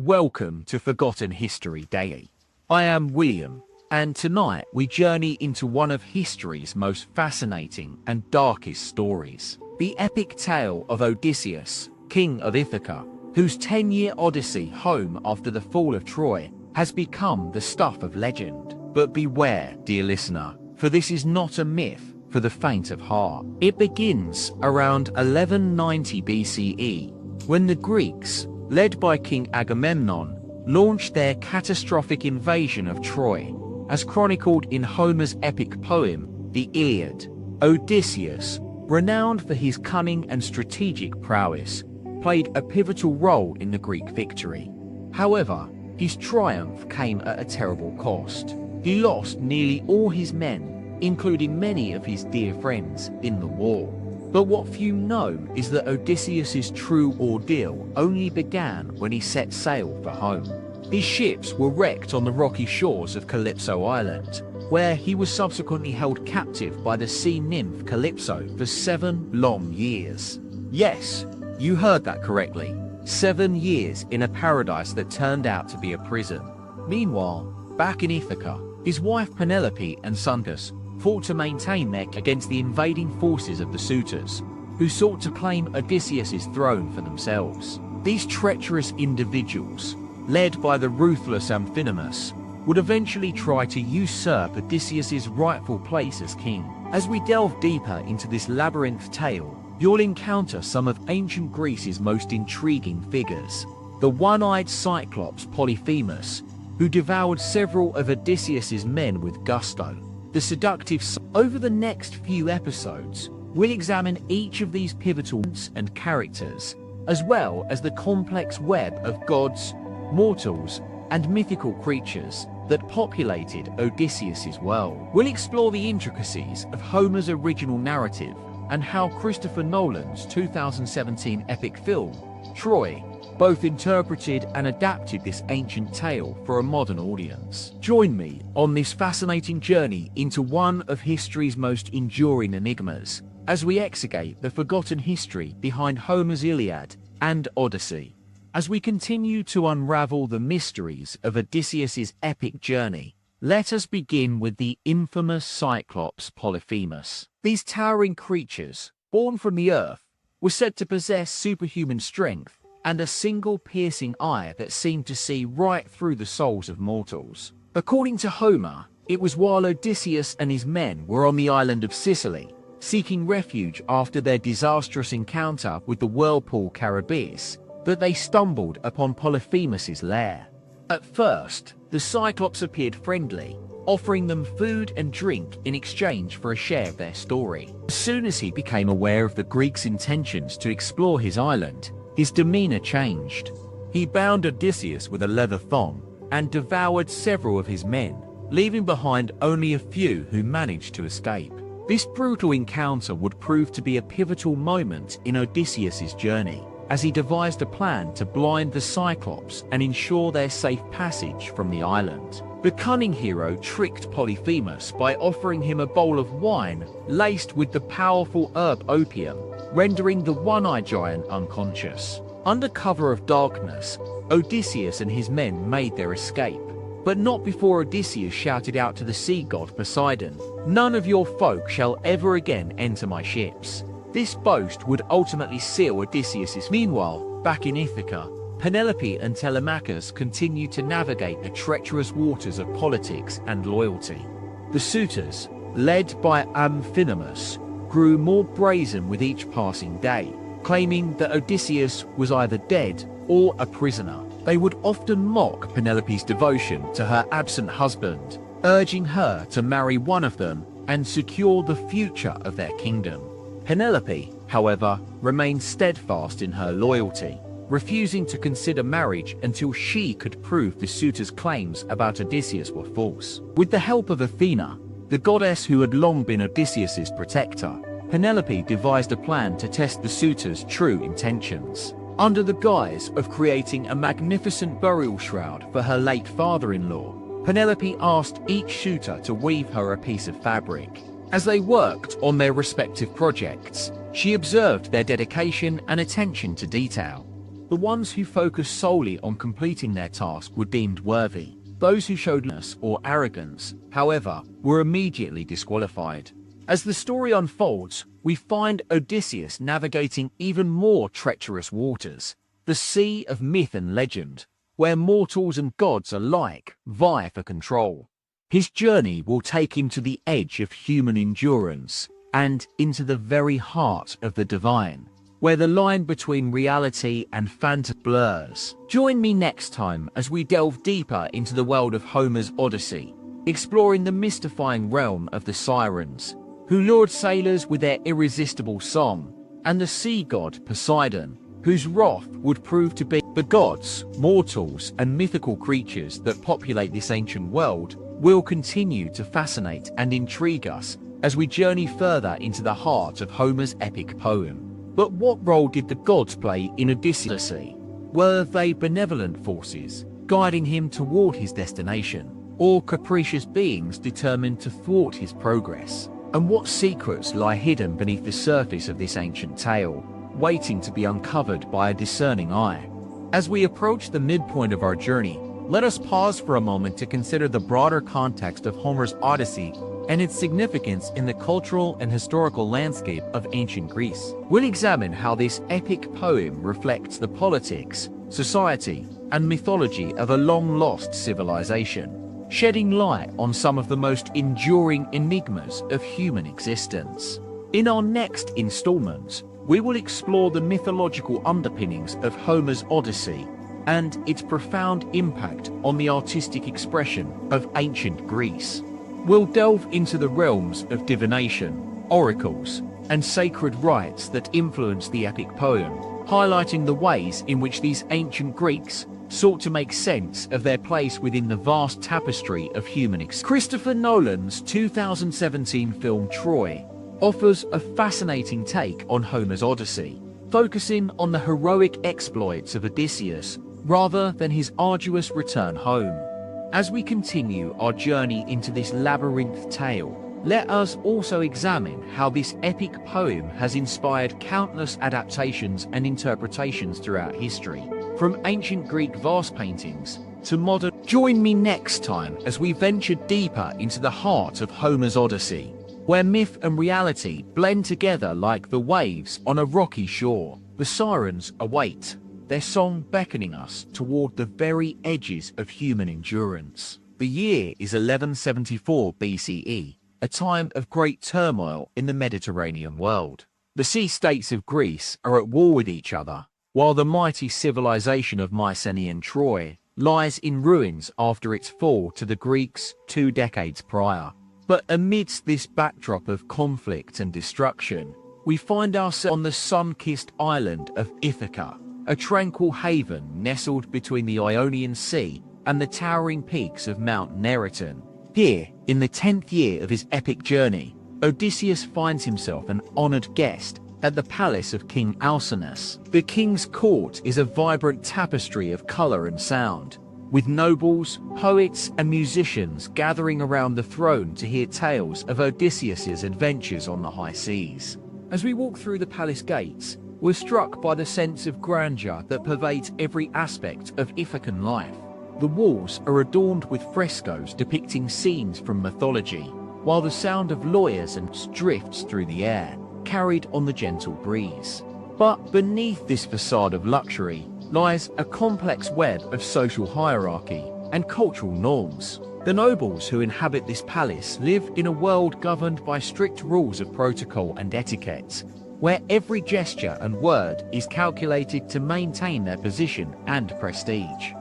welcome to Forgotten History Daily. I am William, and tonight we journey into one of history's most fascinating and darkest stories. The epic tale of Odysseus, king of Ithaca, whose 10-year odyssey home after the fall of Troy has become the stuff of legend. But beware, dear listener, for this is not a myth for the faint of heart. It begins around 1190 BCE, when the Greeks, led by King Agamemnon, launched their catastrophic invasion of Troy. As chronicled in Homer's epic poem, the Iliad, Odysseus, renowned for his cunning and strategic prowess, played a pivotal role in the Greek victory. However, his triumph came at a terrible cost. He lost nearly all his men, including many of his dear friends, in the war. But what few know is that Odysseus's true ordeal only began when he set sail for home. His ships were wrecked on the rocky shores of Calypso Island, where he was subsequently held captive by the sea nymph Calypso for 7 long years. Yes, you heard that correctly. 7 years in a paradise that turned out to be a prison. Meanwhile, back in Ithaca, his wife Penelope and Circe fought to maintain their against the invading forces of the suitors, who sought to claim Odysseus's throne for themselves. These treacherous individuals, led by the ruthless Amphinomus, would eventually try to usurp Odysseus's rightful place as king. As we delve deeper into this labyrinth tale, you'll encounter some of ancient Greece's most intriguing figures. The one-eyed Cyclops Polyphemus, who devoured several of Odysseus's men with gusto. The seductive. Over the next few episodes, we'll examine each of these pivotal and characters, as well as the complex web of gods, mortals, and mythical creatures that populated Odysseus's world. We'll explore the intricacies of Homer's original narrative and how Christopher Nolan's 2017 epic film, Troy, both interpreted and adapted this ancient tale for a modern audience. Join me on this fascinating journey into one of history's most enduring enigmas, as we exegete the forgotten history behind Homer's Iliad and Odyssey. As we continue to unravel the mysteries of Odysseus's epic journey, let us begin with the infamous Cyclops Polyphemus. These towering creatures, born from the earth, were said to possess superhuman strength and a single piercing eye that seemed to see right through the souls of mortals. According to Homer, it was while Odysseus and his men were on the island of Sicily, seeking refuge after their disastrous encounter with the whirlpool Charybdis, that they stumbled upon Polyphemus's lair. At first, the Cyclops appeared friendly, offering them food and drink in exchange for a share of their story. As soon as he became aware of the Greeks' intentions to explore his island, his demeanor changed. He bound Odysseus with a leather thong and devoured several of his men, leaving behind only a few who managed to escape. This brutal encounter would prove to be a pivotal moment in Odysseus's journey, as he devised a plan to blind the Cyclops and ensure their safe passage from the island. The cunning hero tricked Polyphemus by offering him a bowl of wine laced with the powerful herb opium, rendering the one-eyed giant unconscious. Under cover of darkness, Odysseus and his men made their escape, but not before Odysseus shouted out to the sea god Poseidon, "None of your folk shall ever again enter my ships." This boast would ultimately seal Odysseus's. Meanwhile, back in Ithaca, Penelope and Telemachus continued to navigate the treacherous waters of politics and loyalty. The suitors, led by Amphinomus, grew more brazen with each passing day, claiming that Odysseus was either dead or a prisoner. They would often mock Penelope's devotion to her absent husband, urging her to marry one of them and secure the future of their kingdom. Penelope, however, remained steadfast in her loyalty, refusing to consider marriage until she could prove the suitors' claims about Odysseus were false. With the help of Athena, the goddess who had long been Odysseus's protector, Penelope devised a plan to test the suitors' true intentions. Under the guise of creating a magnificent burial shroud for her late father-in-law, Penelope asked each suitor to weave her a piece of fabric. As they worked on their respective projects, she observed their dedication and attention to detail. The ones who focused solely on completing their task were deemed worthy. Those who showed laziness or arrogance, however, were immediately disqualified. As the story unfolds, we find Odysseus navigating even more treacherous waters, the sea of myth and legend, where mortals and gods alike vie for control. His journey will take him to the edge of human endurance and into the very heart of the divine, where the line between reality and fantasy blurs. Join me next time as we delve deeper into the world of Homer's Odyssey, exploring the mystifying realm of the Sirens, who lured sailors with their irresistible song, and the sea god Poseidon, whose wrath would prove to be. The gods, mortals, and mythical creatures that populate this ancient world will continue to fascinate and intrigue us as we journey further into the heart of Homer's epic poem. But what role did the gods play in Odysseus? Were they benevolent forces, guiding him toward his destination, or capricious beings determined to thwart his progress? And what secrets lie hidden beneath the surface of this ancient tale, waiting to be uncovered by a discerning eye? As we approach the midpoint of our journey, let us pause for a moment to consider the broader context of Homer's Odyssey and its significance in the cultural and historical landscape of ancient Greece. We'll examine how this epic poem reflects the politics, society, and mythology of a long-lost civilization, shedding light on some of the most enduring enigmas of human existence. In our next installment, we will explore the mythological underpinnings of Homer's Odyssey and its profound impact on the artistic expression of ancient Greece. We'll delve into the realms of divination, oracles, and sacred rites that influence the epic poem, highlighting the ways in which these ancient Greeks sought to make sense of their place within the vast tapestry of human experience. Christopher Nolan's 2017 film Troy offers a fascinating take on Homer's Odyssey, focusing on the heroic exploits of Odysseus rather than his arduous return home. As we continue our journey into this labyrinth tale, let us also examine how this epic poem has inspired countless adaptations and interpretations throughout history, from ancient Greek vase paintings to modern. Join me next time as we venture deeper into the heart of Homer's Odyssey, where myth and reality blend together like the waves on a rocky shore. The Sirens await, their song beckoning us toward the very edges of human endurance. The year is 1174 BCE, a time of great turmoil in the Mediterranean world. The sea-states of Greece are at war with each other, while the mighty civilization of Mycenaean Troy lies in ruins after its fall to the Greeks 2 decades prior. But amidst this backdrop of conflict and destruction, we find ourselves on the sun-kissed island of Ithaca, a tranquil haven nestled between the Ionian Sea and the towering peaks of Mount Neriton. Here, in the 10th year of his epic journey, Odysseus finds himself an honored guest at the palace of King Alcinous. The king's court is a vibrant tapestry of color and sound, with nobles, poets, and musicians gathering around the throne to hear tales of Odysseus's adventures on the high seas. As we walk through the palace gates, we're struck by the sense of grandeur that pervades every aspect of Ithacan life. The walls are adorned with frescoes depicting scenes from mythology, while the sound of lawyers and drifts through the air, carried on the gentle breeze. But beneath this facade of luxury lies a complex web of social hierarchy and cultural norms. The nobles who inhabit this palace live in a world governed by strict rules of protocol and etiquette, where every gesture and word is calculated to maintain their position and prestige.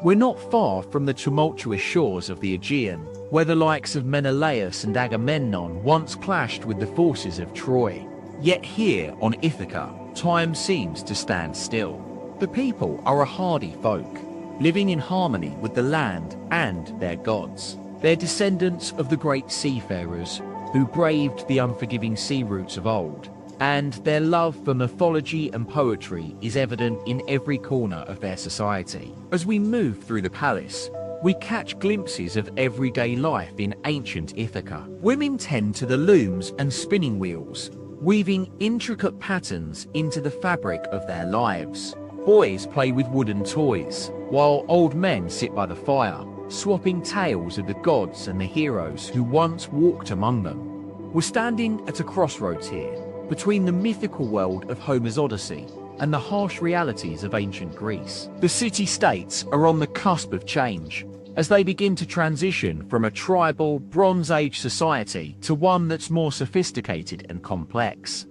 We're not far from the tumultuous shores of the Aegean, where the likes of Menelaus and Agamemnon once clashed with the forces of Troy. Yet here on Ithaca, time seems to stand still. The people are a hardy folk, living in harmony with the land and their gods. They're descendants of the great seafarers who braved the unforgiving sea routes of old, and their love for mythology and poetry is evident in every corner of their society. As we move through the palace, we catch glimpses of everyday life in ancient Ithaca. Women tend to the looms and spinning wheels, weaving intricate patterns into the fabric of their lives, Boys play with wooden toys, while old men sit by the fire, swapping tales of the gods and the heroes who once walked among them. We're standing at a crossroads here, between the mythical world of Homer's Odyssey and the harsh realities of ancient Greece. The city-states are on the cusp of change, as they begin to transition from a tribal, Bronze Age society to one that's more sophisticated and complex.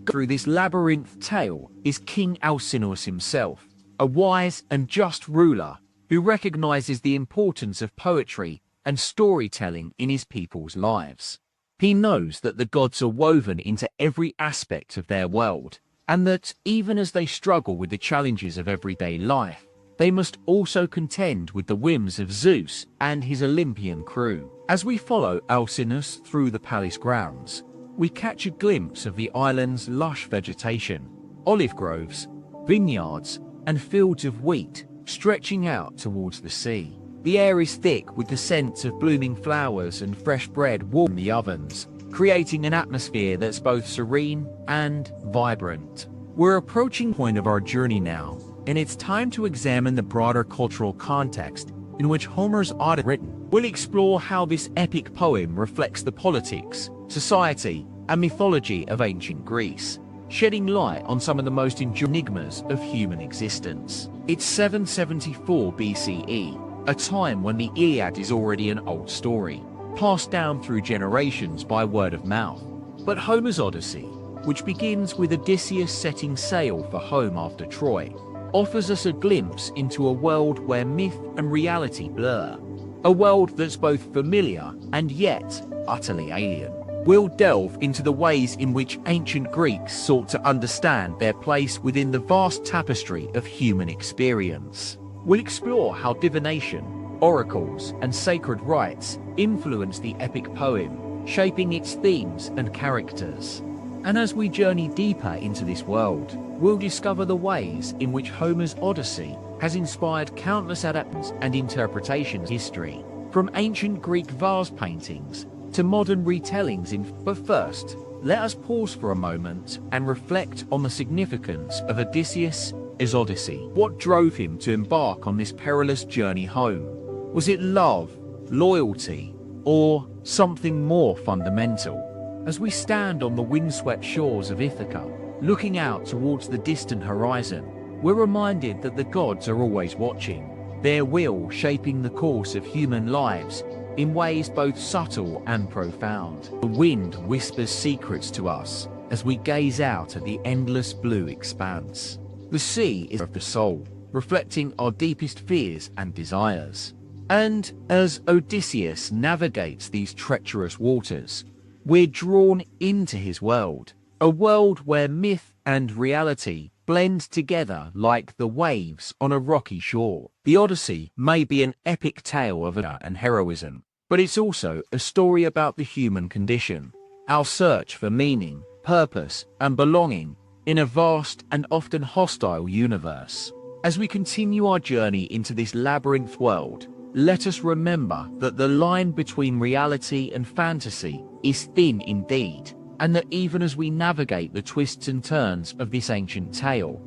Through this labyrinth tale is King Alcinous himself, a wise and just ruler who recognizes the importance of poetry and storytelling in his people's lives. He knows that the gods are woven into every aspect of their world, and that even as they struggle with the challenges of everyday life, they must also contend with the whims of Zeus and his Olympian crew. As we follow Alcinous through the palace grounds, we catch a glimpse of the island's lush vegetation, olive groves, vineyards, and fields of wheat stretching out towards the sea. The air is thick with the scent of blooming flowers and fresh bread warm in the ovens, creating an atmosphere that's both serene and vibrant. We're approaching the point of our journey now, and it's time to examine the broader cultural context in which Homer's Odyssey is written. We'll explore how this epic poem reflects the politics, society, and mythology of ancient Greece, shedding light on some of the most enduring enigmas of human existence. It's 774 BCE, a time when the Iliad is already an old story, passed down through generations by word of mouth. But Homer's Odyssey, which begins with Odysseus setting sail for home after Troy, offers us a glimpse into a world where myth and reality blur, a world that's both familiar and yet utterly alien. We'll delve into the ways in which ancient Greeks sought to understand their place within the vast tapestry of human experience. We'll explore how divination, oracles, and sacred rites influence the epic poem, shaping its themes and characters. And as we journey deeper into this world, we'll discover the ways in which Homer's Odyssey has inspired countless adaptations and interpretations of history, from ancient Greek vase paintings to modern retellings But first, let us pause for a moment and reflect on the significance of Odysseus' Odyssey. What drove him to embark on this perilous journey home? Was it love, loyalty, or something more fundamental? As we stand on the windswept shores of Ithaca, looking out towards the distant horizon, we're reminded that the gods are always watching, their will shaping the course of human lives in ways both subtle and profound. The wind whispers secrets to us as we gaze out at the endless blue expanse. The sea is of the soul, reflecting our deepest fears and desires. And as Odysseus navigates these treacherous waters, we're drawn into his world, a world where myth and reality blend together like the waves on a rocky shore. The Odyssey may be an epic tale of adventure and heroism, but it's also a story about the human condition, our search for meaning, purpose, and belonging in a vast and often hostile universe. As we continue our journey into this labyrinth world, let us remember that the line between reality and fantasy is thin indeed, and that even as we navigate the twists and turns of this ancient tale,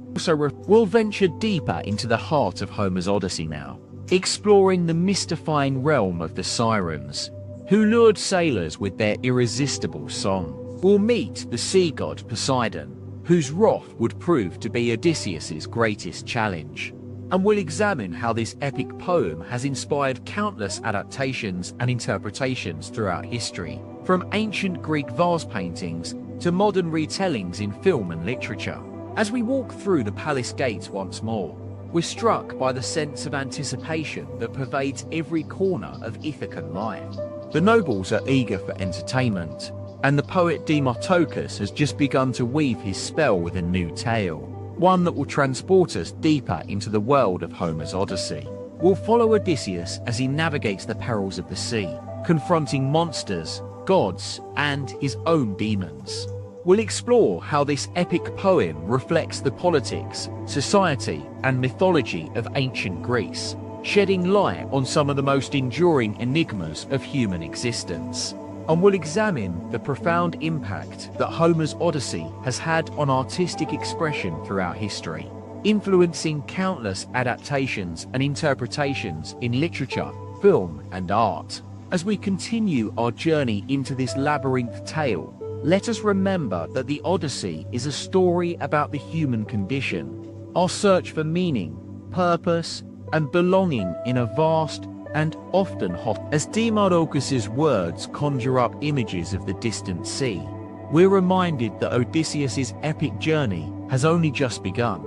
we'll venture deeper into the heart of Homer's Odyssey now, exploring the mystifying realm of the Sirens, who lured sailors with their irresistible song. We'll meet the sea god Poseidon, whose wrath would prove to be Odysseus's greatest challenge. And we'll examine how this epic poem has inspired countless adaptations and interpretations throughout history, from ancient Greek vase paintings to modern retellings in film and literature. As we walk through the palace gates once more, we're struck by the sense of anticipation that pervades every corner of Ithacan life. The nobles are eager for entertainment, and the poet Demotocus has just begun to weave his spell with a new tale, one that will transport us deeper into the world of Homer's Odyssey. We'll follow Odysseus as he navigates the perils of the sea, confronting monsters, gods, and his own demons. We'll explore how this epic poem reflects the politics, society, and mythology of ancient Greece, shedding light on some of the most enduring enigmas of human existence. And we'll examine the profound impact that Homer's Odyssey has had on artistic expression throughout history, influencing countless adaptations and interpretations in literature, film, and art. As we continue our journey into this labyrinth tale, let us remember that the Odyssey is a story about the human condition, our search for meaning, purpose, and belonging in a vast and often hostile. As Demodocus's words conjure up images of the distant sea, we're reminded that Odysseus's epic journey has only just begun.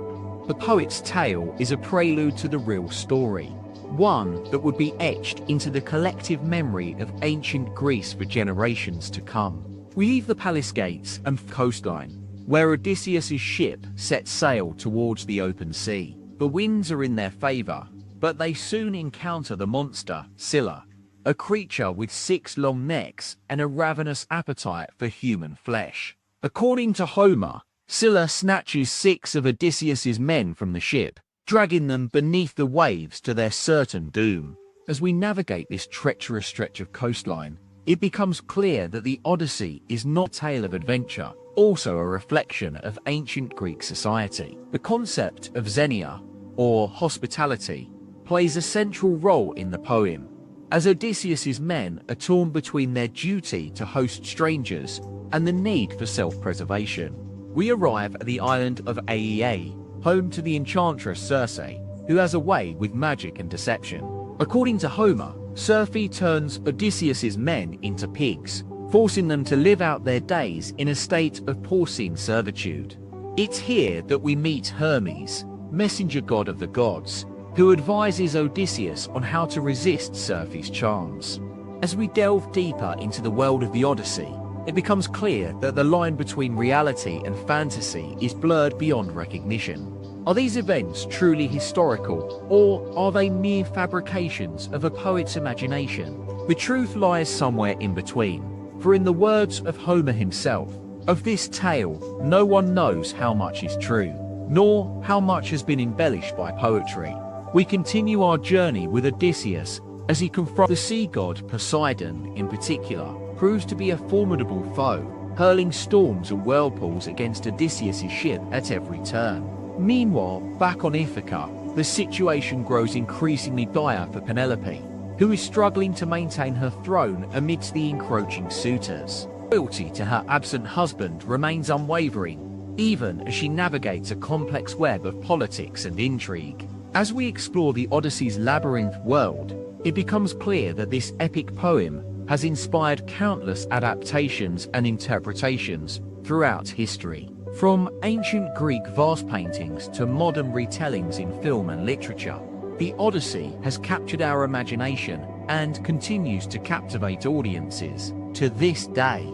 The poet's tale is a prelude to the real story, one that would be etched into the collective memory of ancient Greece for generations to come. We leave the palace gates and coastline, where Odysseus's ship sets sail towards the open sea. The winds are in their favor, but they soon encounter the monster, Scylla, a creature with 6 long necks and a ravenous appetite for human flesh. According to Homer, Scylla snatches 6 of Odysseus's men from the ship, dragging them beneath the waves to their certain doom. As we navigate this treacherous stretch of coastline, it becomes clear that the Odyssey is not a tale of adventure, also a reflection of ancient Greek society. The concept of xenia, or hospitality, plays a central role in the poem, as Odysseus's men are torn between their duty to host strangers and the need for self-preservation. We arrive at the island of Aea, home to the enchantress Circe, who has a way with magic and deception. According to Homer, Circe turns Odysseus's men into pigs, forcing them to live out their days in a state of porcine servitude. It's here that we meet Hermes, messenger god of the gods, who advises Odysseus on how to resist Circe's charms. As we delve deeper into the world of the Odyssey, it becomes clear that the line between reality and fantasy is blurred beyond recognition. Are these events truly historical, or are they mere fabrications of a poet's imagination? The truth lies somewhere in between, for in the words of Homer himself, of this tale no one knows how much is true, nor how much has been embellished by poetry. We continue our journey with Odysseus as he confronts the sea god Poseidon. In particular, proves to be a formidable foe, hurling storms and whirlpools against Odysseus's ship at every turn. Meanwhile, back on Ithaca, the situation grows increasingly dire for Penelope, who is struggling to maintain her throne amidst the encroaching suitors. Loyalty to her absent husband remains unwavering, even as she navigates a complex web of politics and intrigue. As we explore the Odyssey's labyrinth world, it becomes clear that this epic poem has inspired countless adaptations and interpretations throughout history. From ancient Greek vase paintings to modern retellings in film and literature, the Odyssey has captured our imagination and continues to captivate audiences to this day.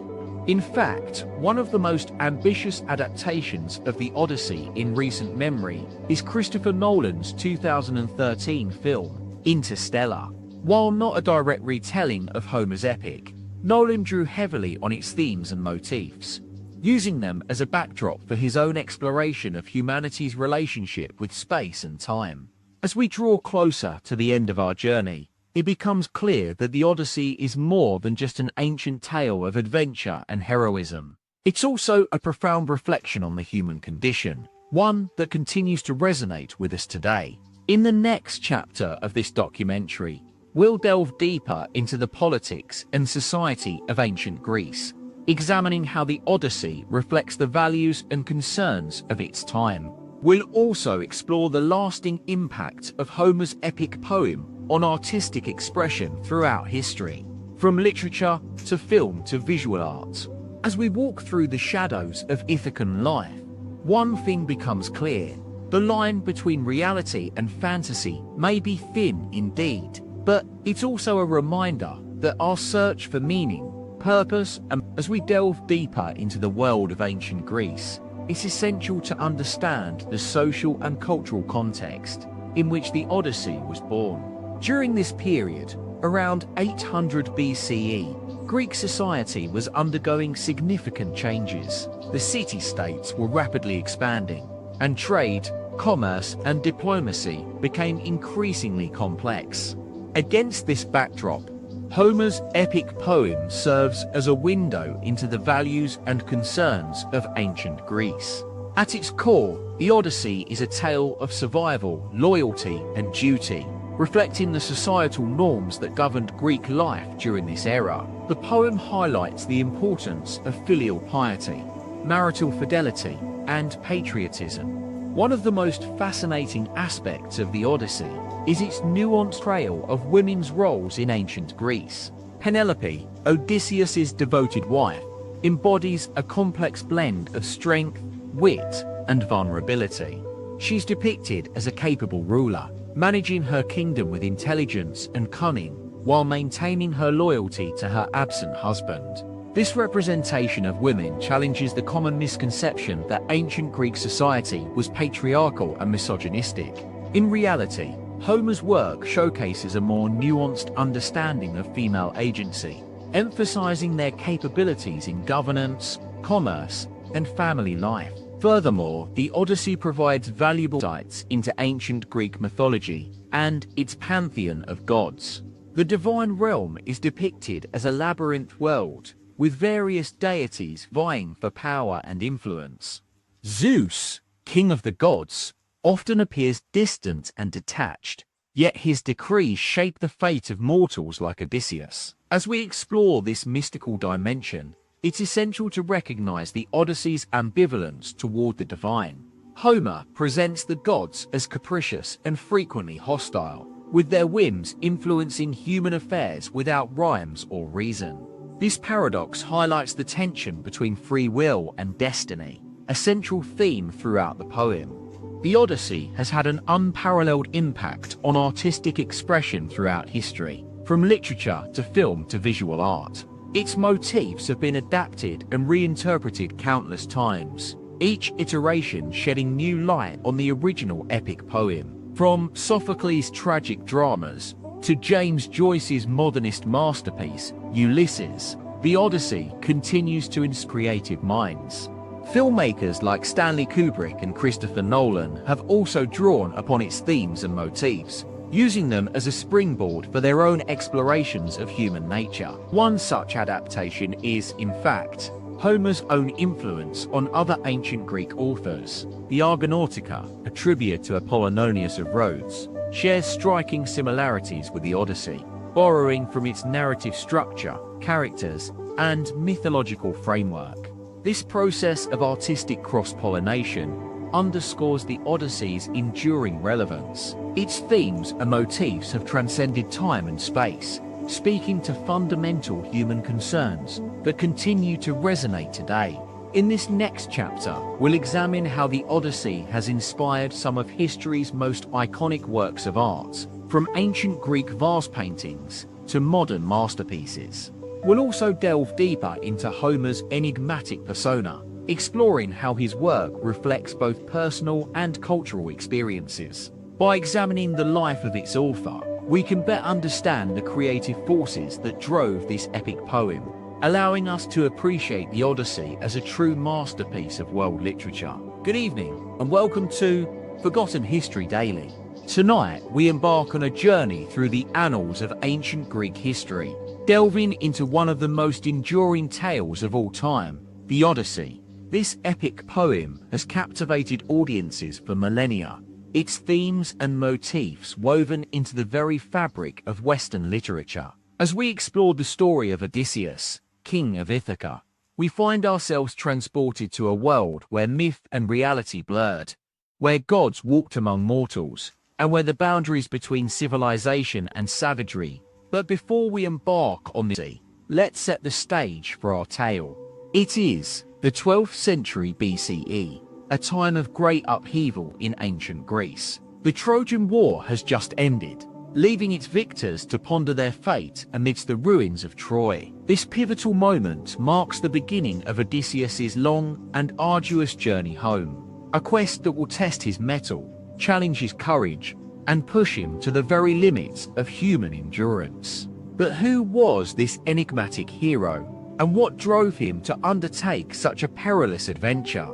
In fact, one of the most ambitious adaptations of the Odyssey in recent memory is Christopher Nolan's 2013 film, Interstellar. While not a direct retelling of Homer's epic, Nolan drew heavily on its themes and motifs, using them as a backdrop for his own exploration of humanity's relationship with space and time. As we draw closer to the end of our journey, it becomes clear that the Odyssey is more than just an ancient tale of adventure and heroism. It's also a profound reflection on the human condition, one that continues to resonate with us today. In the next chapter of this documentary, we'll delve deeper into the politics and society of ancient Greece, examining how the Odyssey reflects the values and concerns of its time. We'll also explore the lasting impact of Homer's epic poem on artistic expression throughout history, from literature to film to visual art. As we walk through the shadows of Ithacan life, one thing becomes clear: the line between reality and fantasy may be thin indeed, but it's also a reminder that our search for meaning, purpose, and as we delve deeper into the world of ancient Greece, it's essential to understand the social and cultural context in which the Odyssey was born. During this period, around 800 BCE, Greek society was undergoing significant changes. The city-states were rapidly expanding, and trade, commerce, and diplomacy became increasingly complex. Against this backdrop, Homer's epic poem serves as a window into the values and concerns of ancient Greece. At its core, the Odyssey is a tale of survival, loyalty, and duty, reflecting the societal norms that governed Greek life during this era. The poem highlights the importance of filial piety, marital fidelity, and patriotism. One of the most fascinating aspects of the Odyssey is its nuanced portrayal of women's roles in ancient Greece. Penelope, Odysseus's devoted wife, embodies a complex blend of strength, wit, and vulnerability. She's depicted as a capable ruler, managing her kingdom with intelligence and cunning, while maintaining her loyalty to her absent husband. This representation of women challenges the common misconception that ancient Greek society was patriarchal and misogynistic. In reality, Homer's work showcases a more nuanced understanding of female agency, emphasizing their capabilities in governance, commerce, and family life. Furthermore, the Odyssey provides valuable insights into ancient Greek mythology and its pantheon of gods. The divine realm is depicted as a labyrinth world, with various deities vying for power and influence. Zeus, king of the gods, often appears distant and detached, yet his decrees shape the fate of mortals like Odysseus. As we explore this mystical dimension, it's essential to recognize the Odyssey's ambivalence toward the divine. Homer presents the gods as capricious and frequently hostile, with their whims influencing human affairs without rhymes or reason. This paradox highlights the tension between free will and destiny, a central theme throughout the poem. The Odyssey has had an unparalleled impact on artistic expression throughout history, from literature to film to visual art. Its motifs have been adapted and reinterpreted countless times, each iteration shedding new light on the original epic poem. From Sophocles' tragic dramas to James Joyce's modernist masterpiece, Ulysses, the Odyssey continues to inspire creative minds. Filmmakers like Stanley Kubrick and Christopher Nolan have also drawn upon its themes and motifs, using them as a springboard for their own explorations of human nature. One such adaptation is, in fact, Homer's own influence on other ancient Greek authors. The Argonautica, a tribute to Apollonius of Rhodes, shares striking similarities with the Odyssey, borrowing from its narrative structure, characters, and mythological framework. This process of artistic cross-pollination underscores the Odyssey's enduring relevance. Its themes and motifs have transcended time and space, speaking to fundamental human concerns that continue to resonate today. In this next chapter, we'll examine how the Odyssey has inspired some of history's most iconic works of art, from ancient Greek vase paintings to modern masterpieces. We'll also delve deeper into Homer's enigmatic persona, exploring how his work reflects both personal and cultural experiences. By examining the life of its author, we can better understand the creative forces that drove this epic poem, allowing us to appreciate the Odyssey as a true masterpiece of world literature. Good evening, and welcome to Forgotten History Daily. Tonight, we embark on a journey through the annals of ancient Greek history, delving into one of the most enduring tales of all time, the Odyssey. This epic poem has captivated audiences for millennia, its themes and motifs woven into the very fabric of Western literature. As we explore the story of Odysseus, king of Ithaca, we find ourselves transported to a world where myth and reality blurred, where gods walked among mortals, and where the boundaries between civilization and savagery. But before we embark on this, let's set the stage for our tale. It is the 12th century BCE, a time of great upheaval in ancient Greece. The Trojan War has just ended, leaving its victors to ponder their fate amidst the ruins of Troy. This pivotal moment marks the beginning of Odysseus's long and arduous journey home, a quest that will test his mettle, challenge his courage, and push him to the very limits of human endurance. But who was this enigmatic hero, and what drove him to undertake such a perilous adventure?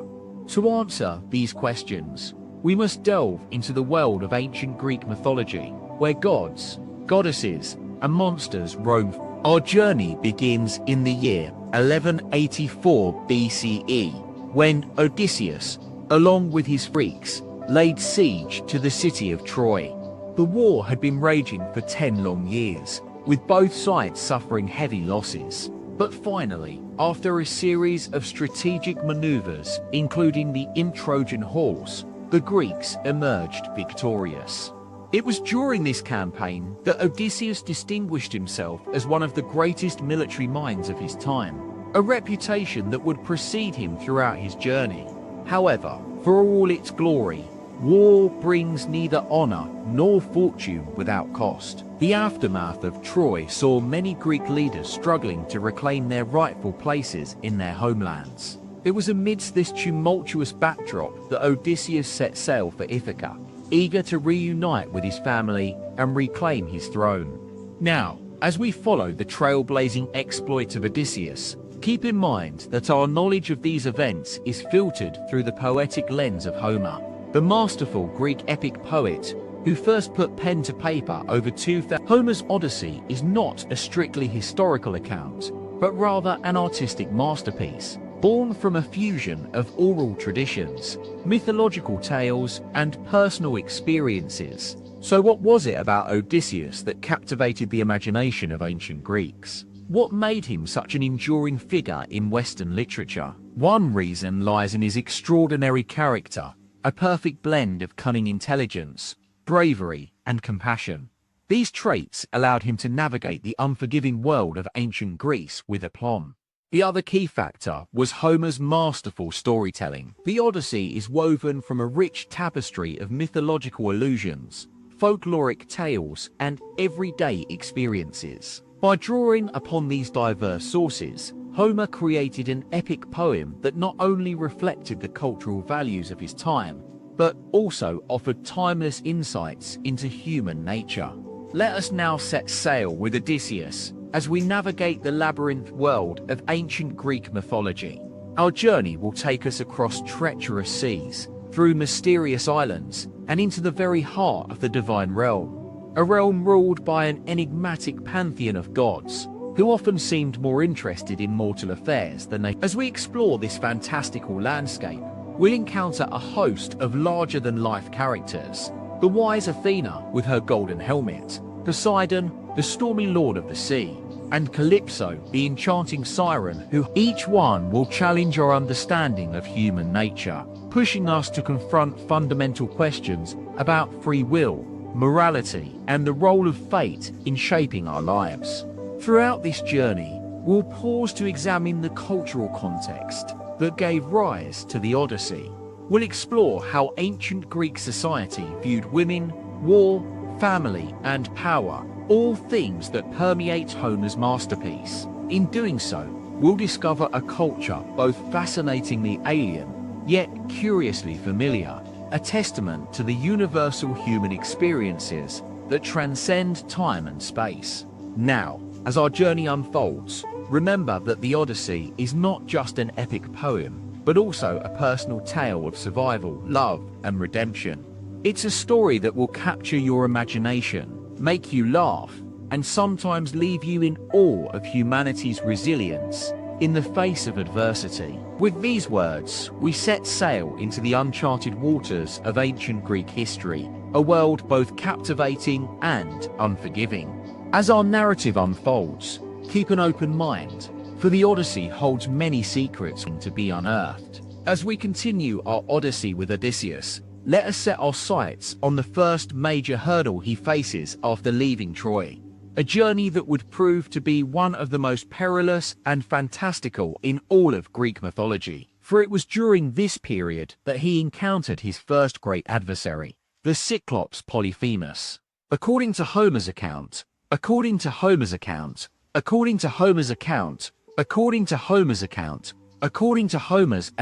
To answer these questions, we must delve into the world of ancient Greek mythology, where gods, goddesses, and monsters roam. Our journey begins in the year 1184 BCE, when Odysseus, along with his Greeks, laid siege to the city of Troy. The war had been raging for 10 long years, with both sides suffering heavy losses. But finally, after a series of strategic maneuvers, including the Trojan horse, the Greeks emerged victorious. It was during this campaign that Odysseus distinguished himself as one of the greatest military minds of his time, a reputation that would precede him throughout his journey. However, for all its glory, war brings neither honor nor fortune without cost. The aftermath of Troy saw many Greek leaders struggling to reclaim their rightful places in their homelands. It was amidst this tumultuous backdrop that Odysseus set sail for Ithaca, eager to reunite with his family and reclaim his throne. Now, as we follow the trailblazing exploits of Odysseus, keep in mind that our knowledge of these events is filtered through the poetic lens of Homer, the masterful Greek epic poet who first put pen to paper over 2,000. Homer's Odyssey is not a strictly historical account, but rather an artistic masterpiece, born from a fusion of oral traditions, mythological tales, and personal experiences. So what was it about Odysseus that captivated the imagination of ancient Greeks? What made him such an enduring figure in Western literature? One reason lies in his extraordinary character, a perfect blend of cunning intelligence, bravery, and compassion. These traits allowed him to navigate the unforgiving world of ancient Greece with aplomb. The other key factor was Homer's masterful storytelling. The Odyssey is woven from a rich tapestry of mythological allusions, folkloric tales, and everyday experiences. By drawing upon these diverse sources, Homer created an epic poem that not only reflected the cultural values of his time, but also offered timeless insights into human nature. Let us now set sail with Odysseus as we navigate the labyrinth world of ancient Greek mythology. Our journey will take us across treacherous seas, through mysterious islands, and into the very heart of the divine realm, a realm ruled by an enigmatic pantheon of gods, who often seemed more interested in mortal affairs than they. As we explore this fantastical landscape, we'll encounter a host of larger-than-life characters. The wise Athena with her golden helmet, Poseidon, the stormy lord of the sea, and Calypso, the enchanting siren, who each one will challenge our understanding of human nature, pushing us to confront fundamental questions about free will, morality, and the role of fate in shaping our lives. Throughout this journey, we'll pause to examine the cultural context that gave rise to the Odyssey. We'll explore how ancient Greek society viewed women, war, family, and power, all themes that permeate Homer's masterpiece. In doing so, we'll discover a culture both fascinatingly alien, yet curiously familiar, a testament to the universal human experiences that transcend time and space. Now, as our journey unfolds, remember that the Odyssey is not just an epic poem, but also a personal tale of survival, love, and redemption. It's a story that will capture your imagination, make you laugh, and sometimes leave you in awe of humanity's resilience in the face of adversity. With these words, we set sail into the uncharted waters of ancient Greek history, a world both captivating and unforgiving. As our narrative unfolds, keep an open mind, for the Odyssey holds many secrets to be unearthed. As we continue our Odyssey with Odysseus, let us set our sights on the first major hurdle he faces after leaving Troy, a journey that would prove to be one of the most perilous and fantastical in all of Greek mythology. For it was during this period that he encountered his first great adversary, the Cyclops Polyphemus. According to Homer's account, a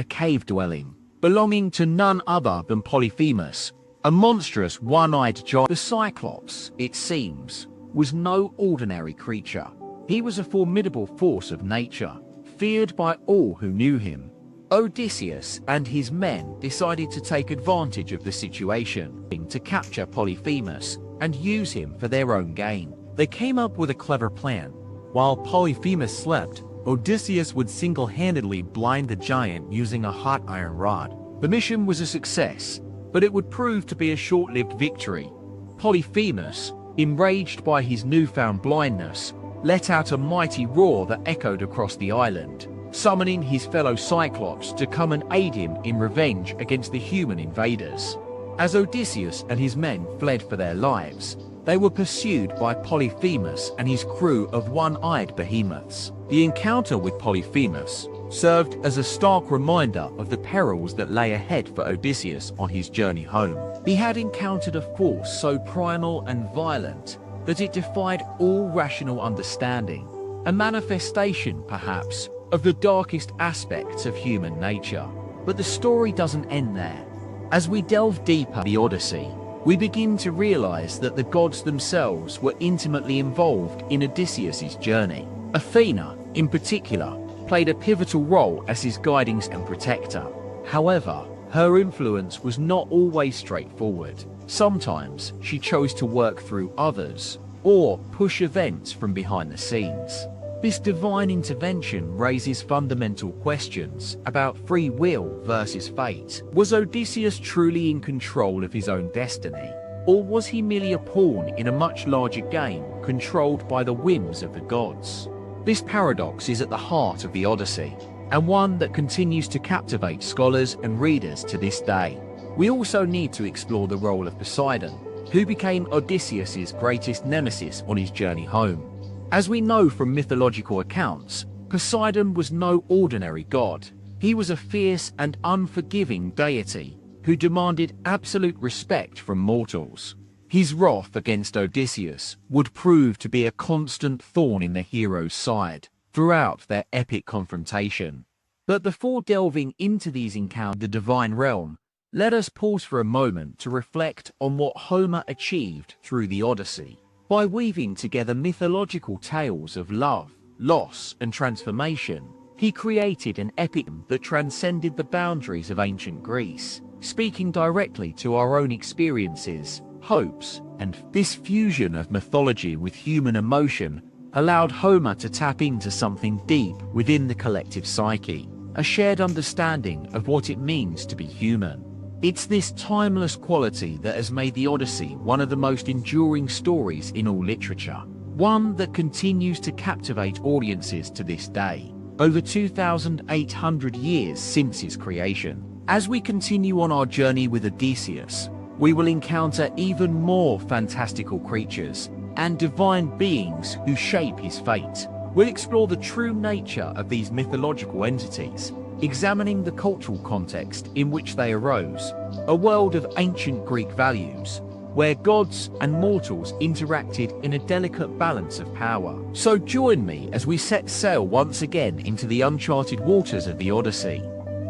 cave-dwelling, belonging to none other than Polyphemus, a monstrous one-eyed giant. The Cyclops, it seems, was no ordinary creature. He was a formidable force of nature, feared by all who knew him. Odysseus and his men decided to take advantage of the situation, to capture Polyphemus and use him for their own gain. They came up with a clever plan. While Polyphemus slept, Odysseus would single-handedly blind the giant using a hot iron rod. The mission was a success, but it would prove to be a short-lived victory. Polyphemus, enraged by his newfound blindness, let out a mighty roar that echoed across the island, summoning his fellow Cyclops to come and aid him in revenge against the human invaders. As Odysseus and his men fled for their lives, they were pursued by Polyphemus and his crew of one-eyed behemoths. The encounter with Polyphemus served as a stark reminder of the perils that lay ahead for Odysseus on his journey home. He had encountered a force so primal and violent that it defied all rational understanding, a manifestation, perhaps, of the darkest aspects of human nature. But the story doesn't end there. As we delve deeper in the Odyssey, we begin to realize that the gods themselves were intimately involved in Odysseus's journey. Athena, in particular, played a pivotal role as his guiding and protector. However, her influence was not always straightforward. Sometimes she chose to work through others, or push events from behind the scenes. This divine intervention raises fundamental questions about free will versus fate. Was Odysseus truly in control of his own destiny, or was he merely a pawn in a much larger game controlled by the whims of the gods? This paradox is at the heart of the Odyssey, and one that continues to captivate scholars and readers to this day. We also need to explore the role of Poseidon, who became Odysseus's greatest nemesis on his journey home. As we know from mythological accounts, Poseidon was no ordinary god. He was a fierce and unforgiving deity who demanded absolute respect from mortals. His wrath against Odysseus would prove to be a constant thorn in the hero's side throughout their epic confrontation. But before delving into these encounters in the divine realm, let us pause for a moment to reflect on what Homer achieved through the Odyssey. By weaving together mythological tales of love, loss, and transformation, he created an epic that transcended the boundaries of ancient Greece, speaking directly to our own experiences, hopes, and this fusion of mythology with human emotion allowed Homer to tap into something deep within the collective psyche, a shared understanding of what it means to be human. It's this timeless quality that has made the Odyssey one of the most enduring stories in all literature, one that continues to captivate audiences to this day, over 2,800 years since its creation. As we continue on our journey with Odysseus, we will encounter even more fantastical creatures and divine beings who shape his fate. We'll explore the true nature of these mythological entities, examining the cultural context in which they arose, a world of ancient Greek values, where gods and mortals interacted in a delicate balance of power. So join me as we set sail once again into the uncharted waters of the Odyssey,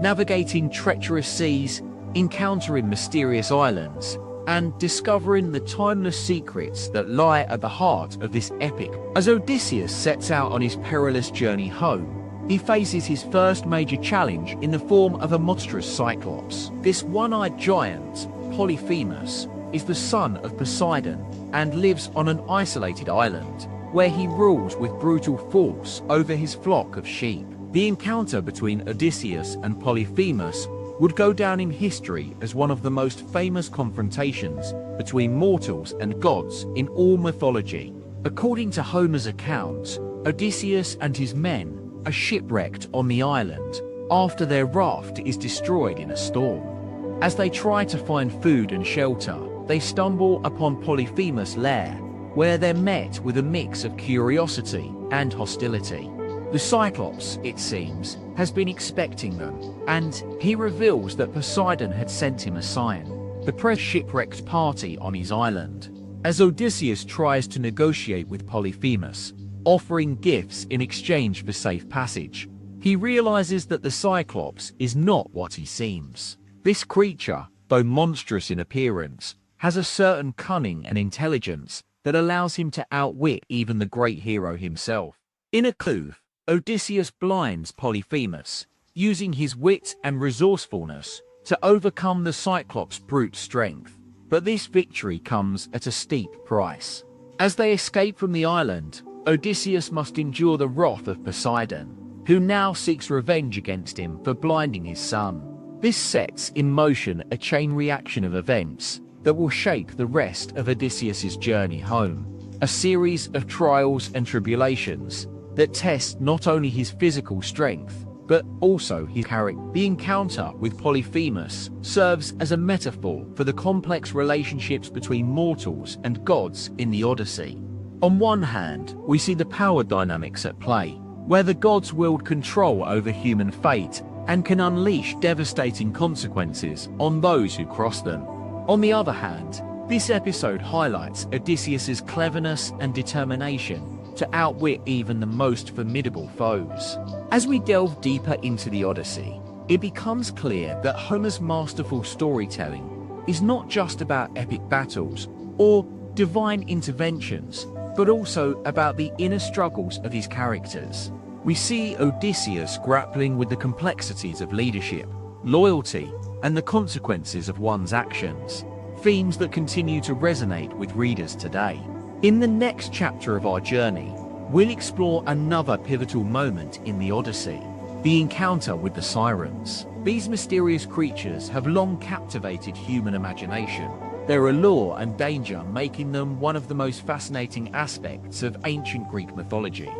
navigating treacherous seas, encountering mysterious islands, and discovering the timeless secrets that lie at the heart of this epic. As Odysseus sets out on his perilous journey home, he faces his first major challenge in the form of a monstrous Cyclops. This one-eyed giant, Polyphemus, is the son of Poseidon and lives on an isolated island, where he rules with brutal force over his flock of sheep. The encounter between Odysseus and Polyphemus would go down in history as one of the most famous confrontations between mortals and gods in all mythology. According to Homer's accounts, Odysseus and his men are shipwrecked on the island after their raft is destroyed in a storm. As they try to find food and shelter, they stumble upon Polyphemus' lair, where they're met with a mix of curiosity and hostility. The Cyclops, it seems, has been expecting them, and he reveals that Poseidon had sent him a sign, the press shipwrecked party on his island. As Odysseus tries to negotiate with Polyphemus, offering gifts in exchange for safe passage, he realizes that the Cyclops is not what he seems. This creature, though monstrous in appearance, has a certain cunning and intelligence that allows him to outwit even the great hero himself. In a coup, Odysseus blinds Polyphemus, using his wit and resourcefulness to overcome the Cyclops' brute strength. But this victory comes at a steep price. As they escape from the island, Odysseus must endure the wrath of Poseidon, who now seeks revenge against him for blinding his son. This sets in motion a chain reaction of events that will shape the rest of Odysseus's journey home. A series of trials and tribulations that test not only his physical strength, but also his character. The encounter with Polyphemus serves as a metaphor for the complex relationships between mortals and gods in the Odyssey. On one hand, we see the power dynamics at play, where the gods wield control over human fate and can unleash devastating consequences on those who cross them. On the other hand, this episode highlights Odysseus's cleverness and determination to outwit even the most formidable foes. As we delve deeper into the Odyssey, it becomes clear that Homer's masterful storytelling is not just about epic battles or divine interventions, but also about the inner struggles of his characters. We see Odysseus grappling with the complexities of leadership, loyalty, and the consequences of one's actions, themes that continue to resonate with readers today. In the next chapter of our journey, we'll explore another pivotal moment in the Odyssey, the encounter with the Sirens. These mysterious creatures have long captivated human imagination, their allure and danger making them one of the most fascinating aspects of ancient Greek mythology.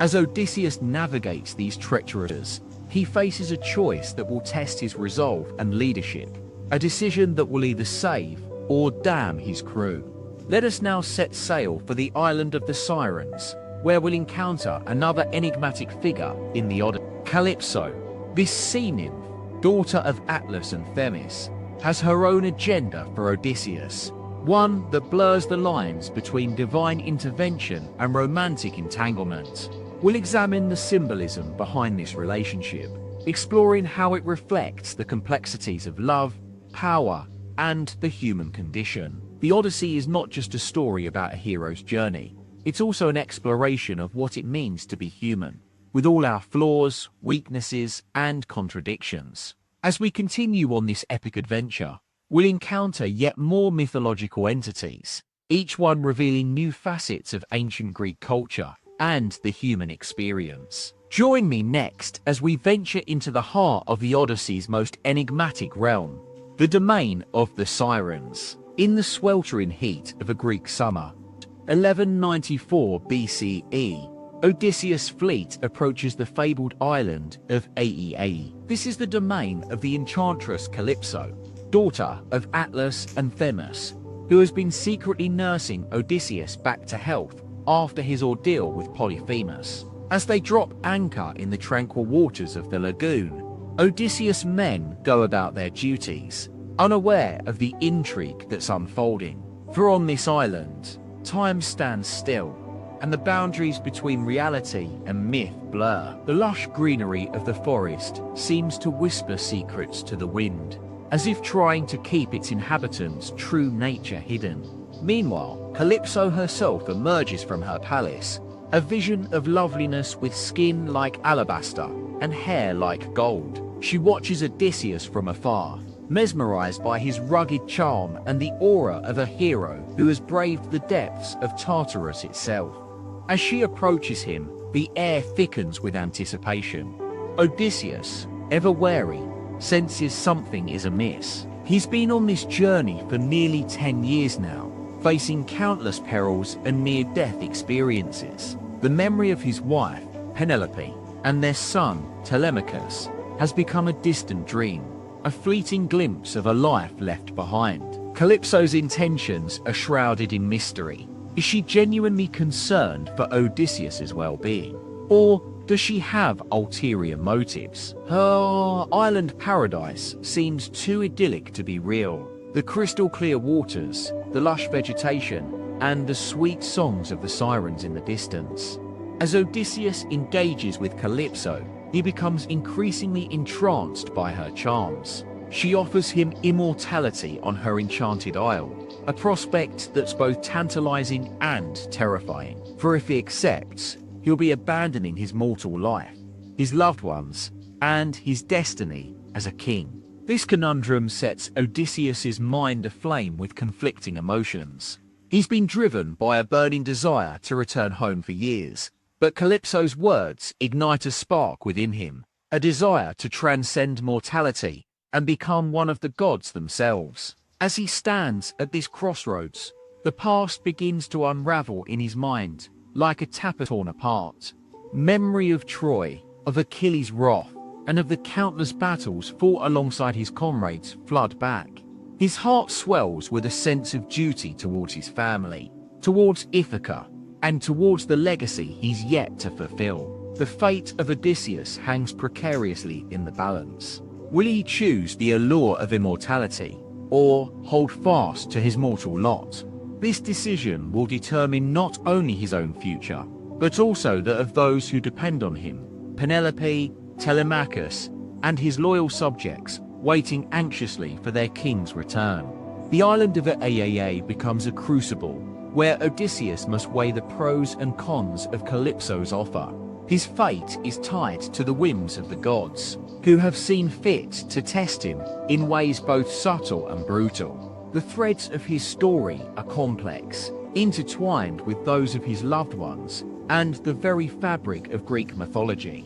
As Odysseus navigates these treacherous, he faces a choice that will test his resolve and leadership, a decision that will either save or damn his crew. Let us now set sail for the island of the Sirens, where we'll encounter another enigmatic figure in the Odyssey. Calypso, this sea nymph, daughter of Atlas and Themis, has her own agenda for Odysseus, one that blurs the lines between divine intervention and romantic entanglement. We'll examine the symbolism behind this relationship, exploring how it reflects the complexities of love, power, and the human condition. The Odyssey is not just a story about a hero's journey, it's also an exploration of what it means to be human, with all our flaws, weaknesses, and contradictions. As we continue on this epic adventure, we'll encounter yet more mythological entities, each one revealing new facets of ancient Greek culture and the human experience. Join me next as we venture into the heart of the Odyssey's most enigmatic realm, the domain of the Sirens. In the sweltering heat of a Greek summer, 1194 BCE, Odysseus' fleet approaches the fabled island of Aeae. This is the domain of the enchantress Calypso, daughter of Atlas and Themis, who has been secretly nursing Odysseus back to health after his ordeal with Polyphemus. As they drop anchor in the tranquil waters of the lagoon, Odysseus' men go about their duties, unaware of the intrigue that's unfolding. For on this island, time stands still, and the boundaries between reality and myth blur. The lush greenery of the forest seems to whisper secrets to the wind, as if trying to keep its inhabitants' true nature hidden. Meanwhile, Calypso herself emerges from her palace, a vision of loveliness with skin like alabaster and hair like gold. She watches Odysseus from afar, mesmerized by his rugged charm and the aura of a hero who has braved the depths of Tartarus itself. As she approaches him, the air thickens with anticipation. Odysseus, ever wary, senses something is amiss. He's been on this journey for nearly 10 years now, facing countless perils and near-death experiences. The memory of his wife, Penelope, and their son, Telemachus, has become a distant dream, a fleeting glimpse of a life left behind. Calypso's intentions are shrouded in mystery. Is she genuinely concerned for Odysseus's well-being? Or does she have ulterior motives? Her island paradise seems too idyllic to be real. The crystal-clear waters, the lush vegetation, and the sweet songs of the sirens in the distance. As Odysseus engages with Calypso, he becomes increasingly entranced by her charms. She offers him immortality on her enchanted isle, a prospect that's both tantalizing and terrifying. For if he accepts, he'll be abandoning his mortal life, his loved ones, and his destiny as a king. This conundrum sets Odysseus's mind aflame with conflicting emotions. He's been driven by a burning desire to return home for years, but Calypso's words ignite a spark within him, a desire to transcend mortality and become one of the gods themselves. As he stands at this crossroads, the past begins to unravel in his mind, like a tapestry torn apart. Memory of Troy, of Achilles' wrath, and of the countless battles fought alongside his comrades flood back. His heart swells with a sense of duty towards his family, towards Ithaca, and towards the legacy he's yet to fulfill. The fate of Odysseus hangs precariously in the balance. Will he choose the allure of immortality, or hold fast to his mortal lot? This decision will determine not only his own future, but also that of those who depend on him, Penelope, Telemachus, and his loyal subjects, waiting anxiously for their king's return. The island of Aiaia becomes a crucible, where Odysseus must weigh the pros and cons of Calypso's offer. His fate is tied to the whims of the gods, who have seen fit to test him in ways both subtle and brutal. The threads of his story are complex, intertwined with those of his loved ones and the very fabric of Greek mythology.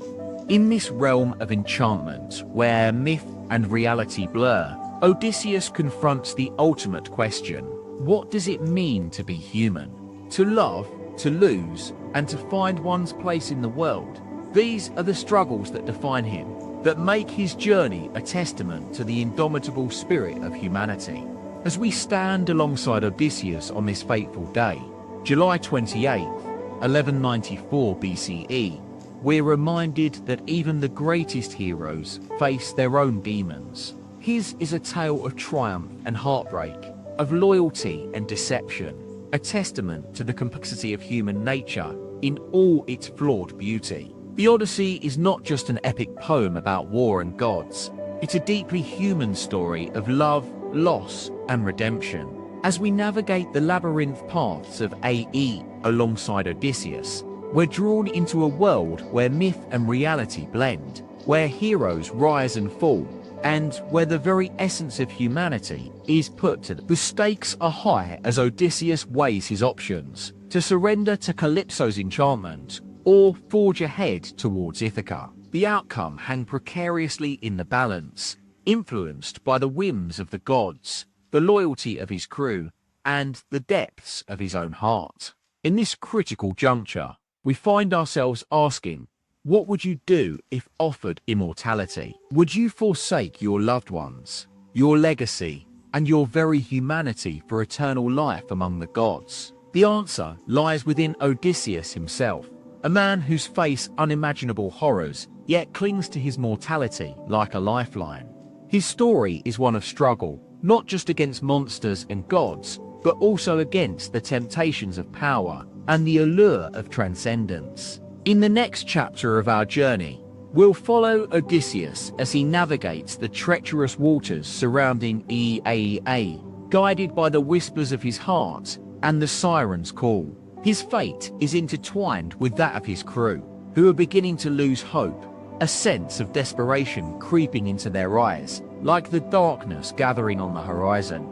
In this realm of enchantment, where myth and reality blur, Odysseus confronts the ultimate question: what does it mean to be human? To love, to lose, and to find one's place in the world. These are the struggles that define him, that make his journey a testament to the indomitable spirit of humanity. As we stand alongside Odysseus on this fateful day, July 28th, 1194 BCE, we're reminded that even the greatest heroes face their own demons. His is a tale of triumph and heartbreak, of loyalty and deception, a testament to the complexity of human nature in all its flawed beauty. The Odyssey is not just an epic poem about war and gods. It's a deeply human story of love, loss, and redemption. As we navigate the labyrinth paths of AE alongside Odysseus, we're drawn into a world where myth and reality blend, where heroes rise and fall, and where the very essence of humanity is put to the stakes are high as Odysseus weighs his options: to surrender to Calypso's enchantment, or forge ahead towards Ithaca. The outcome hangs precariously in the balance, influenced by the whims of the gods, the loyalty of his crew, and the depths of his own heart. In this critical juncture, we find ourselves asking, what would you do if offered immortality? Would you forsake your loved ones, your legacy, and your very humanity for eternal life among the gods? The answer lies within Odysseus himself, a man who's faced unimaginable horrors, yet clings to his mortality like a lifeline. His story is one of struggle, not just against monsters and gods, but also against the temptations of power and the allure of transcendence. In the next chapter of our journey, we'll follow Odysseus as he navigates the treacherous waters surrounding Aiaia, guided by the whispers of his heart and the Sirens' call. His fate is intertwined with that of his crew, who are beginning to lose hope, a sense of desperation creeping into their eyes, like the darkness gathering on the horizon.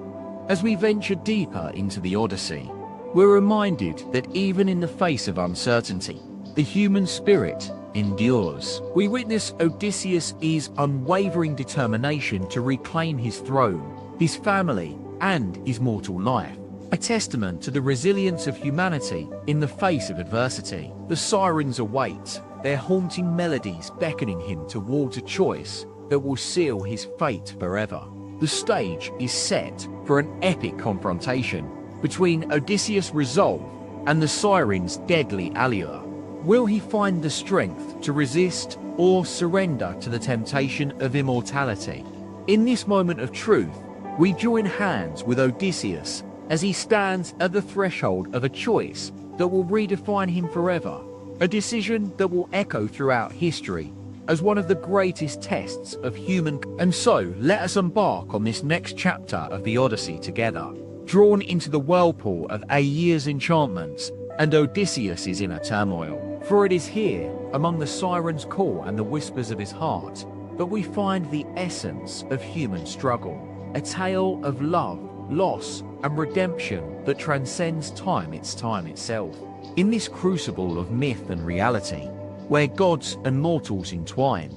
As we venture deeper into the Odyssey, we're reminded that even in the face of uncertainty, the human spirit endures. We witness Odysseus' unwavering determination to reclaim his throne, his family, and his mortal life, a testament to the resilience of humanity in the face of adversity. The Sirens await, their haunting melodies beckoning him towards a choice that will seal his fate forever. The stage is set for an epic confrontation between Odysseus' resolve and the Sirens' deadly allure. Will he find the strength to resist or surrender to the temptation of immortality? In this moment of truth, we join hands with Odysseus as he stands at the threshold of a choice that will redefine him forever, a decision that will echo throughout history as one of the greatest tests of human. And so, let us embark on this next chapter of the Odyssey together, drawn into the whirlpool of Aeaea's enchantments and Odysseus' inner turmoil. For it is here, among the Sirens' call and the whispers of his heart, that we find the essence of human struggle, a tale of love, loss, and redemption that transcends time itself. In this crucible of myth and reality, where gods and mortals entwine,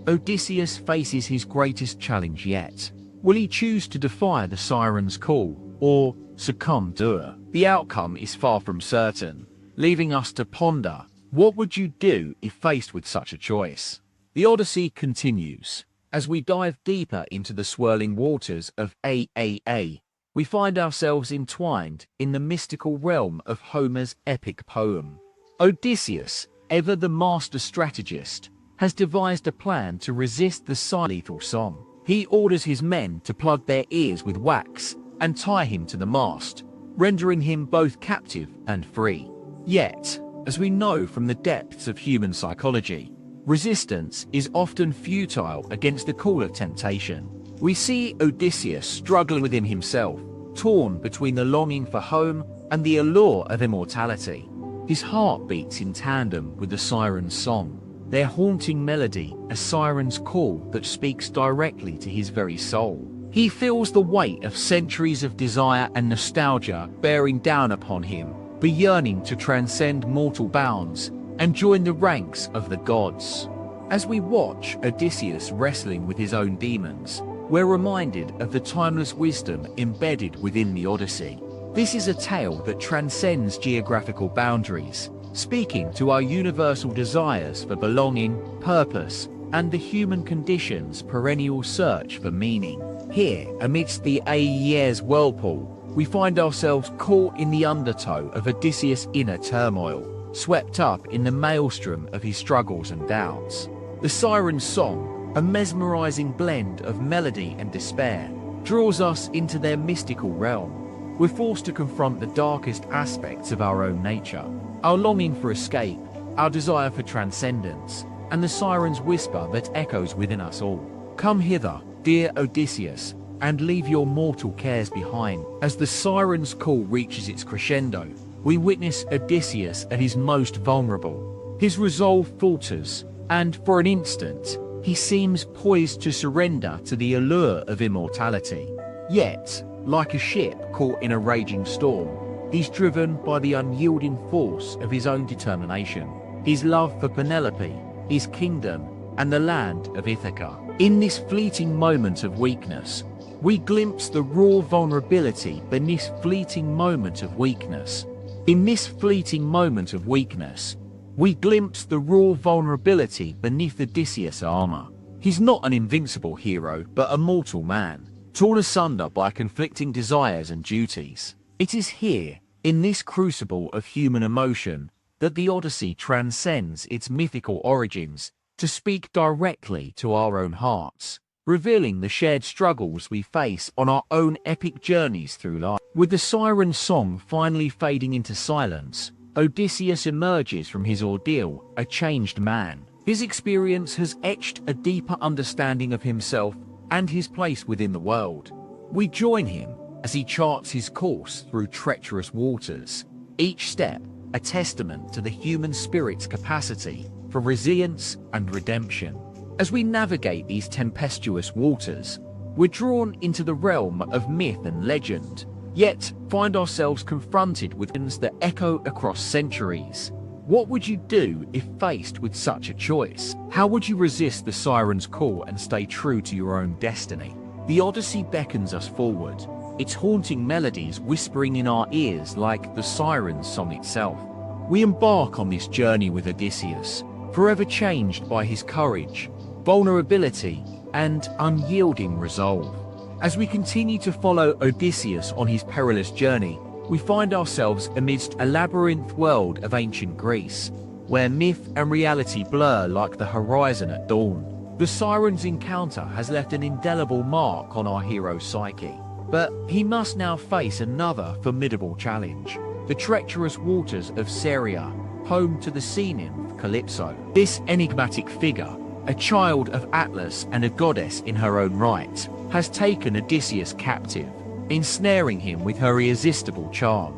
Odysseus faces his greatest challenge yet. Will he choose to defy the Sirens' call, or succumb to her? The outcome is far from certain, leaving us to ponder, what would you do if faced with such a choice? The Odyssey continues. As we dive deeper into the swirling waters of AAA, we find ourselves entwined in the mystical realm of Homer's epic poem. Odysseus, ever the master strategist, has devised a plan to resist the lethal song. He orders his men to plug their ears with wax and tie him to the mast, rendering him both captive and free. Yet, as we know from the depths of human psychology, resistance is often futile against the call of temptation. We see Odysseus struggling within himself, torn between the longing for home and the allure of immortality. His heart beats in tandem with the Sirens' song, their haunting melody, a siren's call that speaks directly to his very soul. He feels the weight of centuries of desire and nostalgia bearing down upon him, the yearning to transcend mortal bounds and join the ranks of the gods. As we watch Odysseus wrestling with his own demons, we're reminded of the timeless wisdom embedded within the Odyssey. This is a tale that transcends geographical boundaries, speaking to our universal desires for belonging, purpose, and the human condition's perennial search for meaning. Here, amidst the Aeae's whirlpool, we find ourselves caught in the undertow of Odysseus' inner turmoil, swept up in the maelstrom of his struggles and doubts. The Sirens' song, a mesmerizing blend of melody and despair, draws us into their mystical realm. We're forced to confront the darkest aspects of our own nature, our longing for escape, our desire for transcendence, and the Sirens' whisper that echoes within us all. Come hither, dear Odysseus, and leave your mortal cares behind. As the Sirens' call reaches its crescendo, we witness Odysseus at his most vulnerable. His resolve falters, and for an instant, he seems poised to surrender to the allure of immortality. Yet, like a ship caught in a raging storm, he's driven by the unyielding force of his own determination, his love for Penelope, his kingdom, and the land of Ithaca. In this fleeting moment of weakness, we glimpse the raw vulnerability beneath this fleeting moment of weakness. In this fleeting moment of weakness, we glimpse the raw vulnerability beneath Odysseus' armor. He's not an invincible hero, but a mortal man, torn asunder by conflicting desires and duties. It is here, in this crucible of human emotion, that the Odyssey transcends its mythical origins to speak directly to our own hearts, revealing the shared struggles we face on our own epic journeys through life. With the Sirens' song finally fading into silence, Odysseus emerges from his ordeal a changed man. His experience has etched a deeper understanding of himself and his place within the world. We join him as he charts his course through treacherous waters, each step a testament to the human spirit's capacity for resilience and redemption. As we navigate these tempestuous waters, we're drawn into the realm of myth and legend, yet find ourselves confronted with things that echo across centuries. What would you do if faced with such a choice? How would you resist the Sirens' call and stay true to your own destiny? The Odyssey beckons us forward, its haunting melodies whispering in our ears like the Sirens' song itself. We embark on this journey with Odysseus, forever changed by his courage, vulnerability, and unyielding resolve. As we continue to follow Odysseus on his perilous journey, we find ourselves amidst a labyrinth world of ancient Greece, where myth and reality blur like the horizon at dawn. The Sirens' encounter has left an indelible mark on our hero's psyche, but he must now face another formidable challenge: the treacherous waters of Circe, home to the sea nymph Calypso. This enigmatic figure, a child of Atlas and a goddess in her own right, has taken Odysseus captive, ensnaring him with her irresistible charm.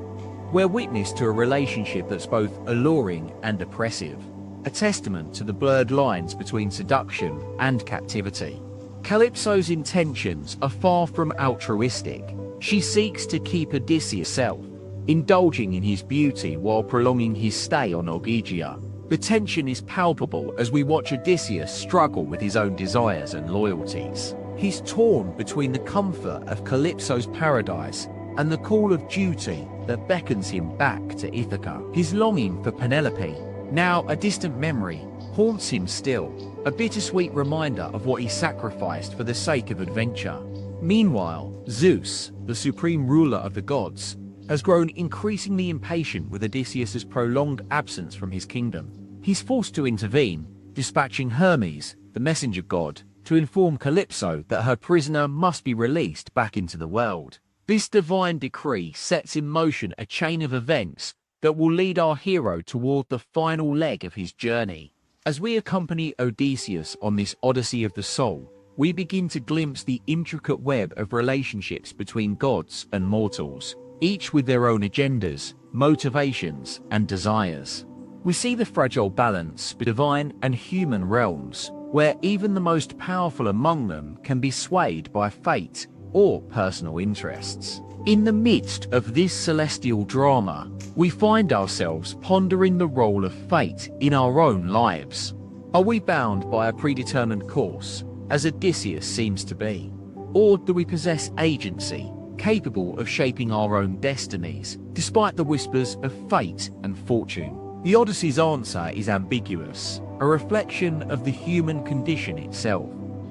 We're witness to a relationship that's both alluring and oppressive, a testament to the blurred lines between seduction and captivity. Calypso's intentions are far from altruistic. She seeks to keep Odysseus self, indulging in his beauty while prolonging his stay on Ogygia. The tension is palpable as we watch Odysseus struggle with his own desires and loyalties. He's torn between the comfort of Calypso's paradise and the call of duty that beckons him back to Ithaca. His longing for Penelope, now a distant memory, haunts him still, a bittersweet reminder of what he sacrificed for the sake of adventure. Meanwhile, Zeus, the supreme ruler of the gods, has grown increasingly impatient with Odysseus' prolonged absence from his kingdom. He's forced to intervene, dispatching Hermes, the messenger god, to inform Calypso that her prisoner must be released back into the world. This divine decree sets in motion a chain of events that will lead our hero toward the final leg of his journey. As we accompany Odysseus on this Odyssey of the soul, we begin to glimpse the intricate web of relationships between gods and mortals, each with their own agendas, motivations, and desires. We see the fragile balance between divine and human realms, where even the most powerful among them can be swayed by fate or personal interests. In the midst of this celestial drama, we find ourselves pondering the role of fate in our own lives. Are we bound by a predetermined course, as Odysseus seems to be? Or do we possess agency, capable of shaping our own destinies, despite the whispers of fate and fortune? The Odyssey's answer is ambiguous, a reflection of the human condition itself.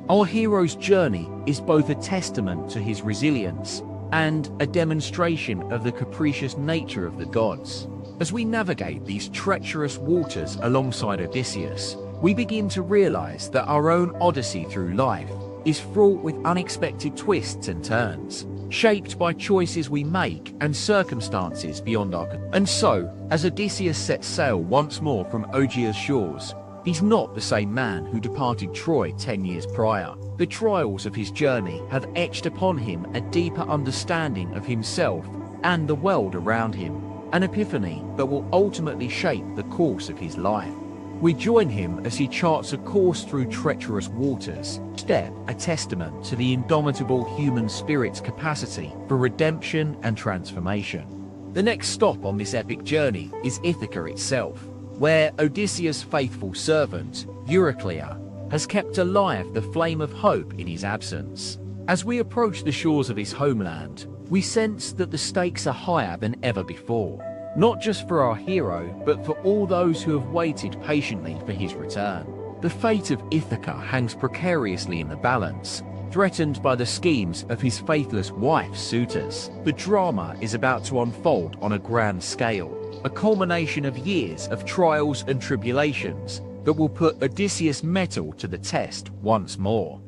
Our hero's journey is both a testament to his resilience and a demonstration of the capricious nature of the gods. As we navigate these treacherous waters alongside Odysseus, we begin to realize that our own odyssey through life is fraught with unexpected twists and turns, shaped by choices we make and circumstances beyond our control. And so, as Odysseus sets sail once more from Ogygia's shores, he's not the same man who departed Troy 10 years prior. The trials of his journey have etched upon him a deeper understanding of himself and the world around him, an epiphany that will ultimately shape the course of his life. We join him as he charts a course through treacherous waters, a testament to the indomitable human spirit's capacity for redemption and transformation. The next stop on this epic journey is Ithaca itself, where Odysseus' faithful servant, Euryclea, has kept alive the flame of hope in his absence. As we approach the shores of his homeland, we sense that the stakes are higher than ever before, not just for our hero, but for all those who have waited patiently for his return. The fate of Ithaca hangs precariously in the balance, threatened by the schemes of his faithless wife's suitors. The drama is about to unfold on a grand scale, a culmination of years of trials and tribulations that will put Odysseus' mettle to the test once more.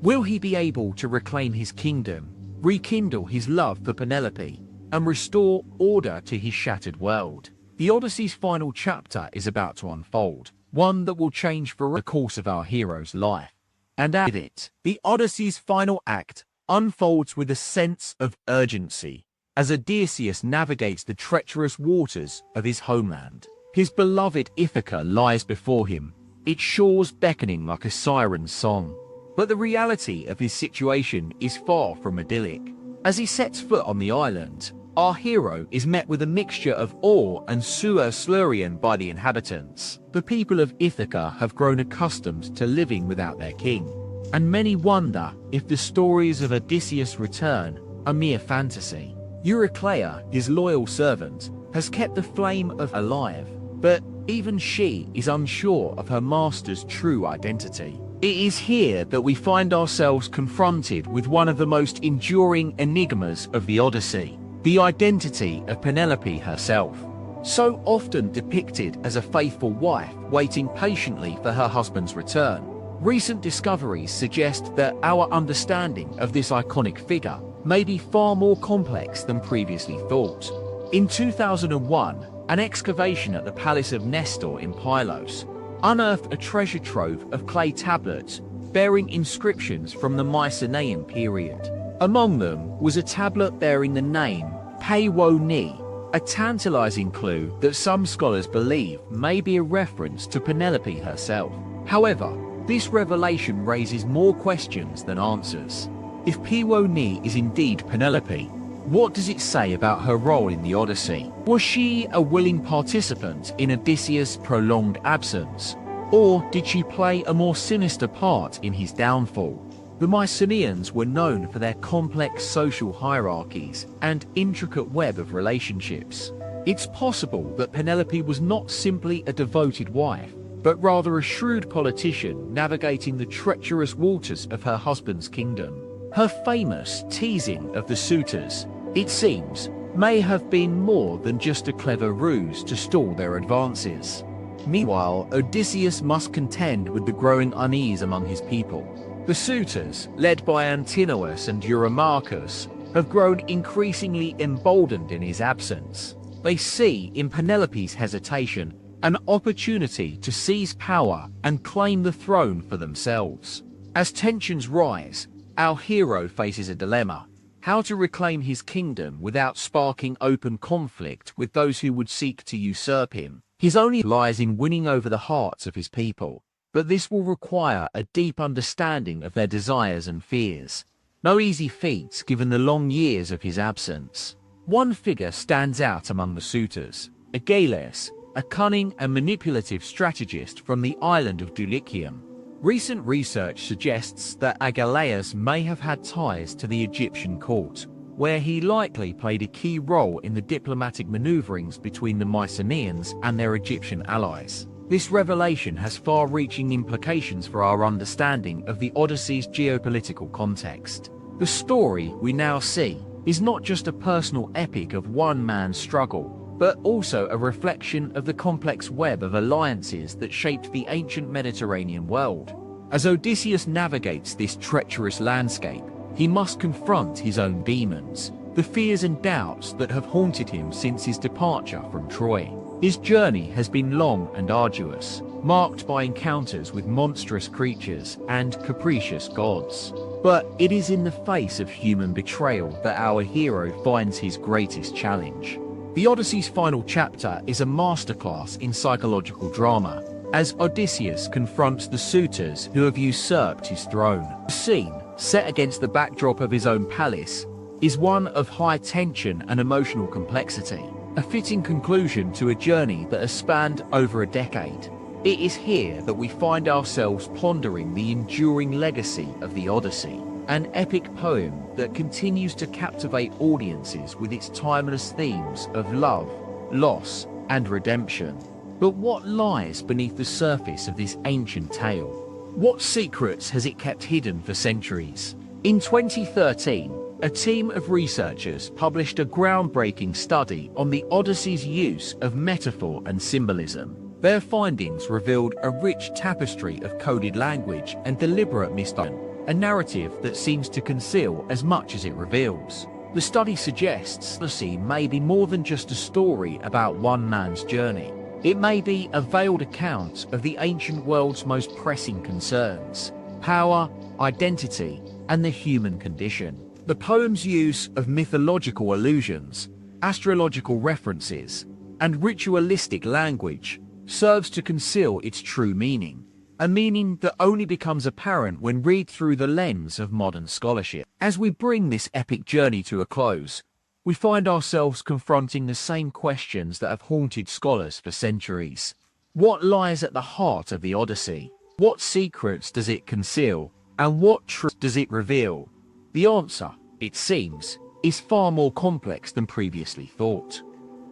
Will he be able to reclaim his kingdom, rekindle his love for Penelope, and restore order to his shattered world? The Odyssey's final chapter is about to unfold, one that will change forever the course of our hero's life. And with it, the Odyssey's final act unfolds with a sense of urgency as Odysseus navigates the treacherous waters of his homeland. His beloved Ithaca lies before him, its shores beckoning like a siren's song. But the reality of his situation is far from idyllic. As he sets foot on the island, our hero is met with a mixture of awe and sueur-slurian by the inhabitants. The people of Ithaca have grown accustomed to living without their king, and many wonder if the stories of Odysseus' return are mere fantasy. Euryclea, his loyal servant, has kept the flame alive, but even she is unsure of her master's true identity. It is here that we find ourselves confronted with one of the most enduring enigmas of the Odyssey, the identity of Penelope herself. So often depicted as a faithful wife waiting patiently for her husband's return, recent discoveries suggest that our understanding of this iconic figure may be far more complex than previously thought. In 2001, an excavation at the Palace of Nestor in Pylos unearthed a treasure trove of clay tablets bearing inscriptions from the Mycenaean period. Among them was a tablet bearing the name Pe-wo-ni, a tantalizing clue that some scholars believe may be a reference to Penelope herself. However, this revelation raises more questions than answers. If Pe-wo-ni is indeed Penelope, What does it say about her role in the Odyssey? Was she a willing participant in Odysseus' prolonged absence, or did she play a more sinister part in his downfall? The Mycenaeans were known for their complex social hierarchies and intricate web of relationships. It's possible that Penelope was not simply a devoted wife, but rather a shrewd politician navigating the treacherous waters of her husband's kingdom. Her famous teasing of the suitors, it seems, may have been more than just a clever ruse to stall their advances. Meanwhile, Odysseus must contend with the growing unease among his people. The suitors, led by Antinous and Eurymachus, have grown increasingly emboldened in his absence. They see in Penelope's hesitation an opportunity to seize power and claim the throne for themselves. As tensions rise, our hero faces a dilemma: how to reclaim his kingdom without sparking open conflict with those who would seek to usurp him. His only lies in winning over the hearts of his people, but this will require a deep understanding of their desires and fears. No easy feats given the long years of his absence. One figure stands out among the suitors: Agelaus, a cunning and manipulative strategist from the island of Dulichium. Recent research suggests that Agelaus may have had ties to the Egyptian court, where he likely played a key role in the diplomatic maneuverings between the Mycenaeans and their Egyptian allies. This revelation has far-reaching implications for our understanding of the Odyssey's geopolitical context. The story we now see is not just a personal epic of one man's struggle, but also a reflection of the complex web of alliances that shaped the ancient Mediterranean world. As Odysseus navigates this treacherous landscape, he must confront his own demons, the fears and doubts that have haunted him since his departure from Troy. His journey has been long and arduous, marked by encounters with monstrous creatures and capricious gods. But it is in the face of human betrayal that our hero finds his greatest challenge. The Odyssey's final chapter is a masterclass in psychological drama, as Odysseus confronts the suitors who have usurped his throne. The scene, set against the backdrop of his own palace, is one of high tension and emotional complexity, a fitting conclusion to a journey that has spanned over a decade. It is here that we find ourselves pondering the enduring legacy of the Odyssey, an epic poem that continues to captivate audiences with its timeless themes of love, loss, and redemption. But what lies beneath the surface of this ancient tale? What secrets has it kept hidden for centuries? In 2013, a team of researchers published a groundbreaking study on the Odyssey's use of metaphor and symbolism. Their findings revealed a rich tapestry of coded language and deliberate misdirection, a narrative that seems to conceal as much as it reveals. The study suggests Odyssey may be more than just a story about one man's journey. It may be a veiled account of the ancient world's most pressing concerns: power, identity, and the human condition. The poem's use of mythological allusions, astrological references, and ritualistic language serves to conceal its true meaning, a meaning that only becomes apparent when read through the lens of modern scholarship. As we bring this epic journey to a close, we find ourselves confronting the same questions that have haunted scholars for centuries. What lies at the heart of the Odyssey? What secrets does it conceal? And what truth does it reveal? The answer, it seems, is far more complex than previously thought.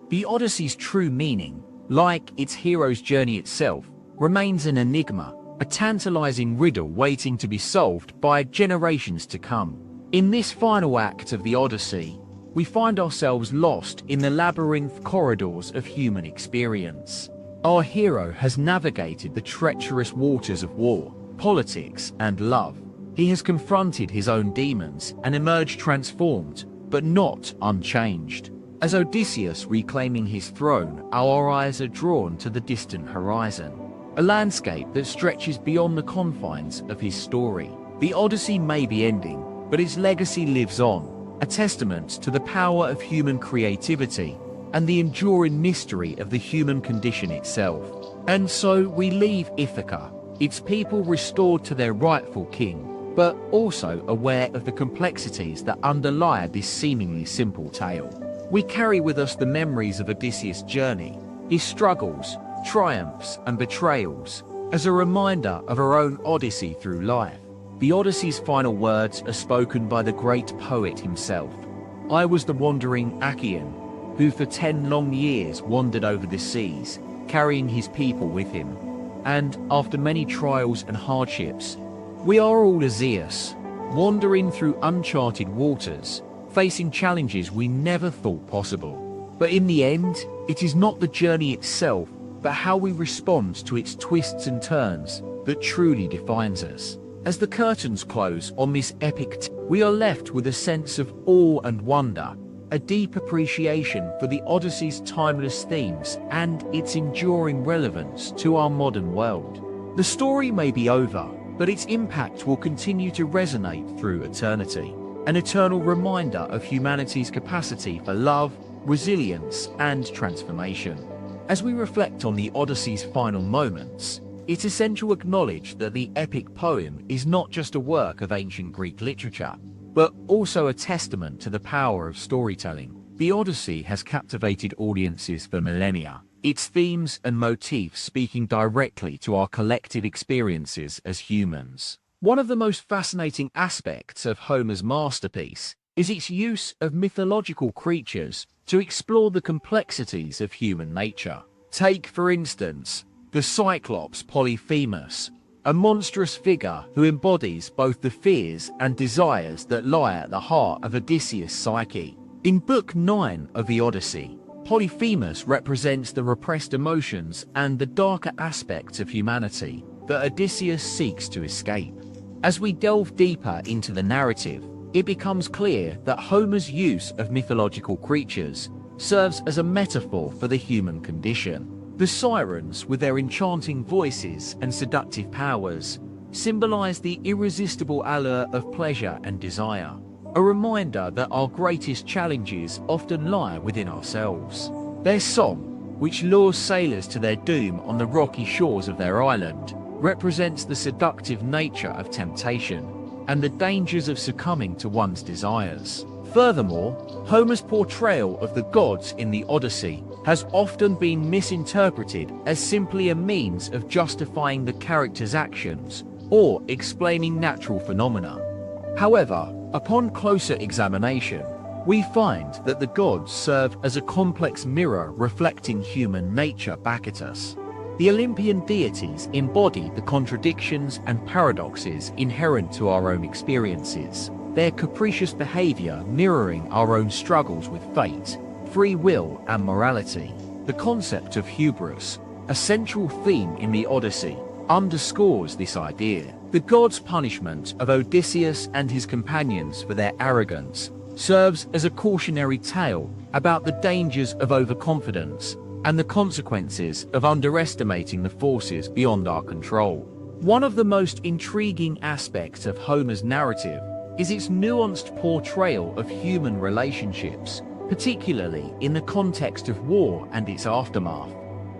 The Odyssey's true meaning, like its hero's journey itself, remains an enigma, a tantalizing riddle waiting to be solved by generations to come. In this final act of the Odyssey, we find ourselves lost in the labyrinth corridors of human experience. Our hero has navigated the treacherous waters of war, politics, and love. He has confronted his own demons and emerged transformed, but not unchanged. As Odysseus reclaiming his throne, our eyes are drawn to the distant horizon, a landscape that stretches beyond the confines of his story. The Odyssey may be ending, but its legacy lives on, a testament to the power of human creativity and the enduring mystery of the human condition itself. And so we leave Ithaca, its people restored to their rightful king, but also aware of the complexities that underlie this seemingly simple tale. We carry with us the memories of Odysseus' journey, his struggles, triumphs, and betrayals, as a reminder of our own odyssey through life. The Odyssey's final words are spoken by the great poet himself. "I was the wandering Achaean, who for 10 long years wandered over the seas, carrying his people with him. And after many trials and hardships, we are all Odysseus, wandering through uncharted waters, facing challenges we never thought possible. But in the end, it is not the journey itself, but how we respond to its twists and turns that truly defines us." As the curtains close on this epic we are left with a sense of awe and wonder, a deep appreciation for the Odyssey's timeless themes and its enduring relevance to our modern world. The story may be over, but its impact will continue to resonate through eternity, an eternal reminder of humanity's capacity for love, resilience, and transformation. As we reflect on the Odyssey's final moments, it's essential to acknowledge that the epic poem is not just a work of ancient Greek literature, but also a testament to the power of storytelling. The Odyssey has captivated audiences for millennia, its themes and motifs speaking directly to our collective experiences as humans. One of the most fascinating aspects of Homer's masterpiece is its use of mythological creatures to explore the complexities of human nature. Take, for instance, the Cyclops Polyphemus, a monstrous figure who embodies both the fears and desires that lie at the heart of Odysseus' psyche. In Book 9 of the Odyssey, Polyphemus represents the repressed emotions and the darker aspects of humanity that Odysseus seeks to escape. As we delve deeper into the narrative, it becomes clear that Homer's use of mythological creatures serves as a metaphor for the human condition. The Sirens, with their enchanting voices and seductive powers, symbolize the irresistible allure of pleasure and desire, a reminder that our greatest challenges often lie within ourselves. Their song, which lures sailors to their doom on the rocky shores of their island, represents the seductive nature of temptation and the dangers of succumbing to one's desires. Furthermore, Homer's portrayal of the gods in the Odyssey has often been misinterpreted as simply a means of justifying the character's actions or explaining natural phenomena. However, upon closer examination, we find that the gods serve as a complex mirror reflecting human nature back at us. The Olympian deities embody the contradictions and paradoxes inherent to our own experiences, their capricious behavior mirroring our own struggles with fate, free will, and morality. The concept of hubris, a central theme in the Odyssey, underscores this idea. The gods' punishment of Odysseus and his companions for their arrogance serves as a cautionary tale about the dangers of overconfidence and the consequences of underestimating the forces beyond our control. One of the most intriguing aspects of Homer's narrative is its nuanced portrayal of human relationships, particularly in the context of war and its aftermath.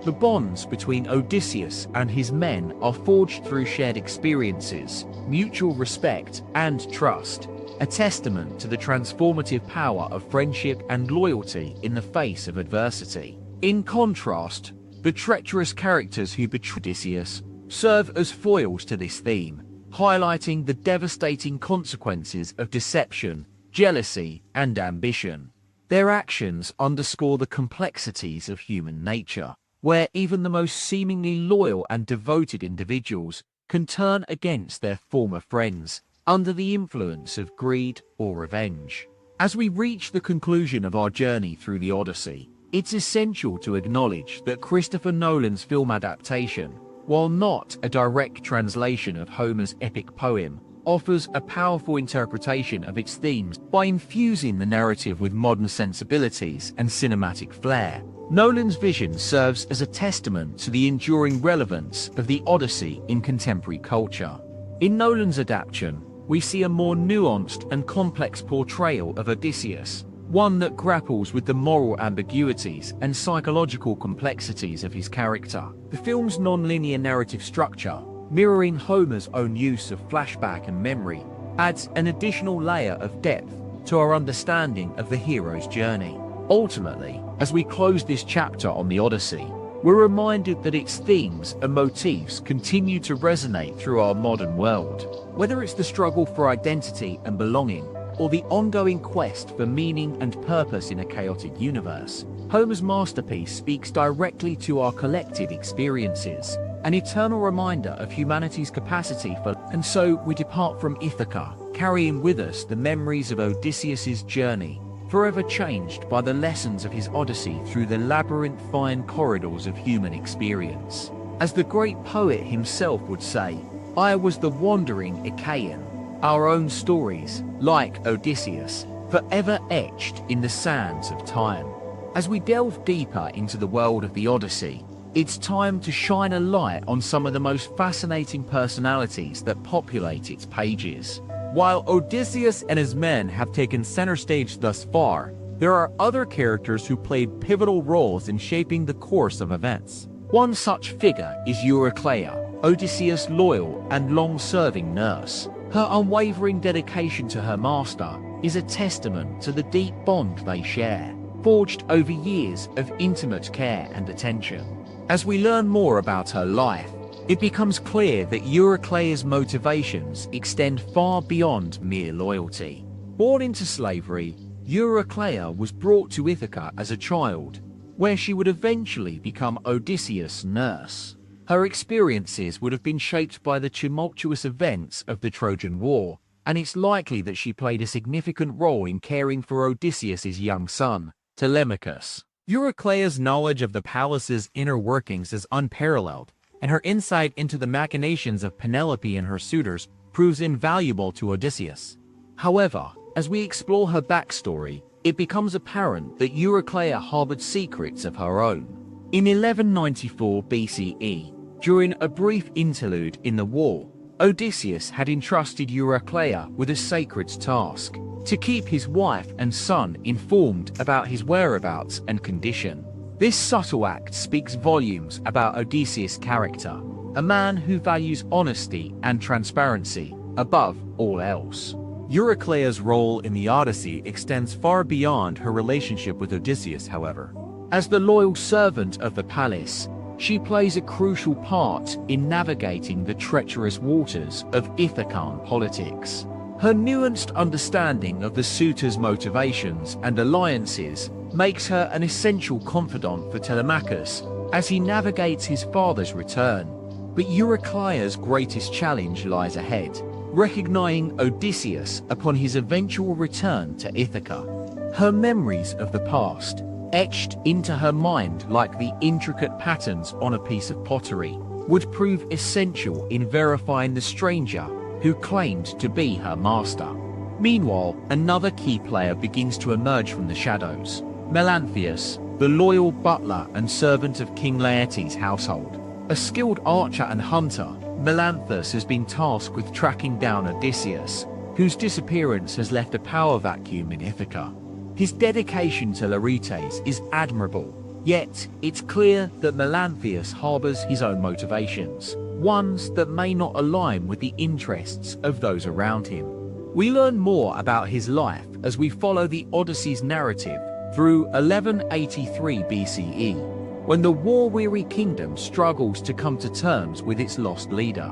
The bonds between Odysseus and his men are forged through shared experiences, mutual respect, and trust, a testament to the transformative power of friendship and loyalty in the face of adversity. In contrast, the treacherous characters who betray Odysseus serve as foils to this theme, highlighting the devastating consequences of deception, jealousy, and ambition. Their actions underscore the complexities of human nature, where even the most seemingly loyal and devoted individuals can turn against their former friends under the influence of greed or revenge. As we reach the conclusion of our journey through the Odyssey, it's essential to acknowledge that Christopher Nolan's film adaptation, while not a direct translation of Homer's epic poem, offers a powerful interpretation of its themes by infusing the narrative with modern sensibilities and cinematic flair. Nolan's vision serves as a testament to the enduring relevance of the Odyssey in contemporary culture. In Nolan's adaptation, we see a more nuanced and complex portrayal of Odysseus, one that grapples with the moral ambiguities and psychological complexities of his character. The film's non-linear narrative structure, mirroring Homer's own use of flashback and memory, adds an additional layer of depth to our understanding of the hero's journey. Ultimately, as we close this chapter on the Odyssey, we're reminded that its themes and motifs continue to resonate through our modern world. Whether it's the struggle for identity and belonging, or the ongoing quest for meaning and purpose in a chaotic universe, Homer's masterpiece speaks directly to our collective experiences, an eternal reminder of humanity's capacity for. And so we depart from Ithaca, carrying with us the memories of Odysseus's journey, forever changed by the lessons of his Odyssey through the labyrinthine corridors of human experience. As the great poet himself would say, "I was the wandering Achaean." Our own stories, like Odysseus, forever etched in the sands of time. As we delve deeper into the world of the Odyssey, it's time to shine a light on some of the most fascinating personalities that populate its pages. While Odysseus and his men have taken center stage thus far, there are other characters who played pivotal roles in shaping the course of events. One such figure is Eurycleia, Odysseus' loyal and long-serving nurse. Her unwavering dedication to her master is a testament to the deep bond they share, forged over years of intimate care and attention. As we learn more about her life, it becomes clear that Eurycleia's motivations extend far beyond mere loyalty. Born into slavery, Eurycleia was brought to Ithaca as a child, where she would eventually become Odysseus' nurse. Her experiences would have been shaped by the tumultuous events of the Trojan War, and it's likely that she played a significant role in caring for Odysseus' young son, Telemachus. Eurycleia's knowledge of the palace's inner workings is unparalleled, and her insight into the machinations of Penelope and her suitors proves invaluable to Odysseus. However, as we explore her backstory, it becomes apparent that Eurycleia harbored secrets of her own. In 1194 BCE, during a brief interlude in the war, Odysseus had entrusted Eurycleia with a sacred task: to keep his wife and son informed about his whereabouts and condition. This subtle act speaks volumes about Odysseus' character, a man who values honesty and transparency above all else. Eurycleia's role in the Odyssey extends far beyond her relationship with Odysseus, however. As the loyal servant of the palace, she plays a crucial part in navigating the treacherous waters of Ithacan politics. Her nuanced understanding of the suitors' motivations and alliances makes her an essential confidant for Telemachus as he navigates his father's return. But Eurycleia's greatest challenge lies ahead, recognizing Odysseus upon his eventual return to Ithaca. Her memories of the past, etched into her mind like the intricate patterns on a piece of pottery, would prove essential in verifying the stranger who claimed to be her master. Meanwhile, another key player begins to emerge from the shadows: Melanthius, the loyal butler and servant of King Laertes' household. A skilled archer and hunter, Melanthius has been tasked with tracking down Odysseus, whose disappearance has left a power vacuum in Ithaca. His dedication to Laertes is admirable, yet it's clear that Melanthius harbors his own motivations, ones that may not align with the interests of those around him. We learn more about his life as we follow the Odyssey's narrative through 1183 BCE, when the war-weary kingdom struggles to come to terms with its lost leader.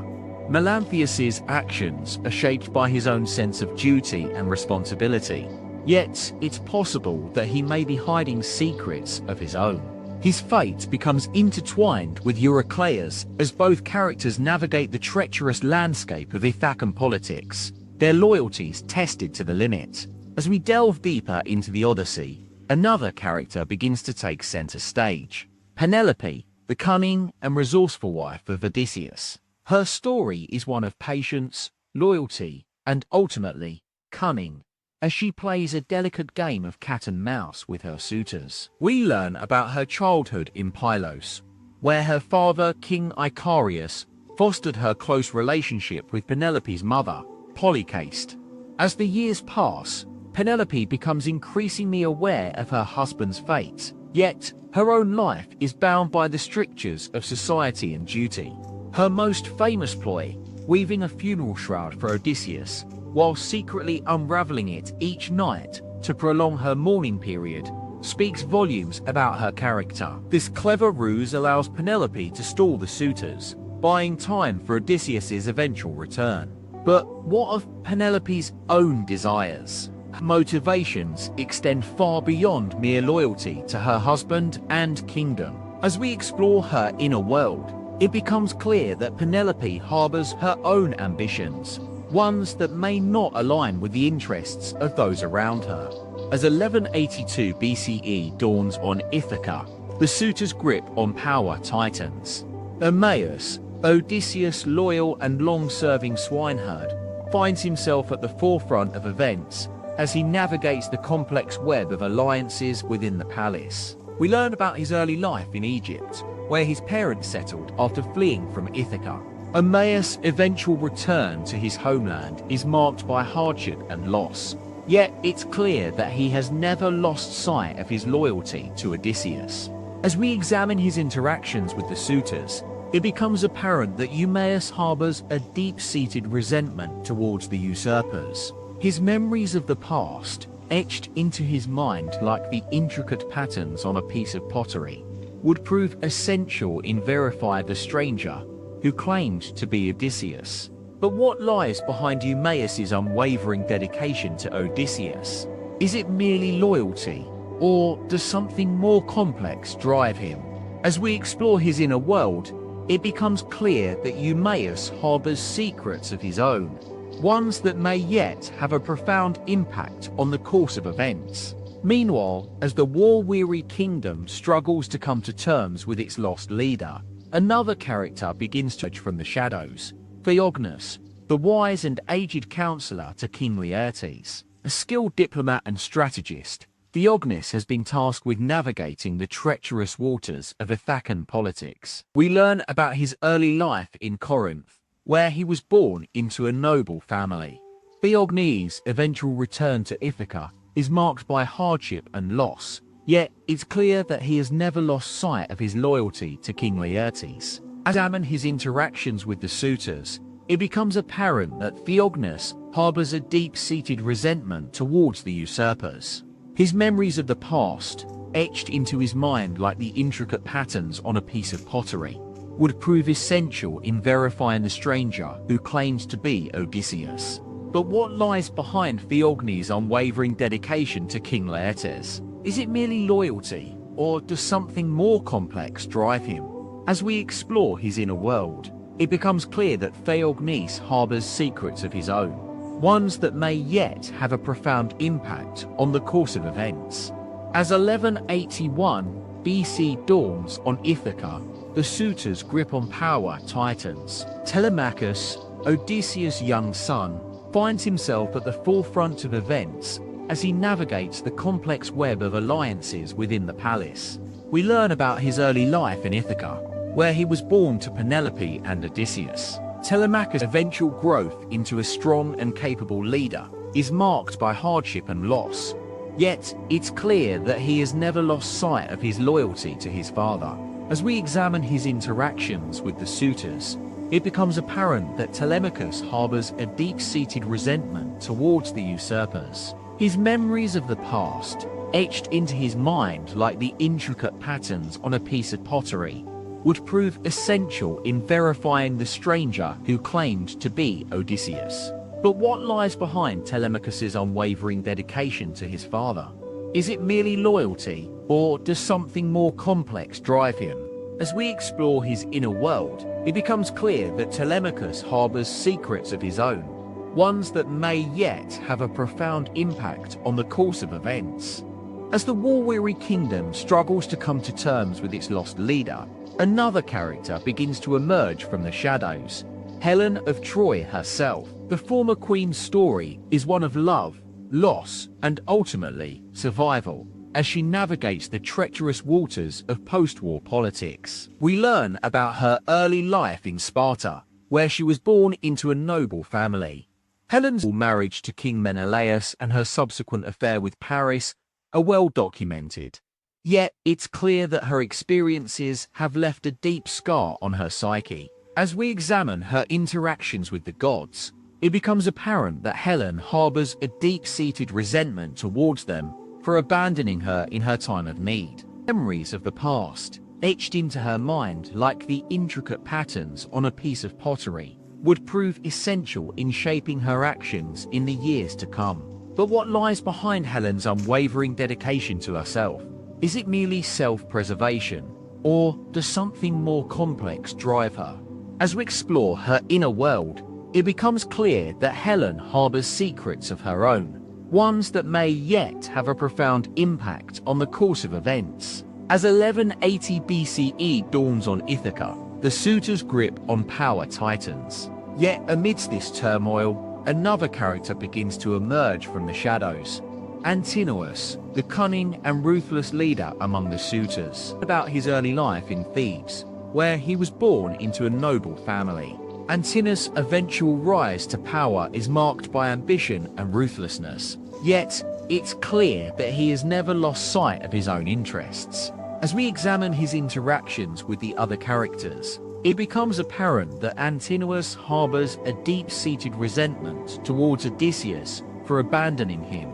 Melanthius's actions are shaped by his own sense of duty and responsibility, yet it's possible that he may be hiding secrets of his own. His fate becomes intertwined with Eurycleia's as both characters navigate the treacherous landscape of Ithacan politics, their loyalties tested to the limit. As we delve deeper into the Odyssey, another character begins to take center stage: Penelope, the cunning and resourceful wife of Odysseus. Her story is one of patience, loyalty, and ultimately, cunning, as she plays a delicate game of cat and mouse with her suitors. We learn about her childhood in Pylos, where her father, King Icarius, fostered her close relationship with Penelope's mother, Polycaste. As the years pass, Penelope becomes increasingly aware of her husband's fate, yet her own life is bound by the strictures of society and duty. Her most famous ploy, weaving a funeral shroud for Odysseus, while secretly unraveling it each night to prolong her mourning period, speaks volumes about her character. This clever ruse allows Penelope to stall the suitors, buying time for Odysseus's eventual return. But what of Penelope's own desires? Her motivations extend far beyond mere loyalty to her husband and kingdom. As we explore her inner world, it becomes clear that Penelope harbors her own ambitions, ones that may not align with the interests of those around her. As 1182 BCE dawns on Ithaca, the suitors' grip on power tightens. Eumaeus, Odysseus' loyal and long-serving swineherd, finds himself at the forefront of events as he navigates the complex web of alliances within the palace. We learn about his early life in Egypt, where his parents settled after fleeing from Ithaca. Eumaeus' eventual return to his homeland is marked by hardship and loss. Yet it's clear that he has never lost sight of his loyalty to Odysseus. As we examine his interactions with the suitors, it becomes apparent that Eumaeus harbors a deep-seated resentment towards the usurpers. His memories of the past, etched into his mind like the intricate patterns on a piece of pottery, would prove essential in verifying the stranger who claimed to be Odysseus. But what lies behind Eumaeus' unwavering dedication to Odysseus? Is it merely loyalty, or does something more complex drive him? As we explore his inner world, it becomes clear that Eumaeus harbors secrets of his own, ones that may yet have a profound impact on the course of events. Meanwhile, as the war-weary kingdom struggles to come to terms with its lost leader, another character begins to emerge from the shadows: Theognis, the wise and aged counselor to King Laertes. A skilled diplomat and strategist, Theognis has been tasked with navigating the treacherous waters of Ithacan politics. We learn about his early life in Corinth, where he was born into a noble family. Theognis' eventual return to Ithaca is marked by hardship and loss, yet it's clear that he has never lost sight of his loyalty to King Laertes. As we examine his interactions with the suitors, it becomes apparent that Theognis harbors a deep-seated resentment towards the usurpers. His memories of the past, etched into his mind like the intricate patterns on a piece of pottery, would prove essential in verifying the stranger who claims to be Odysseus. But what lies behind Theognis' unwavering dedication to King Laertes? Is it merely loyalty, or does something more complex drive him? As we explore his inner world, it becomes clear that Theognis harbors secrets of his own, ones that may yet have a profound impact on the course of events. As 1181 BC dawns on Ithaca, the suitors' grip on power tightens. Telemachus, Odysseus' young son, finds himself at the forefront of events as he navigates the complex web of alliances within the palace. We learn about his early life in Ithaca, where he was born to Penelope and Odysseus. Telemachus' eventual growth into a strong and capable leader is marked by hardship and loss. Yet, it's clear that he has never lost sight of his loyalty to his father. As we examine his interactions with the suitors, it becomes apparent that Telemachus harbors a deep-seated resentment towards the usurpers. His memories of the past, etched into his mind like the intricate patterns on a piece of pottery, would prove essential in verifying the stranger who claimed to be Odysseus. But what lies behind Telemachus' unwavering dedication to his father? Is it merely loyalty, or does something more complex drive him? As we explore his inner world, it becomes clear that Telemachus harbors secrets of his own, ones that may yet have a profound impact on the course of events. As the war-weary kingdom struggles to come to terms with its lost leader, another character begins to emerge from the shadows: Helen of Troy herself. The former queen's story is one of love, loss, and ultimately survival, as she navigates the treacherous waters of post-war politics. We learn about her early life in Sparta, where she was born into a noble family. Helen's marriage to King Menelaus and her subsequent affair with Paris are well documented. Yet it's clear that her experiences have left a deep scar on her psyche. As we examine her interactions with the gods, it becomes apparent that Helen harbors a deep-seated resentment towards them for abandoning her in her time of need. Memories of the past, etched into her mind like the intricate patterns on a piece of pottery, would prove essential in shaping her actions in the years to come. But what lies behind Helen's unwavering dedication to herself? Is it merely self-preservation, or does something more complex drive her? As we explore her inner world, it becomes clear that Helen harbors secrets of her own, ones that may yet have a profound impact on the course of events. As 1180 BCE dawns on Ithaca, the suitors' grip on power tightens. Yet amidst this turmoil, another character begins to emerge from the shadows. Antinous, the cunning and ruthless leader among the suitors. About his early life in Thebes, where he was born into a noble family. Antinous' eventual rise to power is marked by ambition and ruthlessness. Yet, it's clear that he has never lost sight of his own interests. As we examine his interactions with the other characters, it becomes apparent that Antinous harbors a deep-seated resentment towards Odysseus for abandoning him.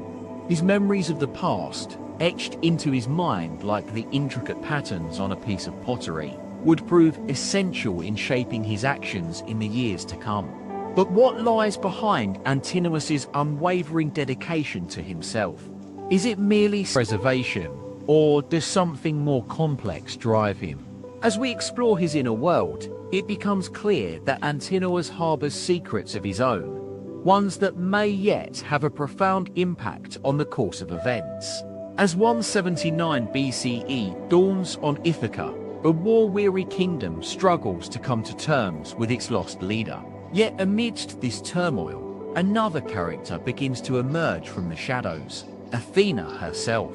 His memories of the past, etched into his mind like the intricate patterns on a piece of pottery, would prove essential in shaping his actions in the years to come. But what lies behind Antinous' unwavering dedication to himself? Is it merely preservation, or does something more complex drive him? As we explore his inner world, it becomes clear that Antinous harbors secrets of his own, ones that may yet have a profound impact on the course of events. As 179 BCE dawns on Ithaca, a war-weary kingdom struggles to come to terms with its lost leader. Yet amidst this turmoil, another character begins to emerge from the shadows, Athena herself.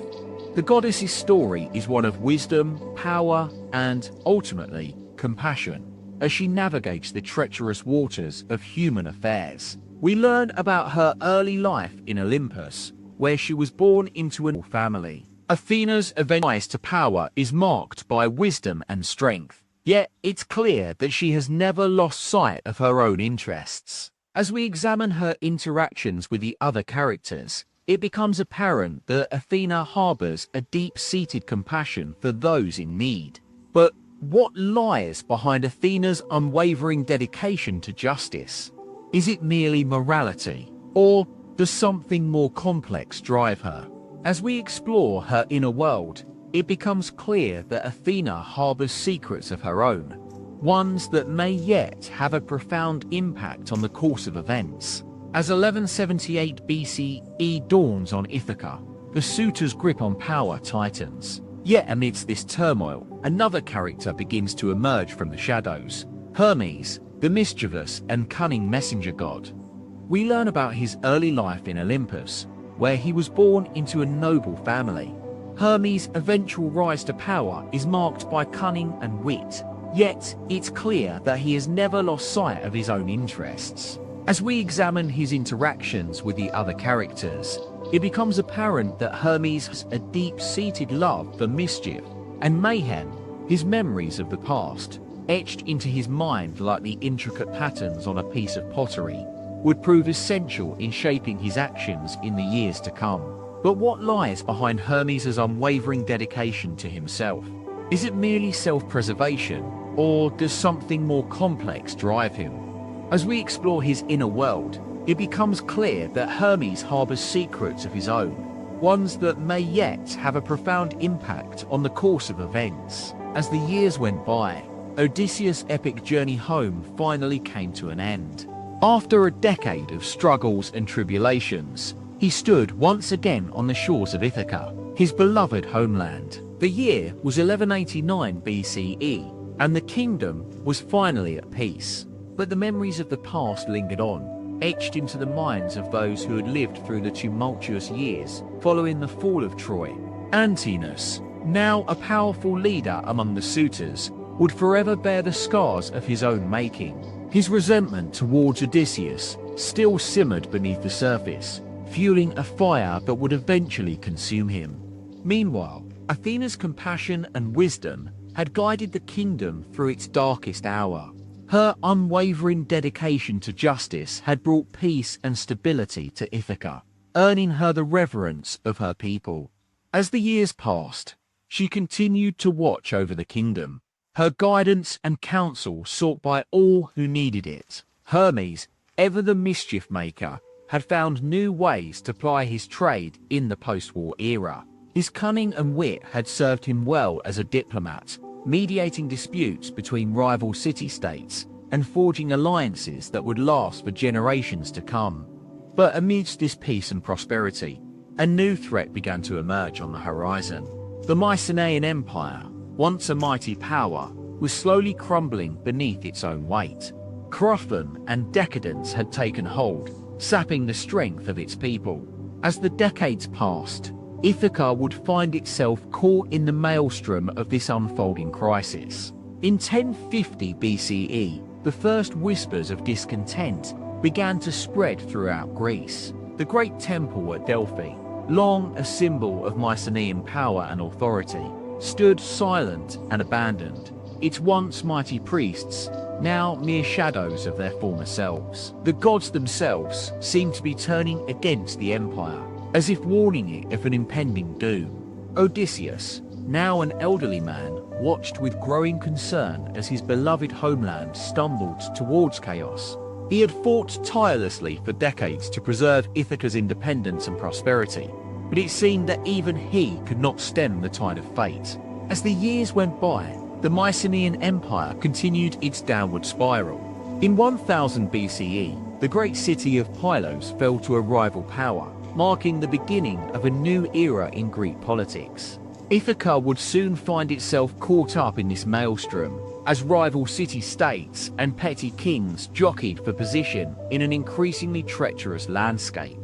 The goddess's story is one of wisdom, power, and, ultimately, compassion. As she navigates the treacherous waters of human affairs, we learn about her early life in Olympus, where she was born into a family. Athena's rise to power is marked by wisdom and strength, yet it's clear that she has never lost sight of her own interests. As we examine her interactions with the other characters, it becomes apparent that Athena harbors a deep-seated compassion for those in need. But what lies behind Athena's unwavering dedication to justice? Is it merely morality, or does something more complex drive her? As we explore her inner world, it becomes clear that Athena harbors secrets of her own, ones that may yet have a profound impact on the course of events. As 1178 BCE dawns on Ithaca, the suitors' grip on power tightens. Yet amidst this turmoil, another character begins to emerge from the shadows, Hermes, the mischievous and cunning messenger god. We learn about his early life in Olympus, where he was born into a noble family. Hermes' eventual rise to power is marked by cunning and wit, yet it's clear that he has never lost sight of his own interests. As we examine his interactions with the other characters, it becomes apparent that Hermes has a deep-seated love for mischief and mayhem. His memories of the past, etched into his mind like the intricate patterns on a piece of pottery, would prove essential in shaping his actions in the years to come. But what lies behind Hermes' unwavering dedication to himself? Is it merely self-preservation, or does something more complex drive him? As we explore his inner world, it becomes clear that Hermes harbors secrets of his own, ones that may yet have a profound impact on the course of events. As the years went by, Odysseus' epic journey home finally came to an end. After a decade of struggles and tribulations, he stood once again on the shores of Ithaca, his beloved homeland. The year was 1189 BCE, and the kingdom was finally at peace. But the memories of the past lingered on, etched into the minds of those who had lived through the tumultuous years following the fall of Troy. Antinous, now a powerful leader among the suitors, would forever bear the scars of his own making. His resentment towards Odysseus still simmered beneath the surface, fueling a fire that would eventually consume him. Meanwhile, Athena's compassion and wisdom had guided the kingdom through its darkest hour. Her unwavering dedication to justice had brought peace and stability to Ithaca, earning her the reverence of her people. As the years passed, she continued to watch over the kingdom, her guidance and counsel sought by all who needed it. Hermes, ever the mischief maker, had found new ways to ply his trade in the post-war era. His cunning and wit had served him well as a diplomat, mediating disputes between rival city-states and forging alliances that would last for generations to come. But amidst this peace and prosperity, a new threat began to emerge on the horizon. The Mycenaean Empire, once a mighty power, was slowly crumbling beneath its own weight. Corruption and decadence had taken hold, sapping the strength of its people. As the decades passed, Ithaca would find itself caught in the maelstrom of this unfolding crisis. In 1050 BCE, the first whispers of discontent began to spread throughout Greece. The great temple at Delphi, long a symbol of Mycenaean power and authority, stood silent and abandoned, its once mighty priests now mere shadows of their former selves. The gods themselves seemed to be turning against the empire, as if warning it of an impending doom. Odysseus, now an elderly man, watched with growing concern as his beloved homeland stumbled towards chaos. He had fought tirelessly for decades to preserve Ithaca's independence and prosperity, but it seemed that even he could not stem the tide of fate. As the years went by, the Mycenaean Empire continued its downward spiral. In 1000 BCE, the great city of Pylos fell to a rival power, marking the beginning of a new era in Greek politics. Ithaca would soon find itself caught up in this maelstrom, as rival city-states and petty kings jockeyed for position in an increasingly treacherous landscape.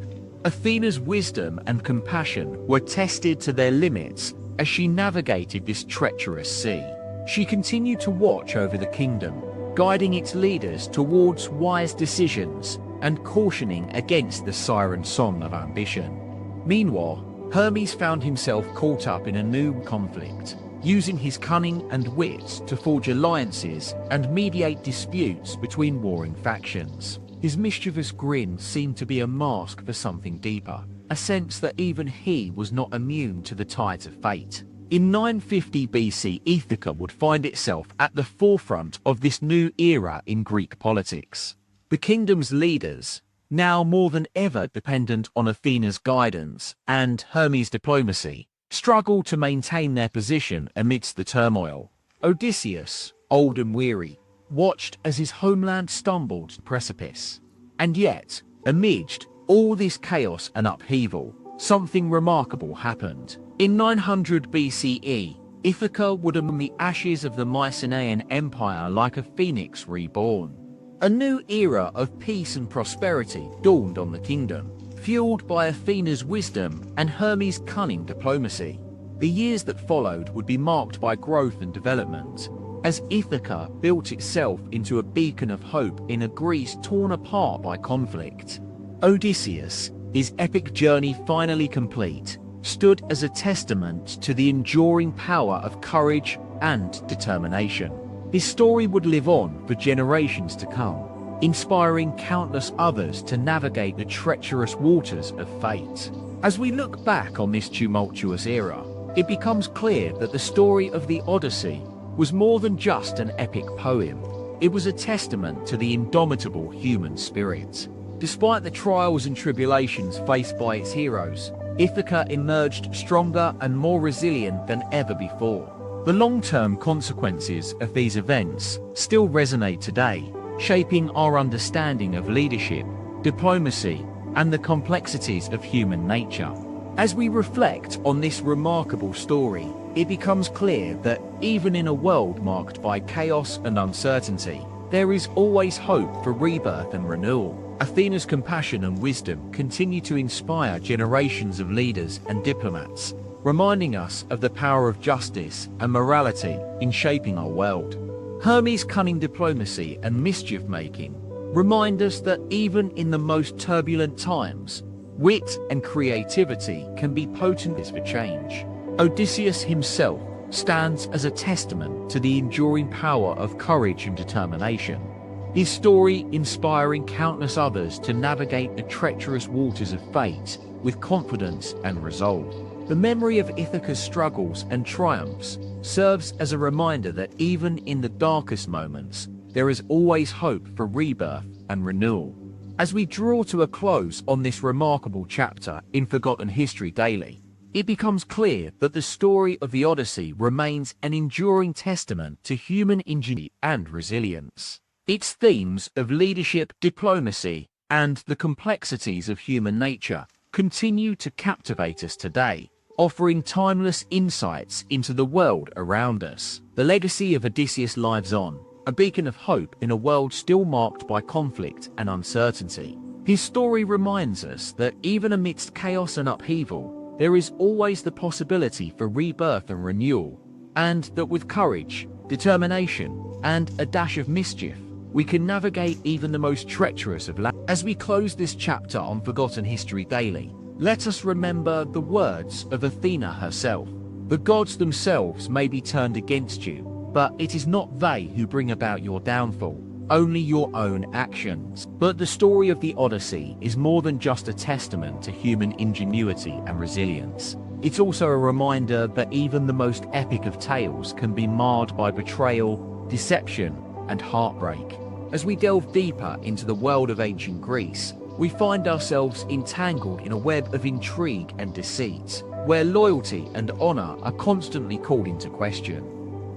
Athena's wisdom and compassion were tested to their limits as she navigated this treacherous sea. She continued to watch over the kingdom, guiding its leaders towards wise decisions and cautioning against the siren song of ambition. Meanwhile, Hermes found himself caught up in a new conflict, using his cunning and wit to forge alliances and mediate disputes between warring factions. His mischievous grin seemed to be a mask for something deeper, a sense that even he was not immune to the tides of fate. In 950 BC, Ithaca would find itself at the forefront of this new era in Greek politics. The kingdom's leaders, now more than ever dependent on Athena's guidance and Hermes' diplomacy, struggled to maintain their position amidst the turmoil. Odysseus, old and weary, watched as his homeland stumbled to the precipice. And yet, amidst all this chaos and upheaval, something remarkable happened. In 900 BCE, Ithaca would among the ashes of the Mycenaean Empire like a phoenix reborn. A new era of peace and prosperity dawned on the kingdom, fueled by Athena's wisdom and Hermes' cunning diplomacy. The years that followed would be marked by growth and development, as Ithaca built itself into a beacon of hope in a Greece torn apart by conflict. Odysseus, his epic journey finally complete, stood as a testament to the enduring power of courage and determination. His story would live on for generations to come, inspiring countless others to navigate the treacherous waters of fate. As we look back on this tumultuous era, it becomes clear that the story of the Odyssey was more than just an epic poem. It was a testament to the indomitable human spirit. Despite the trials and tribulations faced by its heroes, Ithaca emerged stronger and more resilient than ever before. The long-term consequences of these events still resonate today, shaping our understanding of leadership, diplomacy, and the complexities of human nature. As we reflect on this remarkable story, it becomes clear that even in a world marked by chaos and uncertainty, there is always hope for rebirth and renewal. Athena's compassion and wisdom continue to inspire generations of leaders and diplomats, reminding us of the power of justice and morality in shaping our world. Hermes' cunning diplomacy and mischief-making remind us that even in the most turbulent times, wit and creativity can be potent for change. Odysseus himself stands as a testament to the enduring power of courage and determination. his story inspiring countless others to navigate the treacherous waters of fate with confidence and resolve. The memory of Ithaca's struggles and triumphs serves as a reminder that even in the darkest moments, there is always hope for rebirth and renewal. As we draw to a close on this remarkable chapter in Forgotten History Daily, it becomes clear that the story of the Odyssey remains an enduring testament to human ingenuity and resilience. Its themes of leadership, diplomacy, and the complexities of human nature continue to captivate us today, offering timeless insights into the world around us. The legacy of Odysseus lives on, a beacon of hope in a world still marked by conflict and uncertainty. His story reminds us that even amidst chaos and upheaval, there is always the possibility for rebirth and renewal, and that with courage, determination, and a dash of mischief, we can navigate even the most treacherous of lands. As we close this chapter on Forgotten History Daily, let us remember the words of Athena herself. The gods themselves may be turned against you, but it is not they who bring about your downfall, only your own actions. But the story of the Odyssey is more than just a testament to human ingenuity and resilience. It's also a reminder that even the most epic of tales can be marred by betrayal, deception, and heartbreak. As we delve deeper into the world of ancient Greece, we find ourselves entangled in a web of intrigue and deceit, where loyalty and honor are constantly called into question.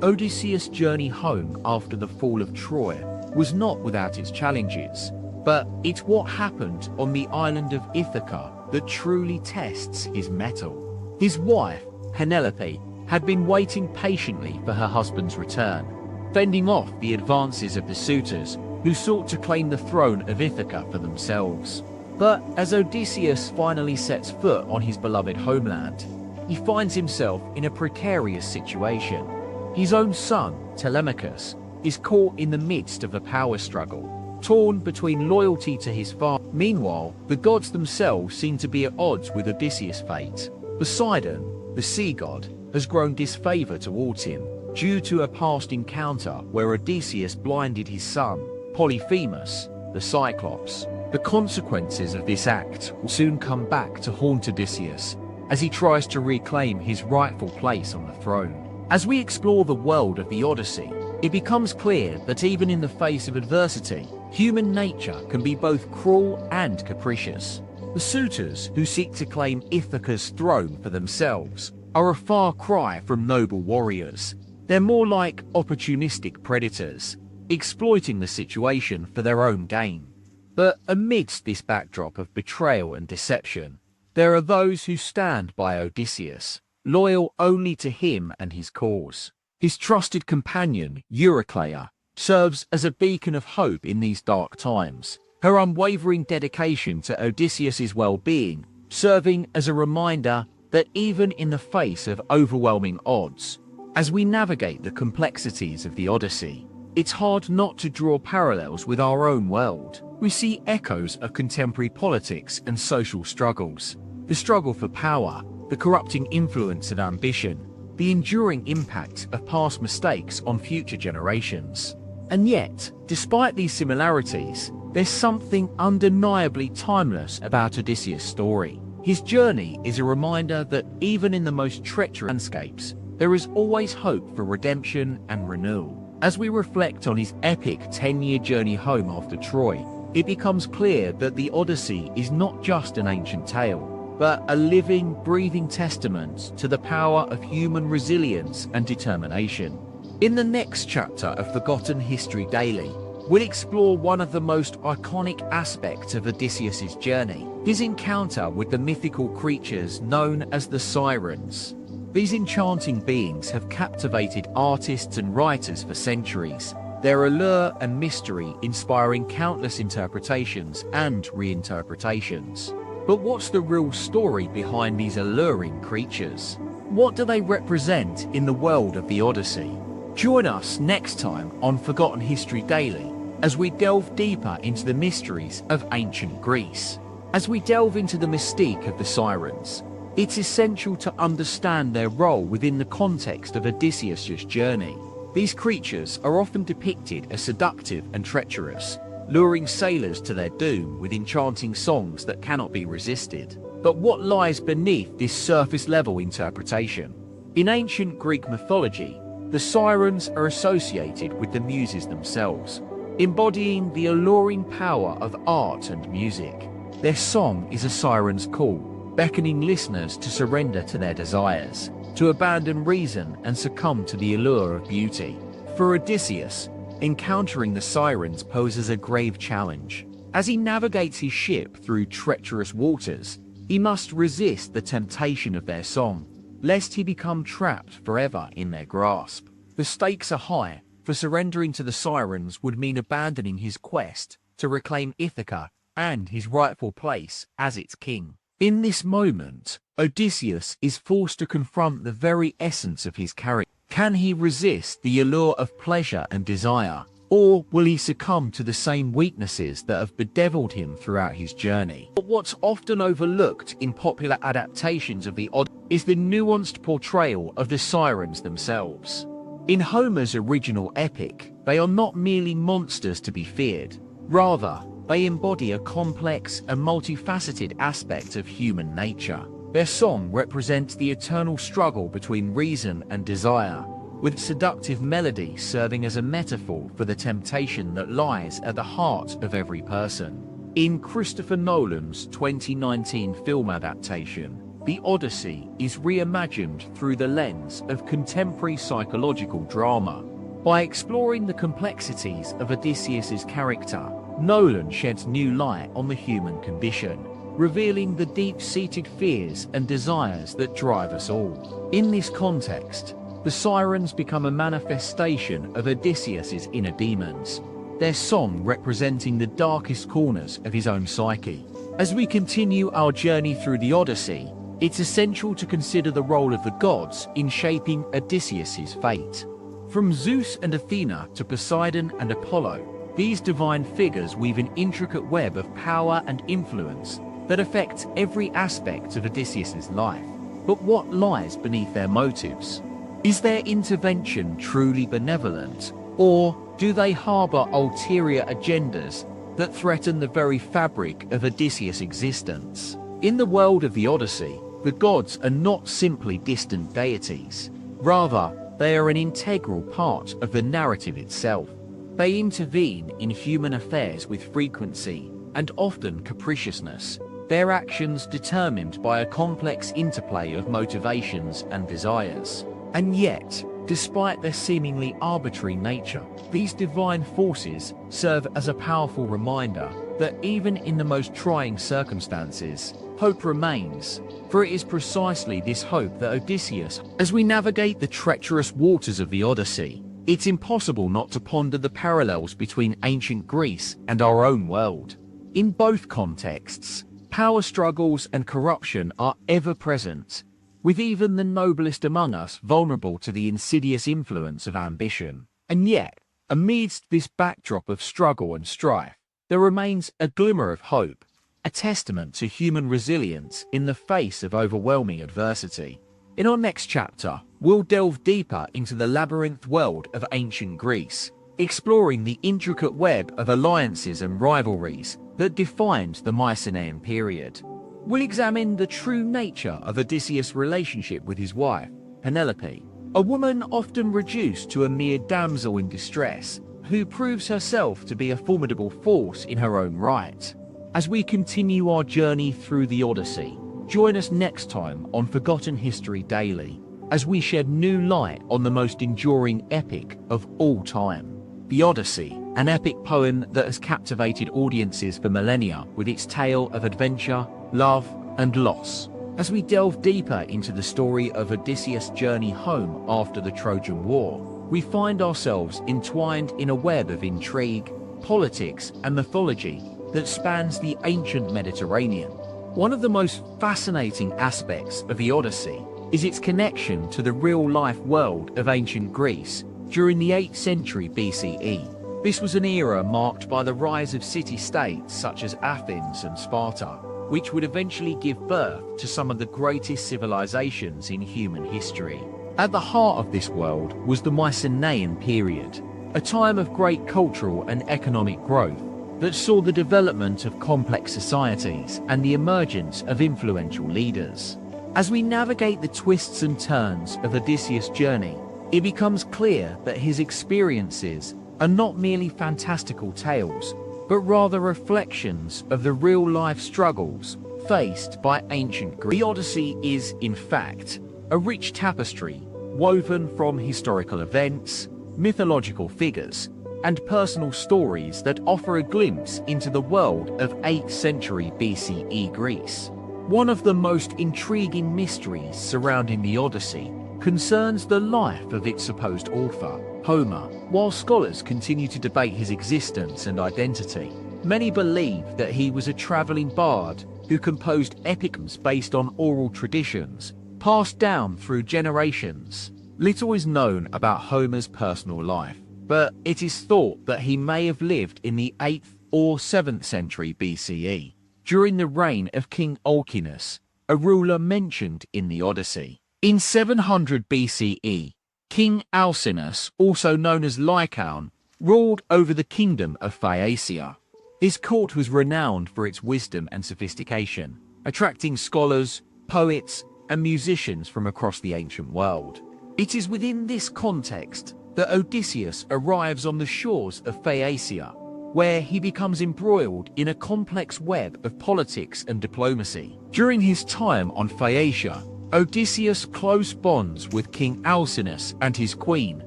Odysseus' journey home after the fall of Troy was not without its challenges, but it's what happened on the island of Ithaca that truly tests his mettle. His wife, Penelope, had been waiting patiently for her husband's return, fending off the advances of the suitors who sought to claim the throne of Ithaca for themselves. But as Odysseus finally sets foot on his beloved homeland, he finds himself in a precarious situation. His own son, Telemachus, is caught in the midst of a power struggle, torn between loyalty to his father. Meanwhile, the gods themselves seem to be at odds with Odysseus' fate. Poseidon, the sea god, has grown disfavor towards him due to a past encounter where Odysseus blinded his son, Polyphemus, the Cyclops. The consequences of this act will soon come back to haunt Odysseus as he tries to reclaim his rightful place on the throne. As we explore the world of the Odyssey, it becomes clear that even in the face of adversity, human nature can be both cruel and capricious. The suitors who seek to claim Ithaca's throne for themselves are a far cry from noble warriors. They're more like opportunistic predators, exploiting the situation for their own gain. But amidst this backdrop of betrayal and deception, there are those who stand by Odysseus, loyal only to him and his cause. His trusted companion, Eurycleia, serves as a beacon of hope in these dark times, her unwavering dedication to Odysseus's well-being serving as a reminder that even in the face of overwhelming odds, as we navigate the complexities of the Odyssey, it's hard not to draw parallels with our own world. We see echoes of contemporary politics and social struggles, the struggle for power, the corrupting influence and ambition, the enduring impact of past mistakes on future generations. And yet, despite these similarities, there's something undeniably timeless about Odysseus' story. His journey is a reminder that even in the most treacherous landscapes, there is always hope for redemption and renewal. As we reflect on his epic 10-year journey home after Troy, it becomes clear that the Odyssey is not just an ancient tale, but a living, breathing testament to the power of human resilience and determination. In the next chapter of Forgotten History Daily, we'll explore one of the most iconic aspects of Odysseus' journey, his encounter with the mythical creatures known as the Sirens. These enchanting beings have captivated artists and writers for centuries, their allure and mystery inspiring countless interpretations and reinterpretations. But what's the real story behind these alluring creatures? What do they represent in the world of the Odyssey? Join us next time on Forgotten History Daily as we delve deeper into the mysteries of ancient Greece. As we delve into the mystique of the Sirens, it's essential to understand their role within the context of Odysseus' journey. These creatures are often depicted as seductive and treacherous, luring sailors to their doom with enchanting songs that cannot be resisted. But what lies beneath this surface-level interpretation? In ancient Greek mythology, the Sirens are associated with the Muses themselves, embodying the alluring power of art and music. Their song is a siren's call, beckoning listeners to surrender to their desires, to abandon reason and succumb to the allure of beauty. For Odysseus, encountering the Sirens poses a grave challenge. As he navigates his ship through treacherous waters, he must resist the temptation of their song, lest he become trapped forever in their grasp. The stakes are high, for surrendering to the Sirens would mean abandoning his quest to reclaim Ithaca and his rightful place as its king. In this moment, Odysseus is forced to confront the very essence of his character. Can he resist the allure of pleasure and desire, or will he succumb to the same weaknesses that have bedeviled him throughout his journey? But what's often overlooked in popular adaptations of the Odyssey is the nuanced portrayal of the Sirens themselves. In Homer's original epic, they are not merely monsters to be feared. Rather, they embody a complex and multifaceted aspect of human nature. Their song represents the eternal struggle between reason and desire, with seductive melody serving as a metaphor for the temptation that lies at the heart of every person. In Christopher Nolan's 2019 film adaptation, the Odyssey is reimagined through the lens of contemporary psychological drama. By exploring the complexities of Odysseus's character, Nolan sheds new light on the human condition, revealing the deep-seated fears and desires that drive us all. In this context, the Sirens become a manifestation of Odysseus's inner demons, their song representing the darkest corners of his own psyche. As we continue our journey through the Odyssey, it's essential to consider the role of the gods in shaping Odysseus's fate. From Zeus and Athena to Poseidon and Apollo, these divine figures weave an intricate web of power and influence that affects every aspect of Odysseus's life. But what lies beneath their motives? Is their intervention truly benevolent, or do they harbor ulterior agendas that threaten the very fabric of Odysseus' existence? In the world of the Odyssey, the gods are not simply distant deities. Rather, they are an integral part of the narrative itself. They intervene in human affairs with frequency and often capriciousness, their actions determined by a complex interplay of motivations and desires. And yet, despite their seemingly arbitrary nature, these divine forces serve as a powerful reminder that even in the most trying circumstances, hope remains. For it is precisely this hope that Odysseus, as we navigate the treacherous waters of the Odyssey, it's impossible not to ponder the parallels between ancient Greece and our own world. In both contexts, power struggles and corruption are ever present, with even the noblest among us vulnerable to the insidious influence of ambition. And yet, amidst this backdrop of struggle and strife, there remains a glimmer of hope, a testament to human resilience in the face of overwhelming adversity. In our next chapter, we'll delve deeper into the labyrinth world of ancient Greece, exploring the intricate web of alliances and rivalries that defined the Mycenaean period. We'll examine the true nature of Odysseus' relationship with his wife, Penelope, a woman often reduced to a mere damsel in distress, who proves herself to be a formidable force in her own right. As we continue our journey through the Odyssey, join us next time on Forgotten History Daily, as we shed new light on the most enduring epic of all time. The Odyssey, an epic poem that has captivated audiences for millennia with its tale of adventure, love, and loss. As we delve deeper into the story of Odysseus' journey home after the Trojan War, we find ourselves entwined in a web of intrigue, politics, and mythology that spans the ancient Mediterranean. One of the most fascinating aspects of the Odyssey is its connection to the real-life world of ancient Greece during the 8th century BCE. This was an era marked by the rise of city-states such as Athens and Sparta, which would eventually give birth to some of the greatest civilizations in human history. At the heart of this world was the Mycenaean period, a time of great cultural and economic growth that saw the development of complex societies and the emergence of influential leaders. As we navigate the twists and turns of Odysseus' journey, it becomes clear that his experiences are not merely fantastical tales, but rather reflections of the real-life struggles faced by ancient Greece. The Odyssey is, in fact, a rich tapestry woven from historical events, mythological figures, and personal stories that offer a glimpse into the world of 8th century BCE Greece. One of the most intriguing mysteries surrounding the Odyssey concerns the life of its supposed author, Homer. While scholars continue to debate his existence and identity, many believe that he was a traveling bard who composed epics based on oral traditions passed down through generations. Little is known about Homer's personal life, but it is thought that he may have lived in the 8th or 7th century BCE, during the reign of King Alcinous, a ruler mentioned in the Odyssey. In 700 BCE, King Alcinous, also known as Lycaon, ruled over the kingdom of Phaeacia. His court was renowned for its wisdom and sophistication, attracting scholars, poets, and musicians from across the ancient world. It is within this context that Odysseus arrives on the shores of Phaeacia, where he becomes embroiled in a complex web of politics and diplomacy. During his time on Phaeacia, Odysseus' close bonds with King Alcinous and his queen,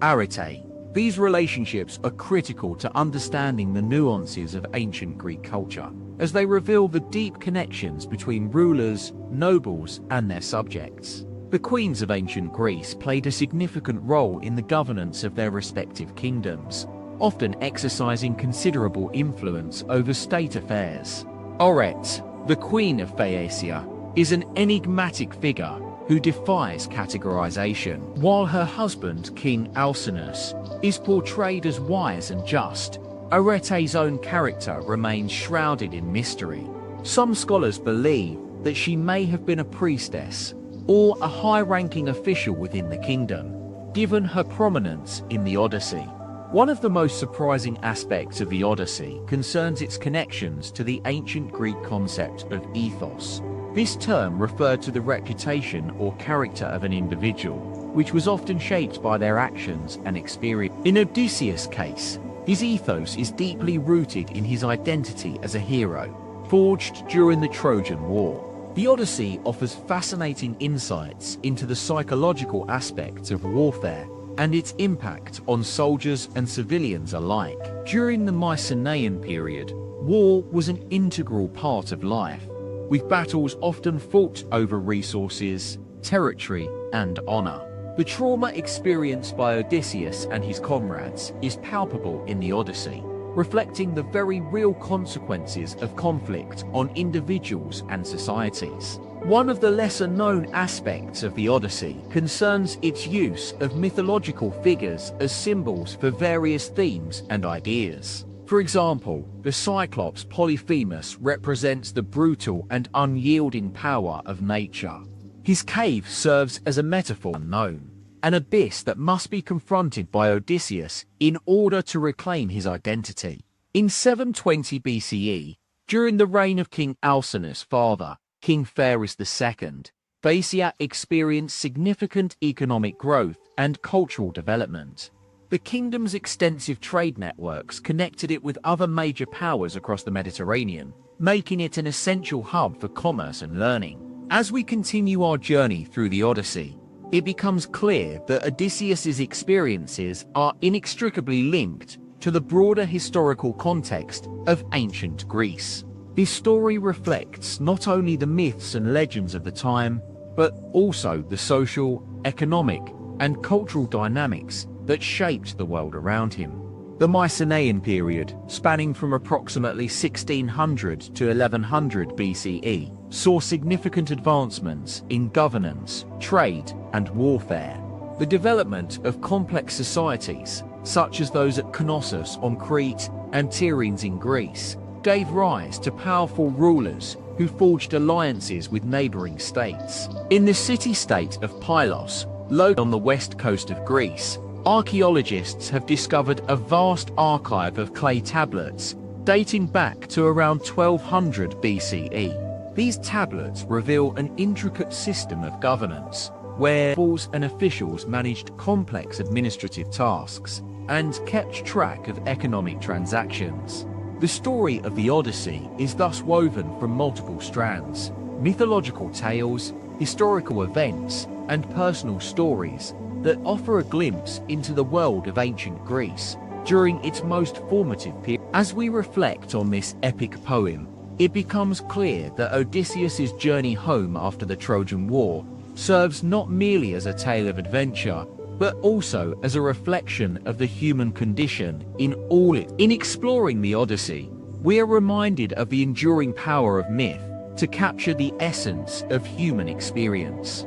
Arete. These relationships are critical to understanding the nuances of ancient Greek culture, as they reveal the deep connections between rulers, nobles, and their subjects. The queens of ancient Greece played a significant role in the governance of their respective kingdoms, often exercising considerable influence over state affairs. Arete, the queen of Phaeacia, is an enigmatic figure who defies categorization, while her husband, King Alcinous, is portrayed as wise and just. Arete's own character remains shrouded in mystery. Some scholars believe that she may have been a priestess or a high-ranking official within the kingdom, given her prominence in the Odyssey. One of the most surprising aspects of the Odyssey concerns its connections to the ancient Greek concept of ethos. This term referred to the reputation or character of an individual, which was often shaped by their actions and experience. In Odysseus' case, his ethos is deeply rooted in his identity as a hero, forged during the Trojan War. The Odyssey offers fascinating insights into the psychological aspects of warfare and its impact on soldiers and civilians alike. During the Mycenaean period, war was an integral part of life, with battles often fought over resources, territory, and honor. The trauma experienced by Odysseus and his comrades is palpable in the Odyssey, reflecting the very real consequences of conflict on individuals and societies. One of the lesser-known aspects of the Odyssey concerns its use of mythological figures as symbols for various themes and ideas. For example, the Cyclops Polyphemus represents the brutal and unyielding power of nature. His cave serves as a metaphor unknown, an abyss that must be confronted by Odysseus in order to reclaim his identity. In 720 BCE, during the reign of King Alcinous' father, King Phares II, Phaeacia experienced significant economic growth and cultural development. The kingdom's extensive trade networks connected it with other major powers across the Mediterranean, making it an essential hub for commerce and learning. As we continue our journey through the Odyssey, it becomes clear that Odysseus's experiences are inextricably linked to the broader historical context of ancient Greece. This story reflects not only the myths and legends of the time, but also the social, economic, and cultural dynamics that shaped the world around him. The Mycenaean period, spanning from approximately 1600 to 1100 BCE, saw significant advancements in governance, trade, and warfare. The development of complex societies, such as those at Knossos on Crete and Tiryns in Greece, gave rise to powerful rulers who forged alliances with neighboring states. In the city-state of Pylos, Located on the west coast of Greece, archaeologists have discovered a vast archive of clay tablets dating back to around 1200 BCE. These tablets reveal an intricate system of governance, where nobles and officials managed complex administrative tasks and kept track of economic transactions. The story of the Odyssey is thus woven from multiple strands: mythological tales, historical events, and personal stories that offer a glimpse into the world of ancient Greece during its most formative period. As we reflect on this epic poem, it becomes clear that Odysseus's journey home after the Trojan War serves not merely as a tale of adventure, but also as a reflection of the human condition in all it. In exploring the Odyssey, we are reminded of the enduring power of myth to capture the essence of human experience.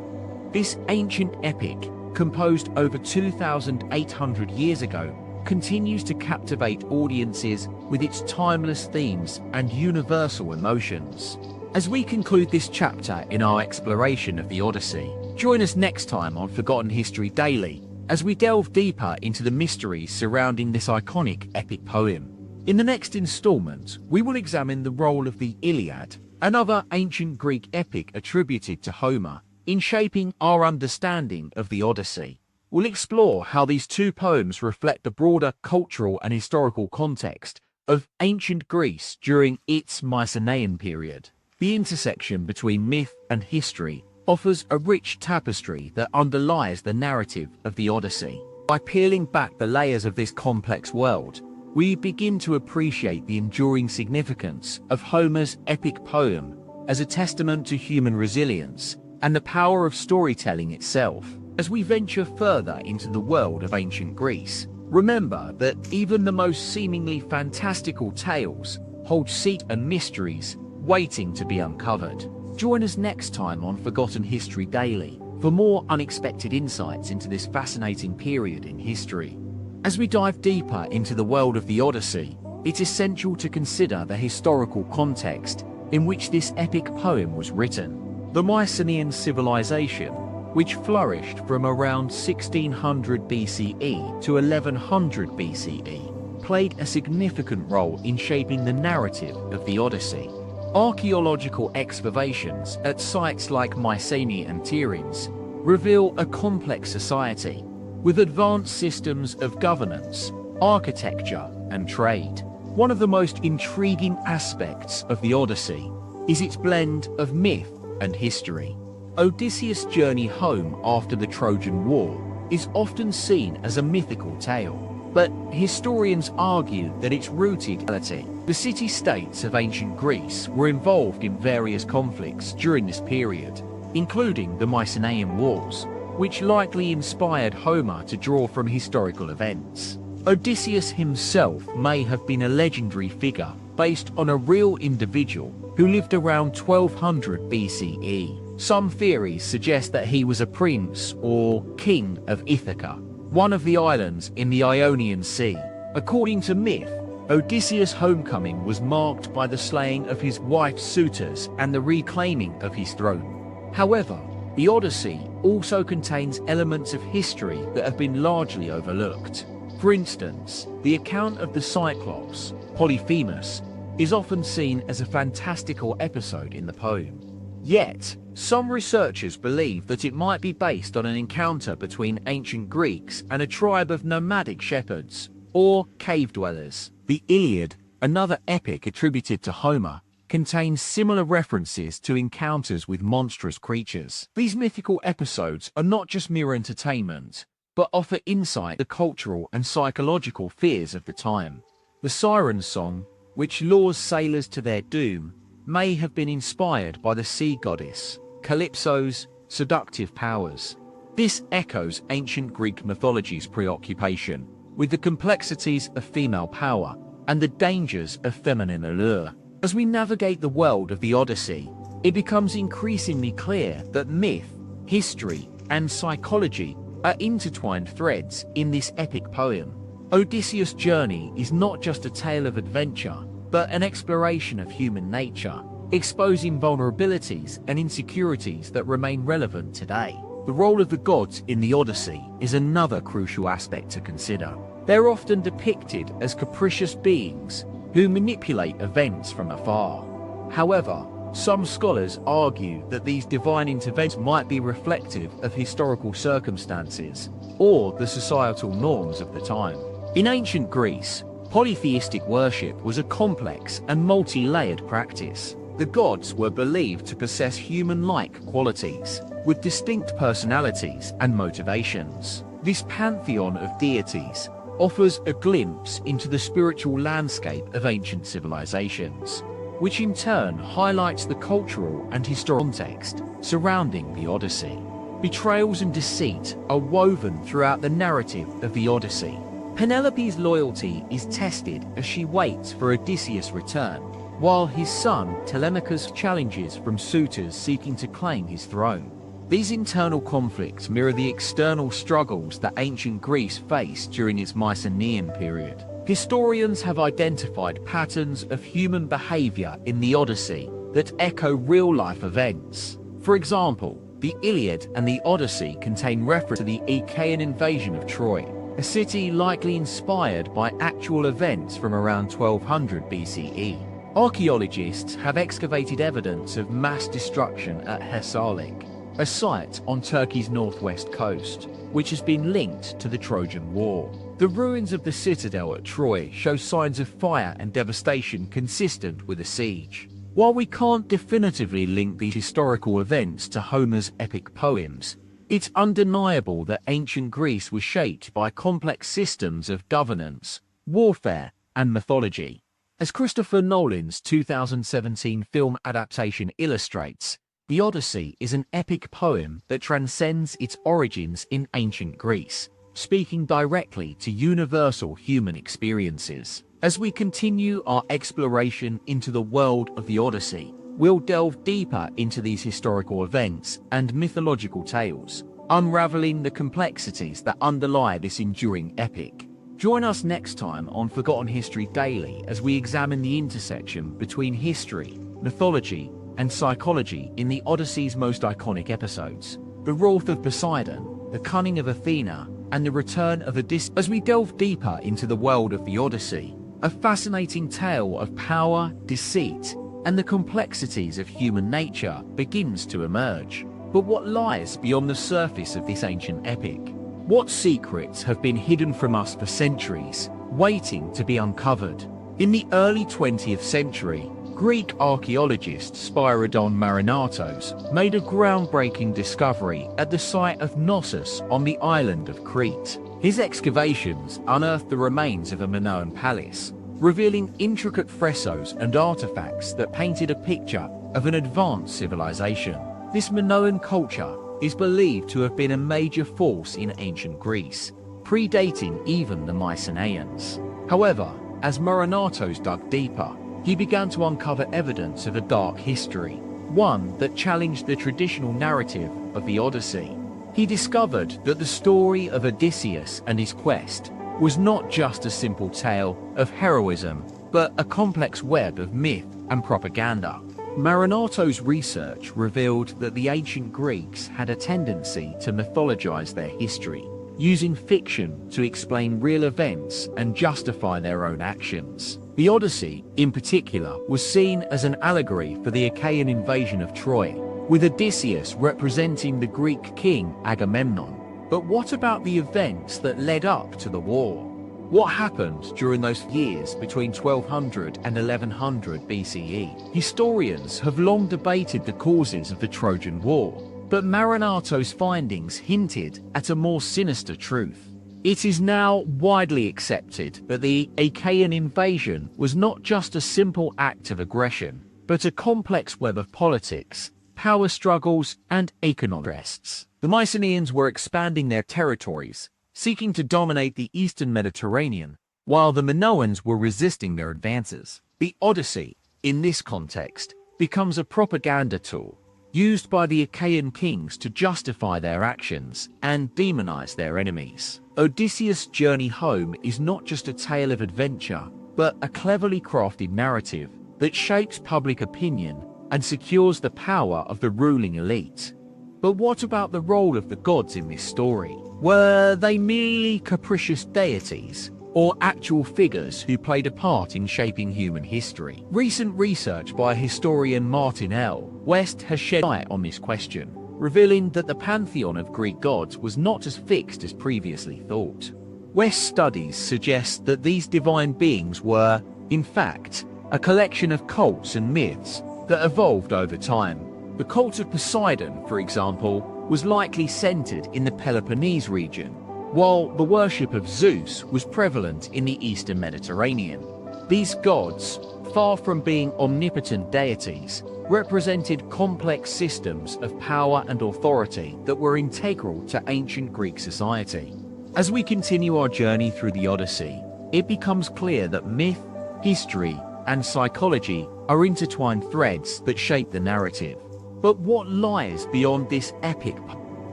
This ancient epic, composed over 2,800 years ago, continues to captivate audiences with its timeless themes and universal emotions. As we conclude this chapter in our exploration of the Odyssey, join us next time on Forgotten History Daily as we delve deeper into the mysteries surrounding this iconic epic poem. In the next installment, we will examine the role of the Iliad, another ancient Greek epic attributed to Homer, in shaping our understanding of the Odyssey. We'll explore how these two poems reflect the broader cultural and historical context of ancient Greece during its Mycenaean period. The intersection between myth and history offers a rich tapestry that underlies the narrative of the Odyssey. By peeling back the layers of this complex world, we begin to appreciate the enduring significance of Homer's epic poem as a testament to human resilience and the power of storytelling itself. As we venture further into the world of ancient Greece, remember that even the most seemingly fantastical tales hold secrets and mysteries waiting to be uncovered. Join us next time on Forgotten History Daily for more unexpected insights into this fascinating period in history. As we dive deeper into the world of the Odyssey, it's essential to consider the historical context in which this epic poem was written. The Mycenaean civilization, which flourished from around 1600 BCE to 1100 BCE, played a significant role in shaping the narrative of the Odyssey. Archaeological excavations at sites like Mycenae and Sirens reveal a complex society with advanced systems of governance, architecture, and trade. One of the most intriguing aspects of the Odyssey is its blend of myth and history. Odysseus' journey home after the Trojan War is often seen as a mythical tale, but historians argue that it's rooted in reality. The city-states of ancient Greece were involved in various conflicts during this period, including the Mycenaean Wars, which likely inspired Homer to draw from historical events. Odysseus himself may have been a legendary figure based on a real individual who lived around 1200 BCE. Some theories suggest that he was a prince or king of Ithaca, one of the islands in the Ionian Sea. According to myth, Odysseus' homecoming was marked by the slaying of his wife's suitors and the reclaiming of his throne. However, the Odyssey also contains elements of history that have been largely overlooked. For instance, the account of the Cyclops, Polyphemus, is often seen as a fantastical episode in the poem. Yet, some researchers believe that it might be based on an encounter between ancient Greeks and a tribe of nomadic shepherds, or cave dwellers. The Iliad, another epic attributed to Homer, contains similar references to encounters with monstrous creatures. These mythical episodes are not just mere entertainment, but offer insight into the cultural and psychological fears of the time. The Sirens song, which lures sailors to their doom, may have been inspired by the sea goddess, Calypso's seductive powers. This echoes ancient Greek mythology's preoccupation with the complexities of female power and the dangers of feminine allure. As we navigate the world of the Odyssey, it becomes increasingly clear that myth, history, and psychology are intertwined threads in this epic poem. Odysseus' journey is not just a tale of adventure, but an exploration of human nature, exposing vulnerabilities and insecurities that remain relevant today. The role of the gods in the Odyssey is another crucial aspect to consider. They're often depicted as capricious beings who manipulate events from afar. However, some scholars argue that these divine interventions might be reflective of historical circumstances or the societal norms of the time. In ancient Greece, polytheistic worship was a complex and multi-layered practice. The gods were believed to possess human-like qualities, with distinct personalities and motivations. This pantheon of deities offers a glimpse into the spiritual landscape of ancient civilizations, which in turn highlights the cultural and historical context surrounding the Odyssey. Betrayals and deceit are woven throughout the narrative of the Odyssey. Penelope's loyalty is tested as she waits for Odysseus' return, while his son Telemachus challenges from suitors seeking to claim his throne. These internal conflicts mirror the external struggles that ancient Greece faced during its Mycenaean period. Historians have identified patterns of human behavior in the Odyssey that echo real-life events. For example, the Iliad and the Odyssey contain reference to the Achaean invasion of Troy, a city likely inspired by actual events from around 1200 BCE. Archaeologists have excavated evidence of mass destruction at Thessalic, a site on Turkey's northwest coast, which has been linked to the Trojan War. The ruins of the citadel at Troy show signs of fire and devastation consistent with a siege. While we can't definitively link these historical events to Homer's epic poems, it's undeniable that ancient Greece was shaped by complex systems of governance, warfare, and mythology. As Christopher Nolan's 2017 film adaptation illustrates, the Odyssey is an epic poem that transcends its origins in ancient Greece, speaking directly to universal human experiences. As we continue our exploration into the world of the Odyssey, we'll delve deeper into these historical events and mythological tales, unraveling the complexities that underlie this enduring epic. Join us next time on Forgotten History Daily as we examine the intersection between history, mythology, and psychology in the Odyssey's most iconic episodes. The wrath of Poseidon, the cunning of Athena, and the return of Odysseus. As we delve deeper into the world of the Odyssey, a fascinating tale of power, deceit, and the complexities of human nature begins to emerge. But what lies beyond the surface of this ancient epic? What secrets have been hidden from us for centuries, waiting to be uncovered? In the early 20th century, Greek archaeologist Spyridon Marinatos made a groundbreaking discovery at the site of Knossos on the island of Crete. His excavations unearthed the remains of a Minoan palace, revealing intricate frescoes and artifacts that painted a picture of an advanced civilization. This Minoan culture is believed to have been a major force in ancient Greece, predating even the Mycenaeans. However, as Marinatos dug deeper, he began to uncover evidence of a dark history, one that challenged the traditional narrative of the Odyssey. He discovered that the story of Odysseus and his quest was not just a simple tale of heroism, but a complex web of myth and propaganda. Marinatos' research revealed that the ancient Greeks had a tendency to mythologize their history, using fiction to explain real events and justify their own actions. The Odyssey, in particular, was seen as an allegory for the Achaean invasion of Troy, with Odysseus representing the Greek king Agamemnon. But what about the events that led up to the war? What happened during those years between 1200 and 1100 BCE? Historians have long debated the causes of the Trojan War, but Marinatos' findings hinted at a more sinister truth. It is now widely accepted that the Achaean invasion was not just a simple act of aggression, but a complex web of politics, power struggles, and economic interests. The Mycenaeans were expanding their territories, seeking to dominate the eastern Mediterranean, while the Minoans were resisting their advances. The Odyssey, in this context, becomes a propaganda tool, used by the Achaean kings to justify their actions and demonize their enemies. Odysseus' journey home is not just a tale of adventure, but a cleverly crafted narrative that shapes public opinion and secures the power of the ruling elite. But what about the role of the gods in this story? Were they merely capricious deities, or actual figures who played a part in shaping human history? Recent research by historian Martin L. West has shed light on this question, revealing that the pantheon of Greek gods was not as fixed as previously thought. West's studies suggest that these divine beings were, in fact, a collection of cults and myths that evolved over time. The cult of Poseidon, for example, was likely centered in the Peloponnese region, while the worship of Zeus was prevalent in the Eastern Mediterranean. These gods, far from being omnipotent deities, represented complex systems of power and authority that were integral to ancient Greek society. As we continue our journey through the Odyssey, it becomes clear that myth, history, and psychology are intertwined threads that shape the narrative. But what lies beyond this epic?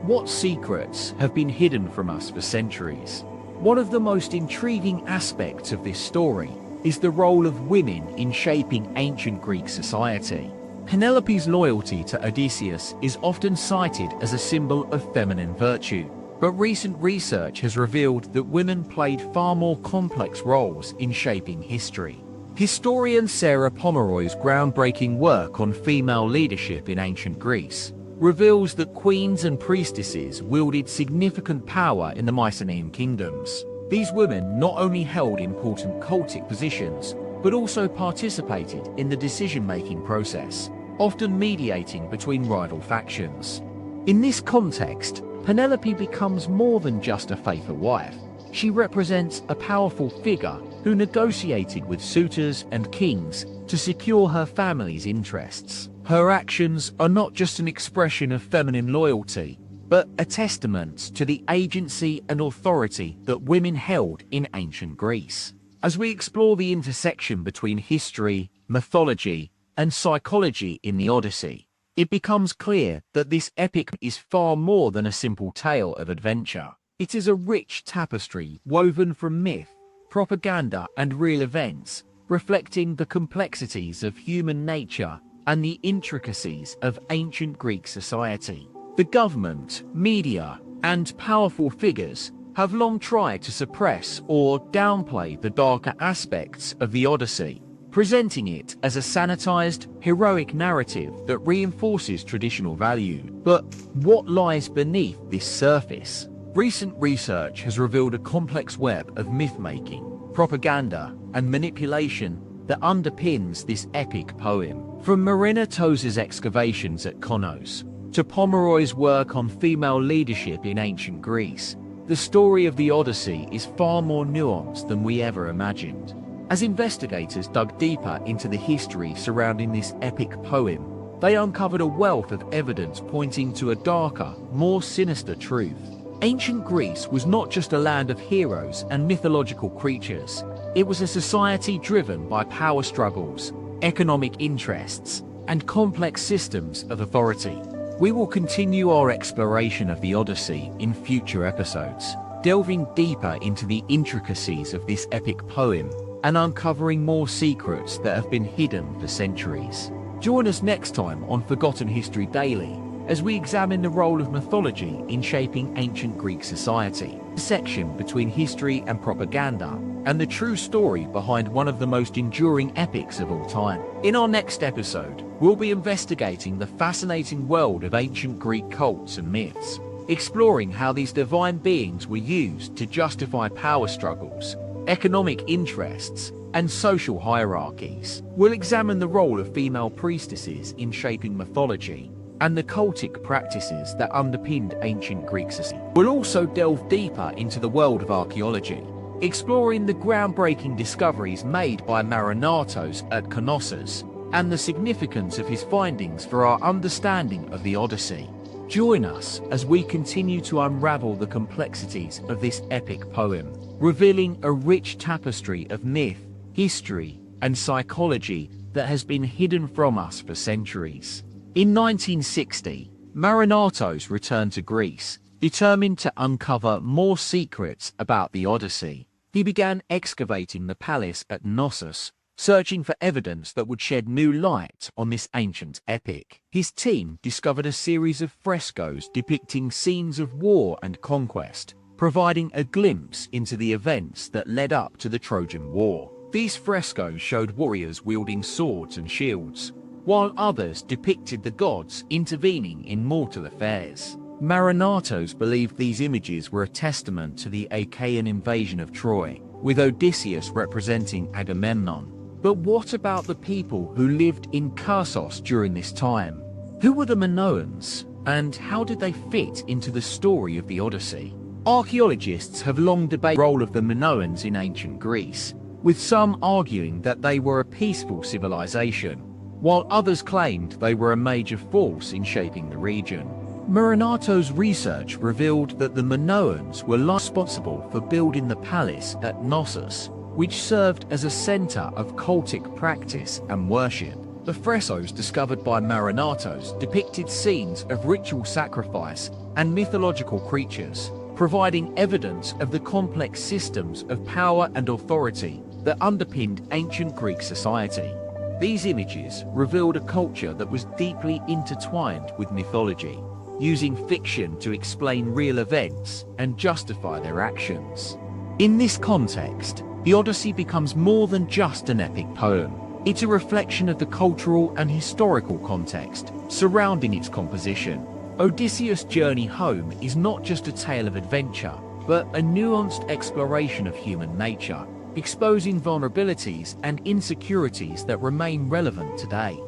What secrets have been hidden from us for centuries? One of the most intriguing aspects of this story is the role of women in shaping ancient Greek society. Penelope's loyalty to Odysseus is often cited as a symbol of feminine virtue, but recent research has revealed that women played far more complex roles in shaping history. Historian Sarah Pomeroy's groundbreaking work on female leadership in ancient Greece reveals that queens and priestesses wielded significant power in the Mycenaean kingdoms. These women not only held important cultic positions, but also participated in the decision-making process, often mediating between rival factions. In this context, Penelope becomes more than just a faithful wife. She represents a powerful figure who negotiated with suitors and kings to secure her family's interests. Her actions are not just an expression of feminine loyalty, but a testament to the agency and authority that women held in ancient Greece. As we explore the intersection between history, mythology, and psychology in the Odyssey, it becomes clear that this epic is far more than a simple tale of adventure. It is a rich tapestry woven from myth, propaganda, and real events, reflecting the complexities of human nature and the intricacies of ancient Greek society. The government, media, and powerful figures have long tried to suppress or downplay the darker aspects of the Odyssey, presenting it as a sanitized, heroic narrative that reinforces traditional value. But what lies beneath this surface? Recent research has revealed a complex web of myth-making, propaganda, and manipulation that underpins this epic poem. From Marina Toz's excavations at Konos to Pomeroy's work on female leadership in ancient Greece, the story of the Odyssey is far more nuanced than we ever imagined. As investigators dug deeper into the history surrounding this epic poem, they uncovered a wealth of evidence pointing to a darker, more sinister truth. Ancient Greece was not just a land of heroes and mythological creatures. It was a society driven by power struggles, economic interests, and complex systems of authority. We will continue our exploration of the Odyssey in future episodes, delving deeper into the intricacies of this epic poem and uncovering more secrets that have been hidden for centuries. Join us next time on Forgotten History Daily as we examine the role of mythology in shaping ancient Greek society, the section between history and propaganda, and the true story behind one of the most enduring epics of all time. In our next episode, we'll be investigating the fascinating world of ancient Greek cults and myths, exploring how these divine beings were used to justify power struggles, economic interests, and social hierarchies. We'll examine the role of female priestesses in shaping mythology and the cultic practices that underpinned ancient Greek society. We'll also delve deeper into the world of archaeology, exploring the groundbreaking discoveries made by Marinatos at Knossos and the significance of his findings for our understanding of the Odyssey. Join us as we continue to unravel the complexities of this epic poem, revealing a rich tapestry of myth, history, and psychology that has been hidden from us for centuries. In 1960, Marinatos returned to Greece, determined to uncover more secrets about the Odyssey. He began excavating the palace at Knossos, searching for evidence that would shed new light on this ancient epic. His team discovered a series of frescoes depicting scenes of war and conquest, providing a glimpse into the events that led up to the Trojan War. These frescoes showed warriors wielding swords and shields, while others depicted the gods intervening in mortal affairs. Marinatos believed these images were a testament to the Achaean invasion of Troy, with Odysseus representing Agamemnon. But what about the people who lived in Kyrsos during this time? Who were the Minoans, and how did they fit into the story of the Odyssey? Archaeologists have long debated the role of the Minoans in ancient Greece, with some arguing that they were a peaceful civilization, while others claimed they were a major force in shaping the region. Marinatos' research revealed that the Minoans were responsible for building the palace at Knossos, which served as a center of cultic practice and worship. The frescoes discovered by Marinatos depicted scenes of ritual sacrifice and mythological creatures, providing evidence of the complex systems of power and authority that underpinned ancient Greek society. These images revealed a culture that was deeply intertwined with mythology, using fiction to explain real events and justify their actions. In this context, the Odyssey becomes more than just an epic poem. It's a reflection of the cultural and historical context surrounding its composition. Odysseus' journey home is not just a tale of adventure, but a nuanced exploration of human nature, exposing vulnerabilities and insecurities that remain relevant today.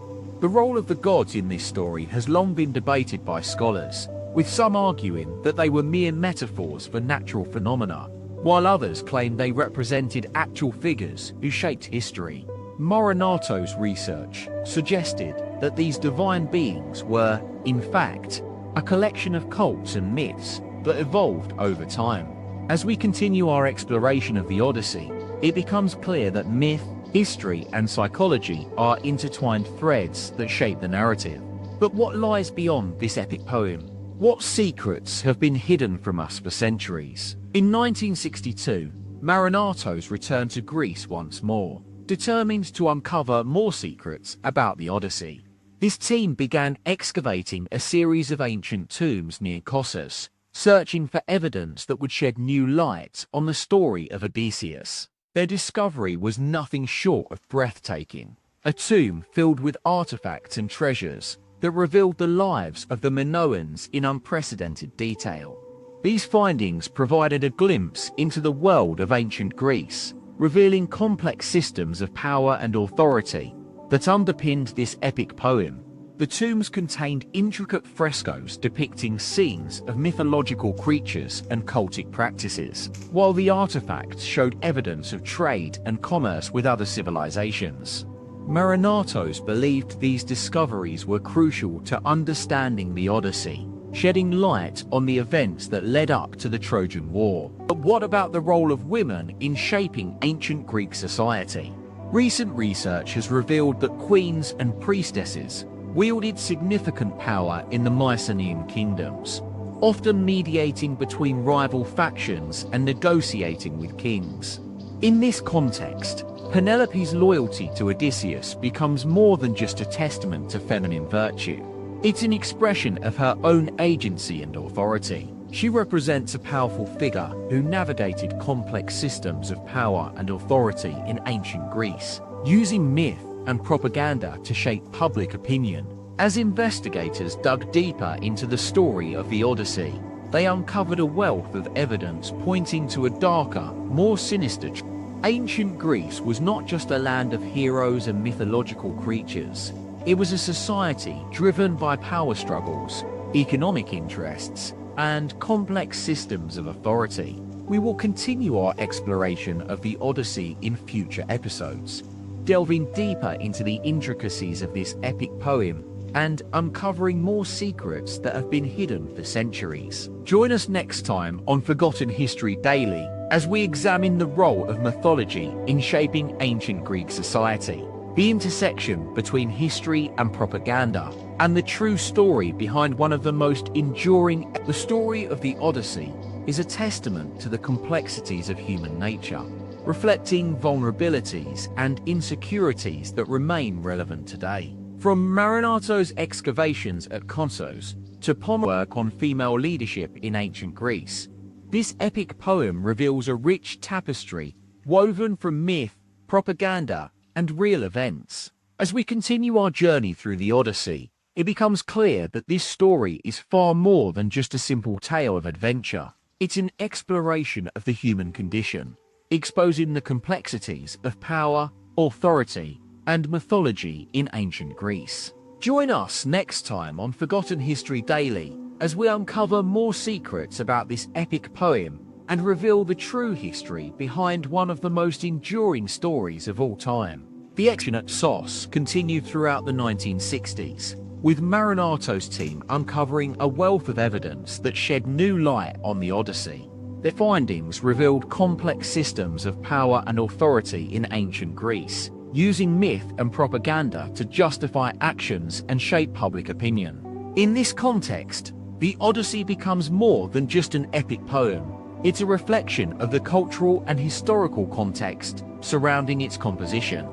The role of the gods in this story has long been debated by scholars, with some arguing that they were mere metaphors for natural phenomena, while others claim they represented actual figures who shaped history. Marinatos' research suggested that these divine beings were, in fact, a collection of cults and myths that evolved over time. As we continue our exploration of the Odyssey, it becomes clear that myth, history, and psychology are intertwined threads that shape the narrative. But what lies beyond this epic poem? What secrets have been hidden from us for centuries? In 1962, Marinatos returned to Greece once more, determined to uncover more secrets about the Odyssey. His team began excavating a series of ancient tombs near Knossos, searching for evidence that would shed new light on the story of Odysseus. Their discovery was nothing short of breathtaking. A tomb filled with artifacts and treasures that revealed the lives of the Minoans in unprecedented detail. These findings provided a glimpse into the world of ancient Greece, revealing complex systems of power and authority that underpinned this epic poem. The tombs contained intricate frescoes depicting scenes of mythological creatures and cultic practices, while the artifacts showed evidence of trade and commerce with other civilizations. Marinatos believed these discoveries were crucial to understanding the Odyssey, shedding light on the events that led up to the Trojan War. But what about the role of women in shaping ancient Greek society? Recent research has revealed that queens and priestesses wielded significant power in the Mycenaean kingdoms, often mediating between rival factions and negotiating with kings. In this context, Penelope's loyalty to Odysseus becomes more than just a testament to feminine virtue. It's an expression of her own agency and authority. She represents a powerful figure who navigated complex systems of power and authority in ancient Greece, using myth and propaganda to shape public opinion. As investigators dug deeper into the story of the Odyssey, they uncovered a wealth of evidence pointing to a darker, more sinister truth. Ancient Greece was not just a land of heroes and mythological creatures. It was a society driven by power struggles, economic interests, and complex systems of authority. We will continue our exploration of the Odyssey in future episodes, delving deeper into the intricacies of this epic poem and uncovering more secrets that have been hidden for centuries. Join us next time on Forgotten History Daily as we examine the role of mythology in shaping ancient Greek society, the intersection between history and propaganda, and the true story behind one of the most enduring. The story of the Odyssey is a testament to the complexities of human nature, reflecting vulnerabilities and insecurities that remain relevant today. From Marinato's excavations at Knossos to Pomer's work on female leadership in ancient Greece, this epic poem reveals a rich tapestry woven from myth, propaganda, and real events. As we continue our journey through the Odyssey, it becomes clear that this story is far more than just a simple tale of adventure. It's an exploration of the human condition, exposing the complexities of power, authority, and mythology in ancient Greece. Join us next time on Forgotten History Daily as we uncover more secrets about this epic poem and reveal the true history behind one of the most enduring stories of all time. The action at Circe continued throughout the 1960s, with Marinato's team uncovering a wealth of evidence that shed new light on the Odyssey. Their findings revealed complex systems of power and authority in ancient Greece, using myth and propaganda to justify actions and shape public opinion. In this context, the Odyssey becomes more than just an epic poem. It's a reflection of the cultural and historical context surrounding its composition.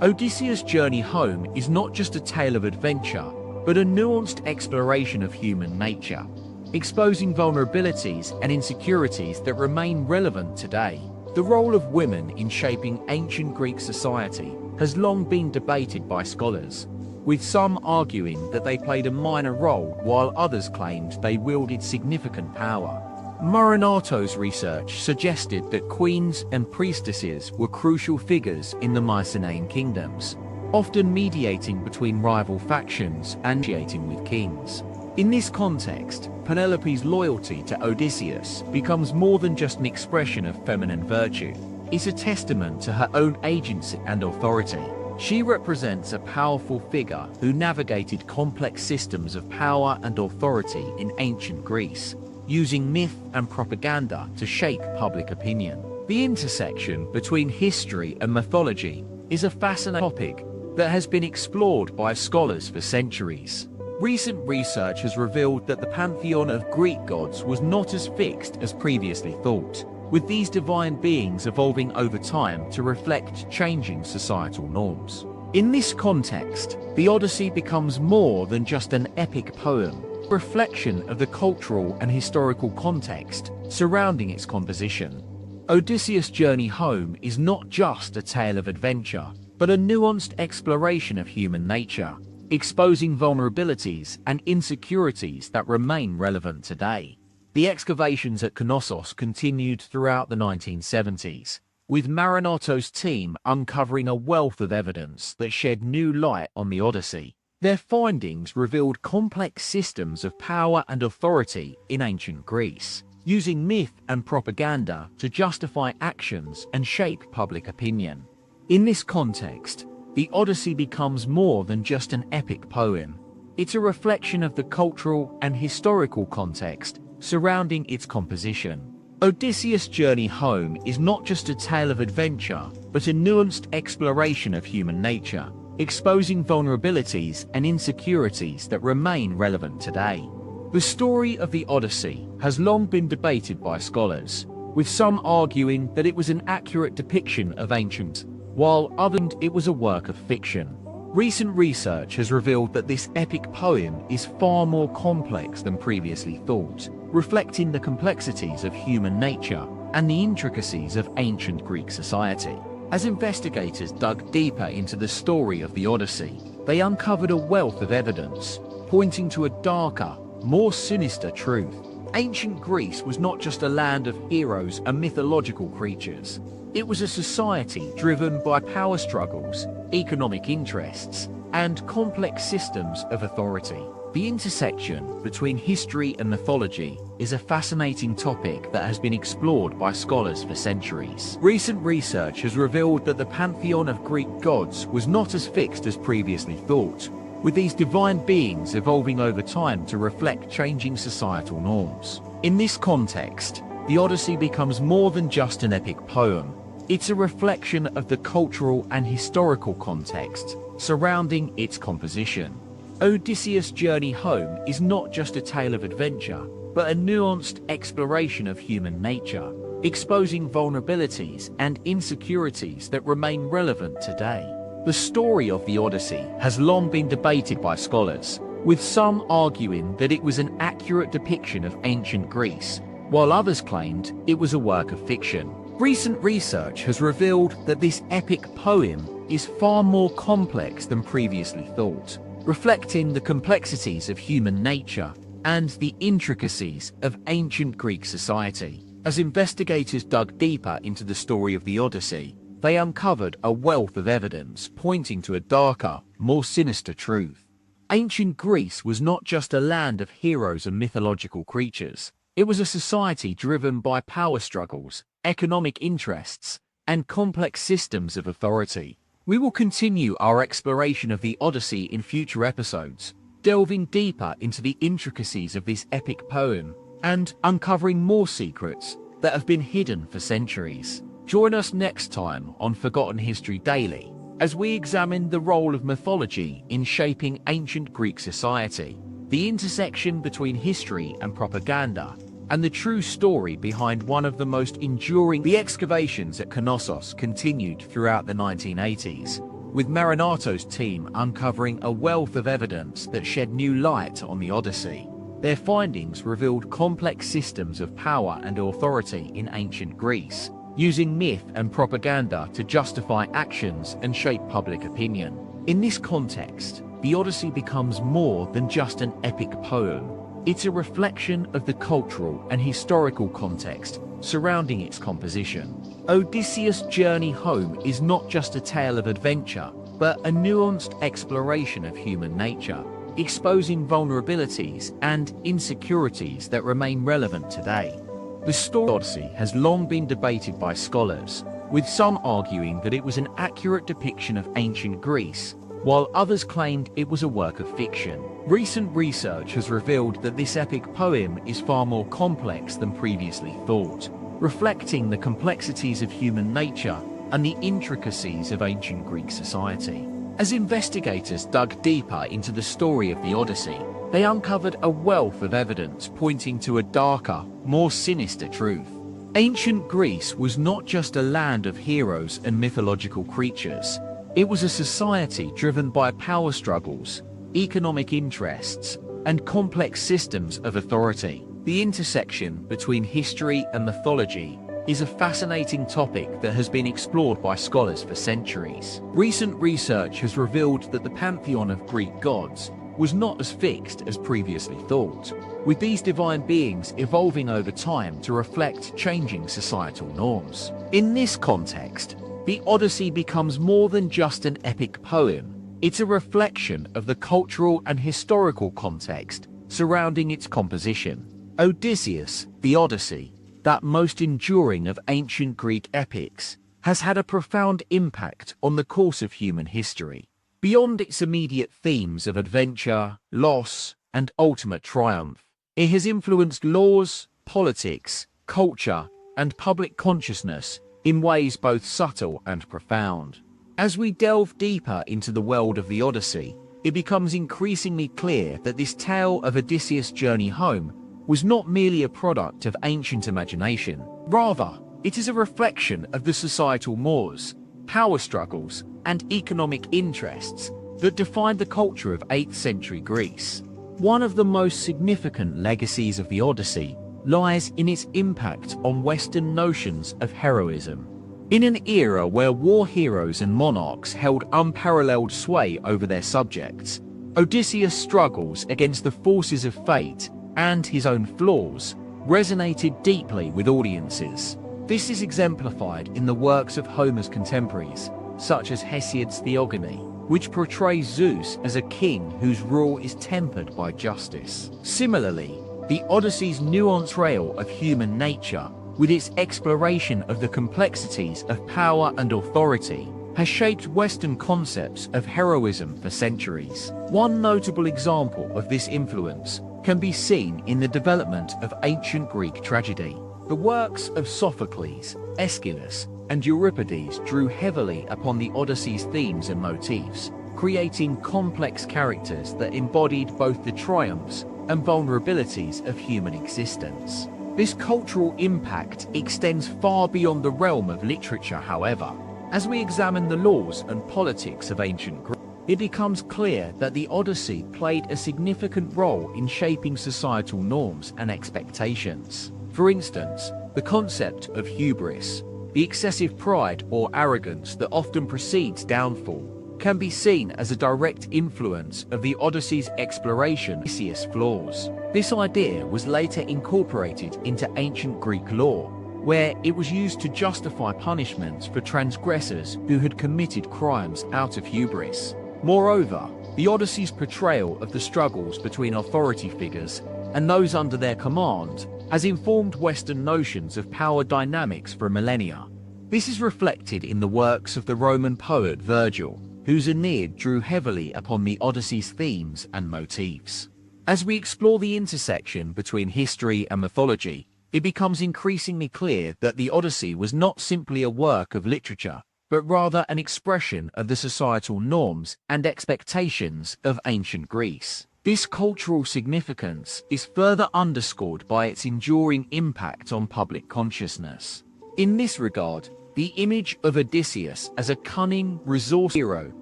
Odysseus' journey home is not just a tale of adventure, but a nuanced exploration of human nature, exposing vulnerabilities and insecurities that remain relevant today. The role of women in shaping ancient Greek society has long been debated by scholars, with some arguing that they played a minor role while others claimed they wielded significant power. Marinato's research suggested that queens and priestesses were crucial figures in the Mycenaean kingdoms, often mediating between rival factions and negotiating with kings. In this context, Penelope's loyalty to Odysseus becomes more than just an expression of feminine virtue. It's a testament to her own agency and authority. She represents a powerful figure who navigated complex systems of power and authority in ancient Greece, using myth and propaganda to shape public opinion. The intersection between history and mythology is a fascinating topic that has been explored by scholars for centuries. Recent research has revealed that the pantheon of Greek gods was not as fixed as previously thought, with these divine beings evolving over time to reflect changing societal norms. In this context, the Odyssey becomes more than just an epic poem, a reflection of the cultural and historical context surrounding its composition. Odysseus' journey home is not just a tale of adventure, but a nuanced exploration of human nature, exposing vulnerabilities and insecurities that remain relevant today. The excavations at Knossos continued throughout the 1970s, with Marinato's team uncovering a wealth of evidence that shed new light on the Odyssey. Their findings revealed complex systems of power and authority in ancient Greece, using myth and propaganda to justify actions and shape public opinion. In this context, the Odyssey becomes more than just an epic poem. It's a reflection of the cultural and historical context surrounding its composition. Odysseus' journey home is not just a tale of adventure, but a nuanced exploration of human nature, exposing vulnerabilities and insecurities that remain relevant today. The story of the Odyssey has long been debated by scholars, with some arguing that it was an accurate depiction of ancient, while others it was a work of fiction. Recent research has revealed that this epic poem is far more complex than previously thought, reflecting the complexities of human nature and the intricacies of ancient Greek society. As investigators dug deeper into the story of the Odyssey, they uncovered a wealth of evidence, pointing to a darker, more sinister truth. Ancient Greece was not just a land of heroes and mythological creatures. It was a society driven by power struggles, economic interests, and complex systems of authority. The intersection between history and mythology is a fascinating topic that has been explored by scholars for centuries. Recent research has revealed that the pantheon of Greek gods was not as fixed as previously thought, with these divine beings evolving over time to reflect changing societal norms. In this context, the Odyssey becomes more than just an epic poem. It's a reflection of the cultural and historical context surrounding its composition. Odysseus' journey home is not just a tale of adventure, but a nuanced exploration of human nature, exposing vulnerabilities and insecurities that remain relevant today. The story of the Odyssey has long been debated by scholars, with some arguing that it was an accurate depiction of ancient Greece, while others claimed it was a work of fiction. Recent research has revealed that this epic poem is far more complex than previously thought, reflecting the complexities of human nature and the intricacies of ancient Greek society. As investigators dug deeper into the story of the Odyssey, they uncovered a wealth of evidence pointing to a darker, more sinister truth. Ancient Greece was not just a land of heroes and mythological creatures. It was a society driven by power struggles, economic interests, and complex systems of authority. We will continue our exploration of the Odyssey in future episodes, delving deeper into the intricacies of this epic poem and uncovering more secrets that have been hidden for centuries. Join us next time on Forgotten History Daily as we examine the role of mythology in shaping ancient Greek society, the intersection between history and propaganda, and the true story behind one of the most enduring. The excavations at Knossos continued throughout the 1980s, with Marinato's team uncovering a wealth of evidence that shed new light on the Odyssey. Their findings revealed complex systems of power and authority in ancient Greece, using myth and propaganda to justify actions and shape public opinion. In this context, the Odyssey becomes more than just an epic poem. It's a reflection of the cultural and historical context surrounding its composition. Odysseus' journey home is not just a tale of adventure, but a nuanced exploration of human nature, exposing vulnerabilities and insecurities that remain relevant today. The story of Odyssey has long been debated by scholars, with some arguing that it was an accurate depiction of ancient Greece, while others claimed it was a work of fiction. Recent research has revealed that this epic poem is far more complex than previously thought, reflecting the complexities of human nature and the intricacies of ancient Greek society. As investigators dug deeper into the story of the Odyssey, they uncovered a wealth of evidence pointing to a darker, more sinister truth. Ancient Greece was not just a land of heroes and mythological creatures. It was a society driven by power struggles, economic interests, and complex systems of authority. The intersection between history and mythology is a fascinating topic that has been explored by scholars for centuries. Recent research has revealed that the pantheon of Greek gods was not as fixed as previously thought, with these divine beings evolving over time to reflect changing societal norms. In this context, the Odyssey becomes more than just an epic poem. It's a reflection of the cultural and historical context surrounding its composition. Odysseus, the Odyssey, that most enduring of ancient Greek epics, has had a profound impact on the course of human history. Beyond its immediate themes of adventure, loss, and ultimate triumph, it has influenced laws, politics, culture, and public consciousness in ways both subtle and profound. As we delve deeper into the world of the Odyssey, it becomes increasingly clear that this tale of Odysseus' journey home was not merely a product of ancient imagination. Rather, it is a reflection of the societal mores, power struggles, and economic interests that defined the culture of 8th century Greece. One of the most significant legacies of the Odyssey lies in its impact on Western notions of heroism. In an era where war heroes and monarchs held unparalleled sway over their subjects, Odysseus' struggles against the forces of fate and his own flaws resonated deeply with audiences. This is exemplified in the works of Homer's contemporaries, such as Hesiod's Theogony, which portrays Zeus as a king whose rule is tempered by justice. Similarly, the Odyssey's nuanced portrayal of human nature, with its exploration of the complexities of power and authority, has shaped Western concepts of heroism for centuries. One notable example of this influence can be seen in the development of ancient Greek tragedy. The works of Sophocles, Aeschylus, and Euripides drew heavily upon the Odyssey's themes and motifs, creating complex characters that embodied both the triumphs and vulnerabilities of human existence. This cultural impact extends far beyond the realm of literature, however. As we examine the laws and politics of ancient Greece, it becomes clear that the Odyssey played a significant role in shaping societal norms and expectations. For instance, the concept of hubris, the excessive pride or arrogance that often precedes downfall, can be seen as a direct influence of the Odyssey's exploration of Odysseus' flaws. This idea was later incorporated into ancient Greek law, where it was used to justify punishments for transgressors who had committed crimes out of hubris. Moreover, the Odyssey's portrayal of the struggles between authority figures and those under their command has informed Western notions of power dynamics for millennia. This is reflected in the works of the Roman poet Virgil, whose Aeneid drew heavily upon the Odyssey's themes and motifs. As we explore the intersection between history and mythology, it becomes increasingly clear that the Odyssey was not simply a work of literature, but rather an expression of the societal norms and expectations of ancient Greece. This cultural significance is further underscored by its enduring impact on public consciousness. In this regard, the image of Odysseus as a cunning, resourceful hero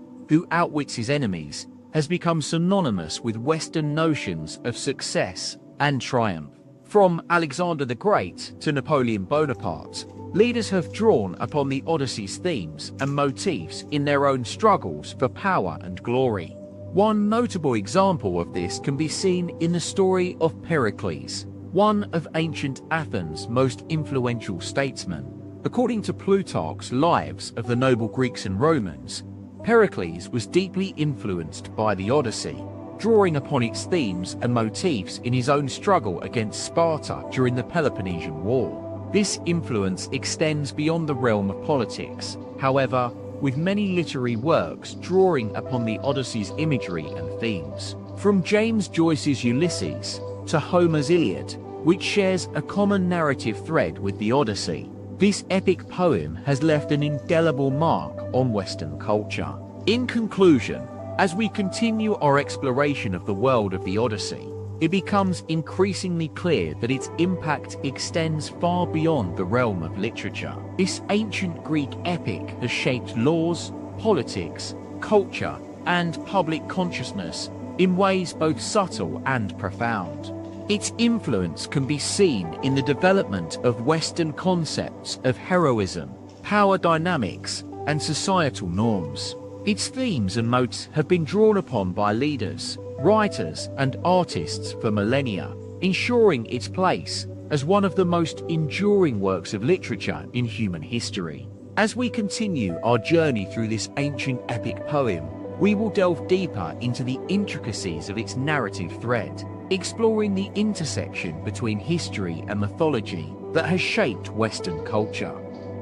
who outwits his enemies has become synonymous with Western notions of success and triumph. From Alexander the Great to Napoleon Bonaparte, leaders have drawn upon the Odyssey's themes and motifs in their own struggles for power and glory. One notable example of this can be seen in the story of Pericles, one of ancient Athens' most influential statesmen. According to Plutarch's Lives of the Noble Greeks and Romans, Pericles was deeply influenced by the Odyssey, drawing upon its themes and motifs in his own struggle against Sparta during the Peloponnesian War. This influence extends beyond the realm of politics, however, with many literary works drawing upon the Odyssey's imagery and themes. From James Joyce's Ulysses to Homer's Iliad, which shares a common narrative thread with the Odyssey, this epic poem has left an indelible mark on Western culture. In conclusion, as we continue our exploration of the world of the Odyssey, it becomes increasingly clear that its impact extends far beyond the realm of literature. This ancient Greek epic has shaped laws, politics, culture, and public consciousness in ways both subtle and profound. Its influence can be seen in the development of Western concepts of heroism, power dynamics, and societal norms. Its themes and motifs have been drawn upon by leaders, writers, and artists for millennia, ensuring its place as one of the most enduring works of literature in human history. As we continue our journey through this ancient epic poem, we will delve deeper into the intricacies of its narrative thread, exploring the intersection between history and mythology that has shaped Western culture.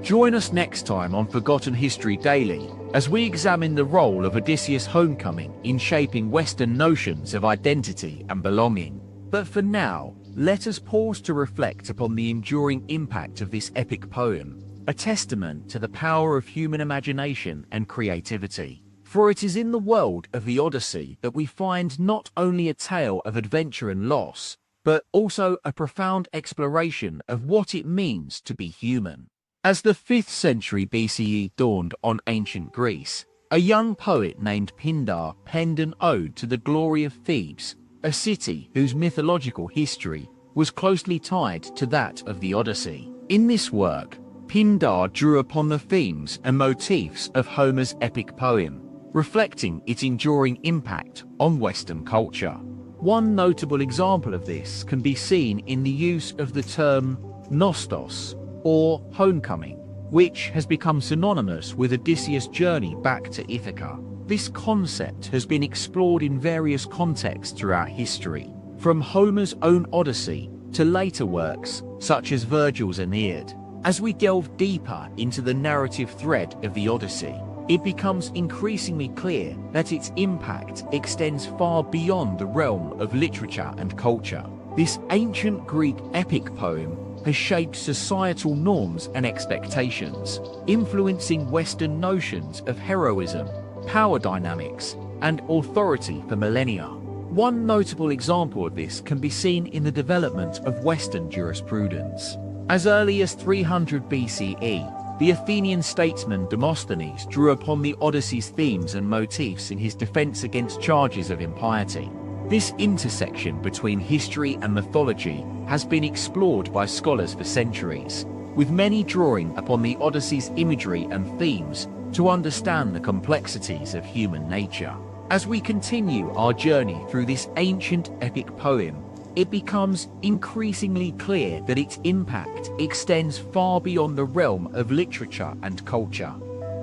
Join us next time on Forgotten History Daily as we examine the role of Odysseus' homecoming in shaping Western notions of identity and belonging. But for now, let us pause to reflect upon the enduring impact of this epic poem, a testament to the power of human imagination and creativity. For it is in the world of the Odyssey that we find not only a tale of adventure and loss, but also a profound exploration of what it means to be human. As the 5th century BCE dawned on ancient Greece, a young poet named Pindar penned an ode to the glory of Thebes, a city whose mythological history was closely tied to that of the Odyssey. In this work, Pindar drew upon the themes and motifs of Homer's epic poem, reflecting its enduring impact on Western culture. One notable example of this can be seen in the use of the term nostos, or homecoming, which has become synonymous with Odysseus' journey back to Ithaca. This concept has been explored in various contexts throughout history, from Homer's own Odyssey to later works such as Virgil's Aeneid. As we delve deeper into the narrative thread of the Odyssey, it becomes increasingly clear that its impact extends far beyond the realm of literature and culture. This ancient Greek epic poem has shaped societal norms and expectations, influencing Western notions of heroism, power dynamics, and authority for millennia. One notable example of this can be seen in the development of Western jurisprudence. As early as 300 BCE, the Athenian statesman Demosthenes drew upon the Odyssey's themes and motifs in his defense against charges of impiety. This intersection between history and mythology has been explored by scholars for centuries, with many drawing upon the Odyssey's imagery and themes to understand the complexities of human nature. As we continue our journey through this ancient epic poem, it becomes increasingly clear that its impact extends far beyond the realm of literature and culture.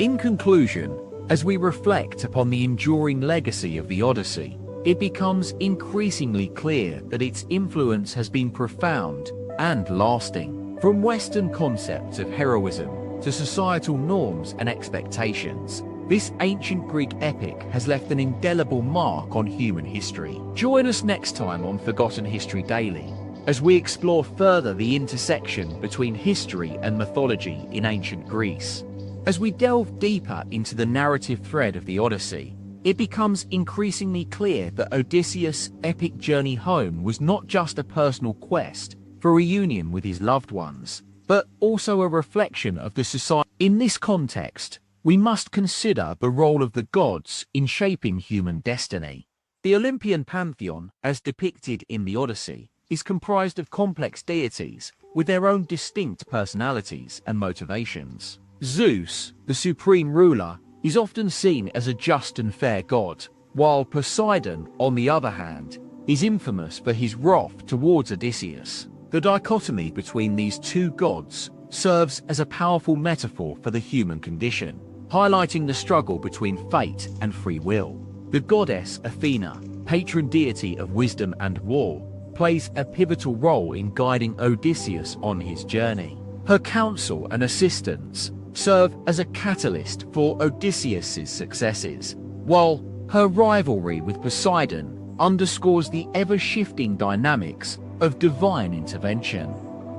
In conclusion, as we reflect upon the enduring legacy of the Odyssey, it becomes increasingly clear that its influence has been profound and lasting. From Western concepts of heroism to societal norms and expectations, this ancient Greek epic has left an indelible mark on human history. Join us next time on Forgotten History Daily, as we explore further the intersection between history and mythology in ancient Greece. As we delve deeper into the narrative thread of the Odyssey, it becomes increasingly clear that Odysseus' epic journey home was not just a personal quest for reunion with his loved ones, but also a reflection of the society. In this context, we must consider the role of the gods in shaping human destiny. The Olympian pantheon, as depicted in the Odyssey, is comprised of complex deities with their own distinct personalities and motivations. Zeus, the supreme ruler, is often seen as a just and fair god, while Poseidon, on the other hand, is infamous for his wrath towards Odysseus. The dichotomy between these two gods serves as a powerful metaphor for the human condition, highlighting the struggle between fate and free will. The goddess Athena, patron deity of wisdom and war, plays a pivotal role in guiding Odysseus on his journey. Her counsel and assistance serve as a catalyst for Odysseus' successes, while her rivalry with Poseidon underscores the ever-shifting dynamics of divine intervention.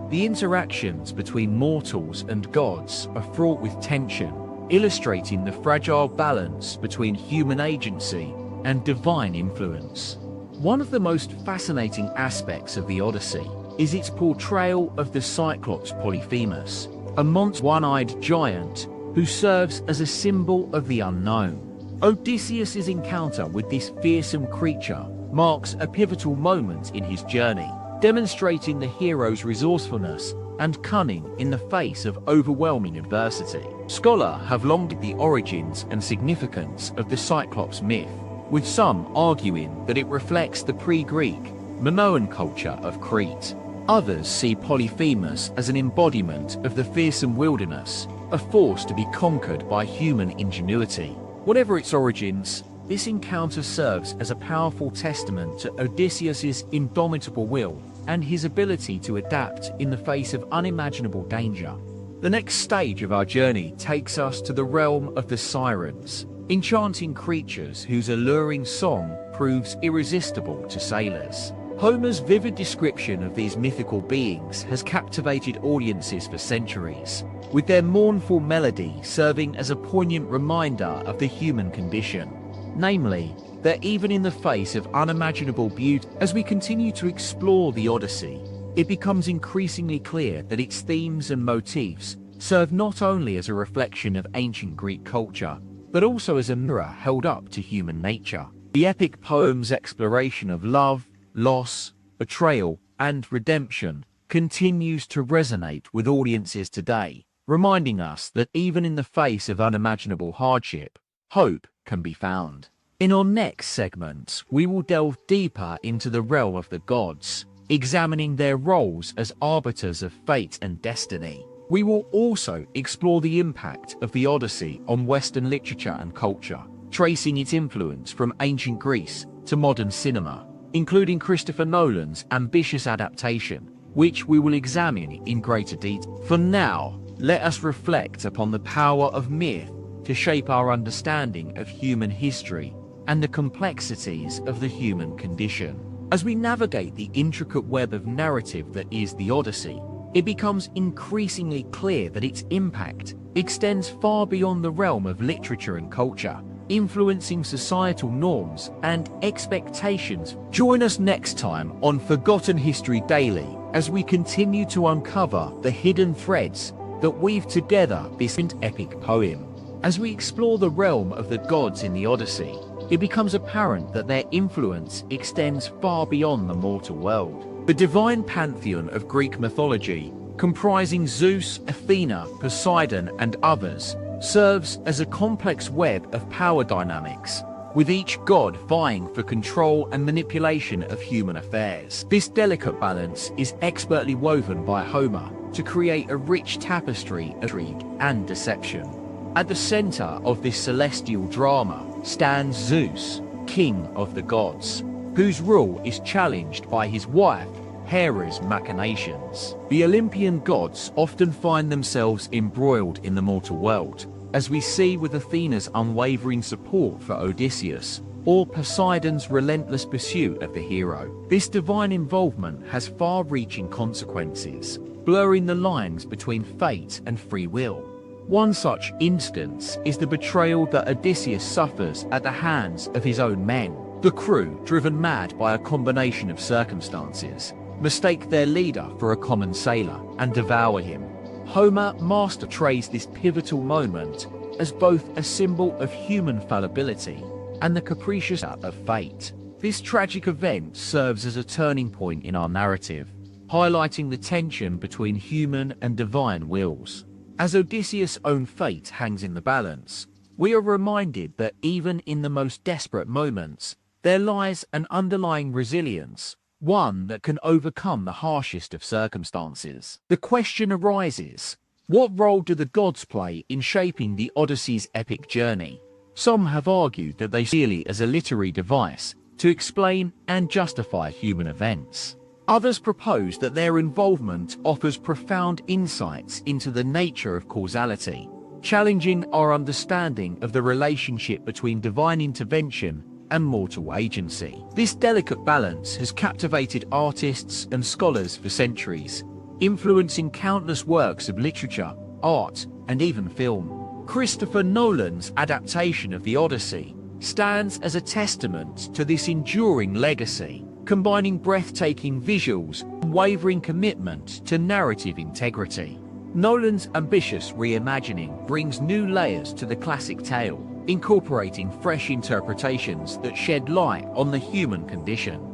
The interactions between mortals and gods are fraught with tension, illustrating the fragile balance between human agency and divine influence. One of the most fascinating aspects of the Odyssey is its portrayal of the Cyclops Polyphemus, a one-eyed giant who serves as a symbol of the unknown. Odysseus' encounter with this fearsome creature marks a pivotal moment in his journey, demonstrating the hero's resourcefulness and cunning in the face of overwhelming adversity. Scholars have long debated the origins and significance of the Cyclops myth, with some arguing that it reflects the pre-Greek Minoan culture of Crete. Others see Polyphemus as an embodiment of the fearsome wilderness, a force to be conquered by human ingenuity. Whatever its origins, this encounter serves as a powerful testament to Odysseus' indomitable will and his ability to adapt in the face of unimaginable danger. The next stage of our journey takes us to the realm of the Sirens, enchanting creatures whose alluring song proves irresistible to sailors. Homer's vivid description of these mythical beings has captivated audiences for centuries, with their mournful melody serving as a poignant reminder of the human condition. Namely, that even in the face of unimaginable beauty, as we continue to explore the Odyssey, it becomes increasingly clear that its themes and motifs serve not only as a reflection of ancient Greek culture, but also as a mirror held up to human nature. The epic poem's exploration of love, loss, betrayal, and redemption continues to resonate with audiences today, reminding us that even in the face of unimaginable hardship, hope can be found. In our next segment, we will delve deeper into the realm of the gods, examining their roles as arbiters of fate and destiny. We will also explore the impact of the Odyssey on Western literature and culture, tracing its influence from ancient Greece to modern cinema, including Christopher Nolan's ambitious adaptation, which we will examine in greater detail. For now, let us reflect upon the power of myth to shape our understanding of human history and the complexities of the human condition. As we navigate the intricate web of narrative that is the Odyssey, it becomes increasingly clear that its impact extends far beyond the realm of literature and culture. influencing societal norms and expectations. Join us next time on Forgotten History Daily as we continue to uncover the hidden threads that weave together this epic poem. As we explore the realm of the gods in the Odyssey, it becomes apparent that their influence extends far beyond the mortal world. The divine pantheon of Greek mythology, comprising Zeus, Athena, Poseidon, and others, serves as a complex web of power dynamics, with each god vying for control and manipulation of human affairs. This delicate balance is expertly woven by Homer to create a rich tapestry of intrigue and deception. At the center of this celestial drama stands Zeus, king of the gods, whose rule is challenged by his wife Hera's machinations. The Olympian gods often find themselves embroiled in the mortal world, as we see with Athena's unwavering support for Odysseus, or Poseidon's relentless pursuit of the hero. This divine involvement has far-reaching consequences, blurring the lines between fate and free will. One such instance is the betrayal that Odysseus suffers at the hands of his own men. The crew, driven mad by a combination of circumstances, mistake their leader for a common sailor and devour him. Homer portrays this pivotal moment as both a symbol of human fallibility and the capricious of fate. This tragic event serves as a turning point in our narrative, highlighting the tension between human and divine wills. As Odysseus' own fate hangs in the balance, we are reminded that even in the most desperate moments, there lies an underlying resilience, one that can overcome the harshest of circumstances. The question arises, what role do the gods play in shaping the Odyssey's epic journey? Some have argued that they merely as a literary device to explain and justify human events. Others propose that their involvement offers profound insights into the nature of causality, challenging our understanding of the relationship between divine intervention and mortal agency. This delicate balance has captivated artists and scholars for centuries, influencing countless works of literature, art, and even film. Christopher Nolan's adaptation of the Odyssey stands as a testament to this enduring legacy, combining breathtaking visuals and unwavering commitment to narrative integrity. Nolan's ambitious reimagining brings new layers to the classic tale, incorporating fresh interpretations that shed light on the human condition.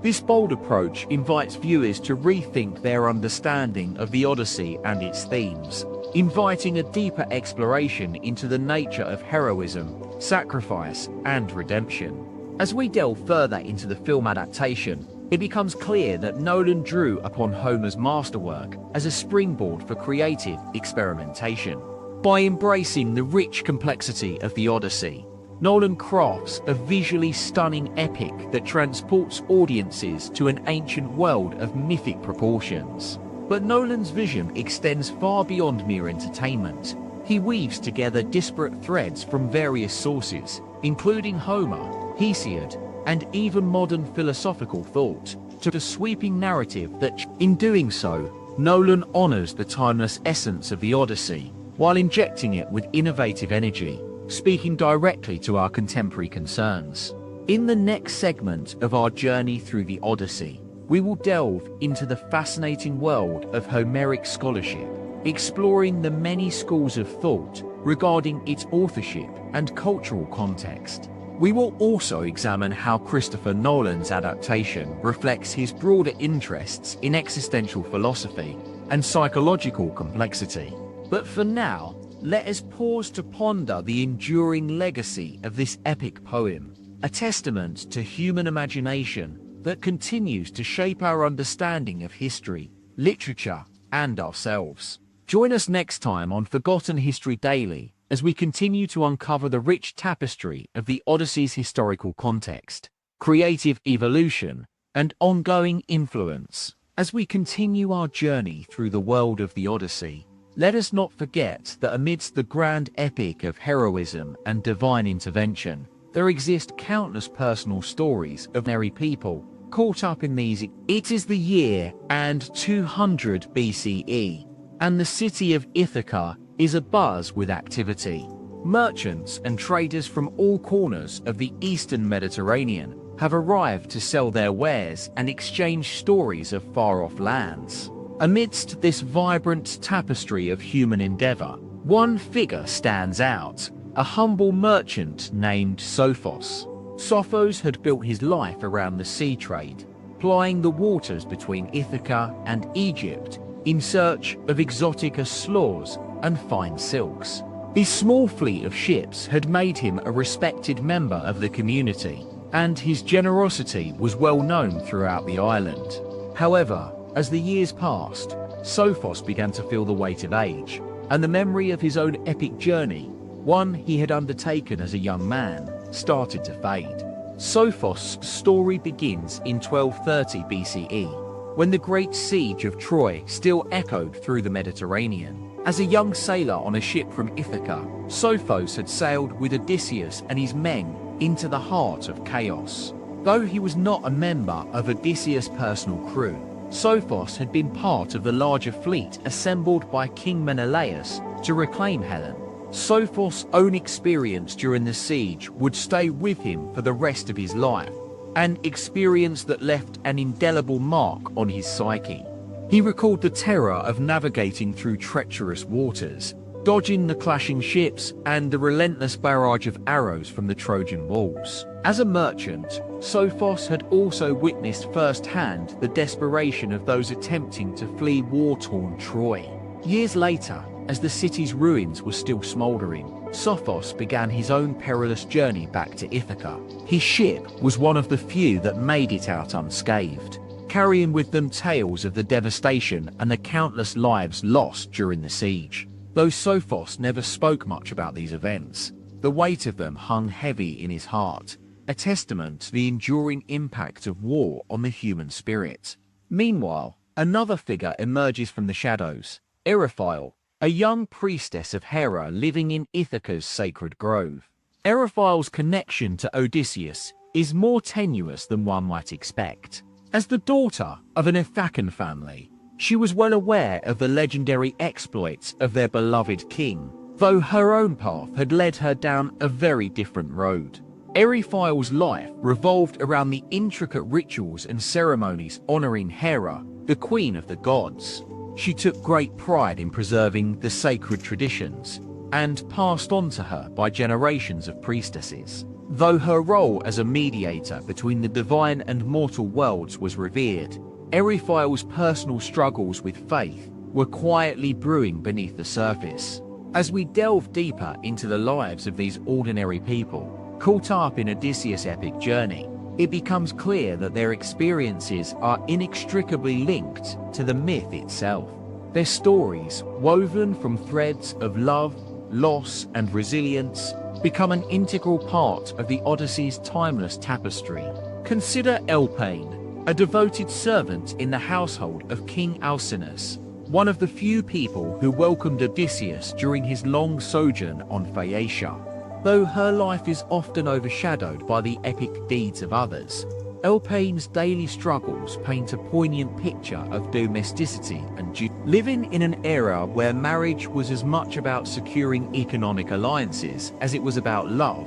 This bold approach invites viewers to rethink their understanding of the Odyssey and its themes, inviting a deeper exploration into the nature of heroism, sacrifice, and redemption. As we delve further into the film adaptation, it becomes clear that Nolan drew upon Homer's masterwork as a springboard for creative experimentation. By embracing the rich complexity of the Odyssey, Nolan crafts a visually stunning epic that transports audiences to an ancient world of mythic proportions. But Nolan's vision extends far beyond mere entertainment. He weaves together disparate threads from various sources, including Homer, Hesiod, and even modern philosophical thought, to a sweeping narrative that, in doing so, Nolan honors the timeless essence of the Odyssey, while injecting it with innovative energy, speaking directly to our contemporary concerns. In the next segment of our journey through the Odyssey, we will delve into the fascinating world of Homeric scholarship, exploring the many schools of thought regarding its authorship and cultural context. We will also examine how Christopher Nolan's adaptation reflects his broader interests in existential philosophy and psychological complexity. But for now, let us pause to ponder the enduring legacy of this epic poem, a testament to human imagination that continues to shape our understanding of history, literature, and ourselves. Join us next time on Forgotten History Daily as we continue to uncover the rich tapestry of the Odyssey's historical context, creative evolution, and ongoing influence. As we continue our journey through the world of the Odyssey, let us not forget that amidst the grand epic of heroism and divine intervention, there exist countless personal stories of ordinary people caught up in these. It is the year and 200 BCE, and the city of Ithaca is abuzz with activity. Merchants and traders from all corners of the eastern Mediterranean have arrived to sell their wares and exchange stories of far-off lands. Amidst this vibrant tapestry of human endeavor, one figure stands out, a humble merchant named Sophos. Sophos had built his life around the sea trade, plying the waters between Ithaca and Egypt in search of exotic sloes and fine silks. His small fleet of ships had made him a respected member of the community, and his generosity was well known throughout the island. However, as the years passed, Sophos began to feel the weight of age, and the memory of his own epic journey, one he had undertaken as a young man, started to fade. Sophos' story begins in 1230 BCE, when the great siege of Troy still echoed through the Mediterranean. As a young sailor on a ship from Ithaca, Sophos had sailed with Odysseus and his men into the heart of chaos. Though he was not a member of Odysseus' personal crew, Sophos had been part of the larger fleet assembled by King Menelaus to reclaim Helen. Sophos' own experience during the siege would stay with him for the rest of his life, an experience that left an indelible mark on his psyche. He recalled the terror of navigating through treacherous waters, dodging the clashing ships and the relentless barrage of arrows from the Trojan walls. As a merchant, Sophos had also witnessed firsthand the desperation of those attempting to flee war-torn Troy. Years later, as the city's ruins were still smouldering, Sophos began his own perilous journey back to Ithaca. His ship was one of the few that made it out unscathed, carrying with them tales of the devastation and the countless lives lost during the siege. Though Sophos never spoke much about these events, the weight of them hung heavy in his heart, a testament to the enduring impact of war on the human spirit. Meanwhile, another figure emerges from the shadows, Eriphyle, a young priestess of Hera living in Ithaca's sacred grove. Eriphyle's connection to Odysseus is more tenuous than one might expect. As the daughter of an Ithacan family, she was well aware of the legendary exploits of their beloved king, though her own path had led her down a very different road. Eriphyle's life revolved around the intricate rituals and ceremonies honoring Hera, the queen of the gods. She took great pride in preserving the sacred traditions, and passed on to her by generations of priestesses. Though her role as a mediator between the divine and mortal worlds was revered, Eriphyle's personal struggles with faith were quietly brewing beneath the surface. As we delve deeper into the lives of these ordinary people, caught up in Odysseus' epic journey, it becomes clear that their experiences are inextricably linked to the myth itself. Their stories, woven from threads of love, loss, and resilience, become an integral part of the Odyssey's timeless tapestry. Consider Elpane, a devoted servant in the household of King Alcinous, one of the few people who welcomed Odysseus during his long sojourn on Phaeacia. Though her life is often overshadowed by the epic deeds of others, Elpane's daily struggles paint a poignant picture of domesticity and duty. Living in an era where marriage was as much about securing economic alliances as it was about love,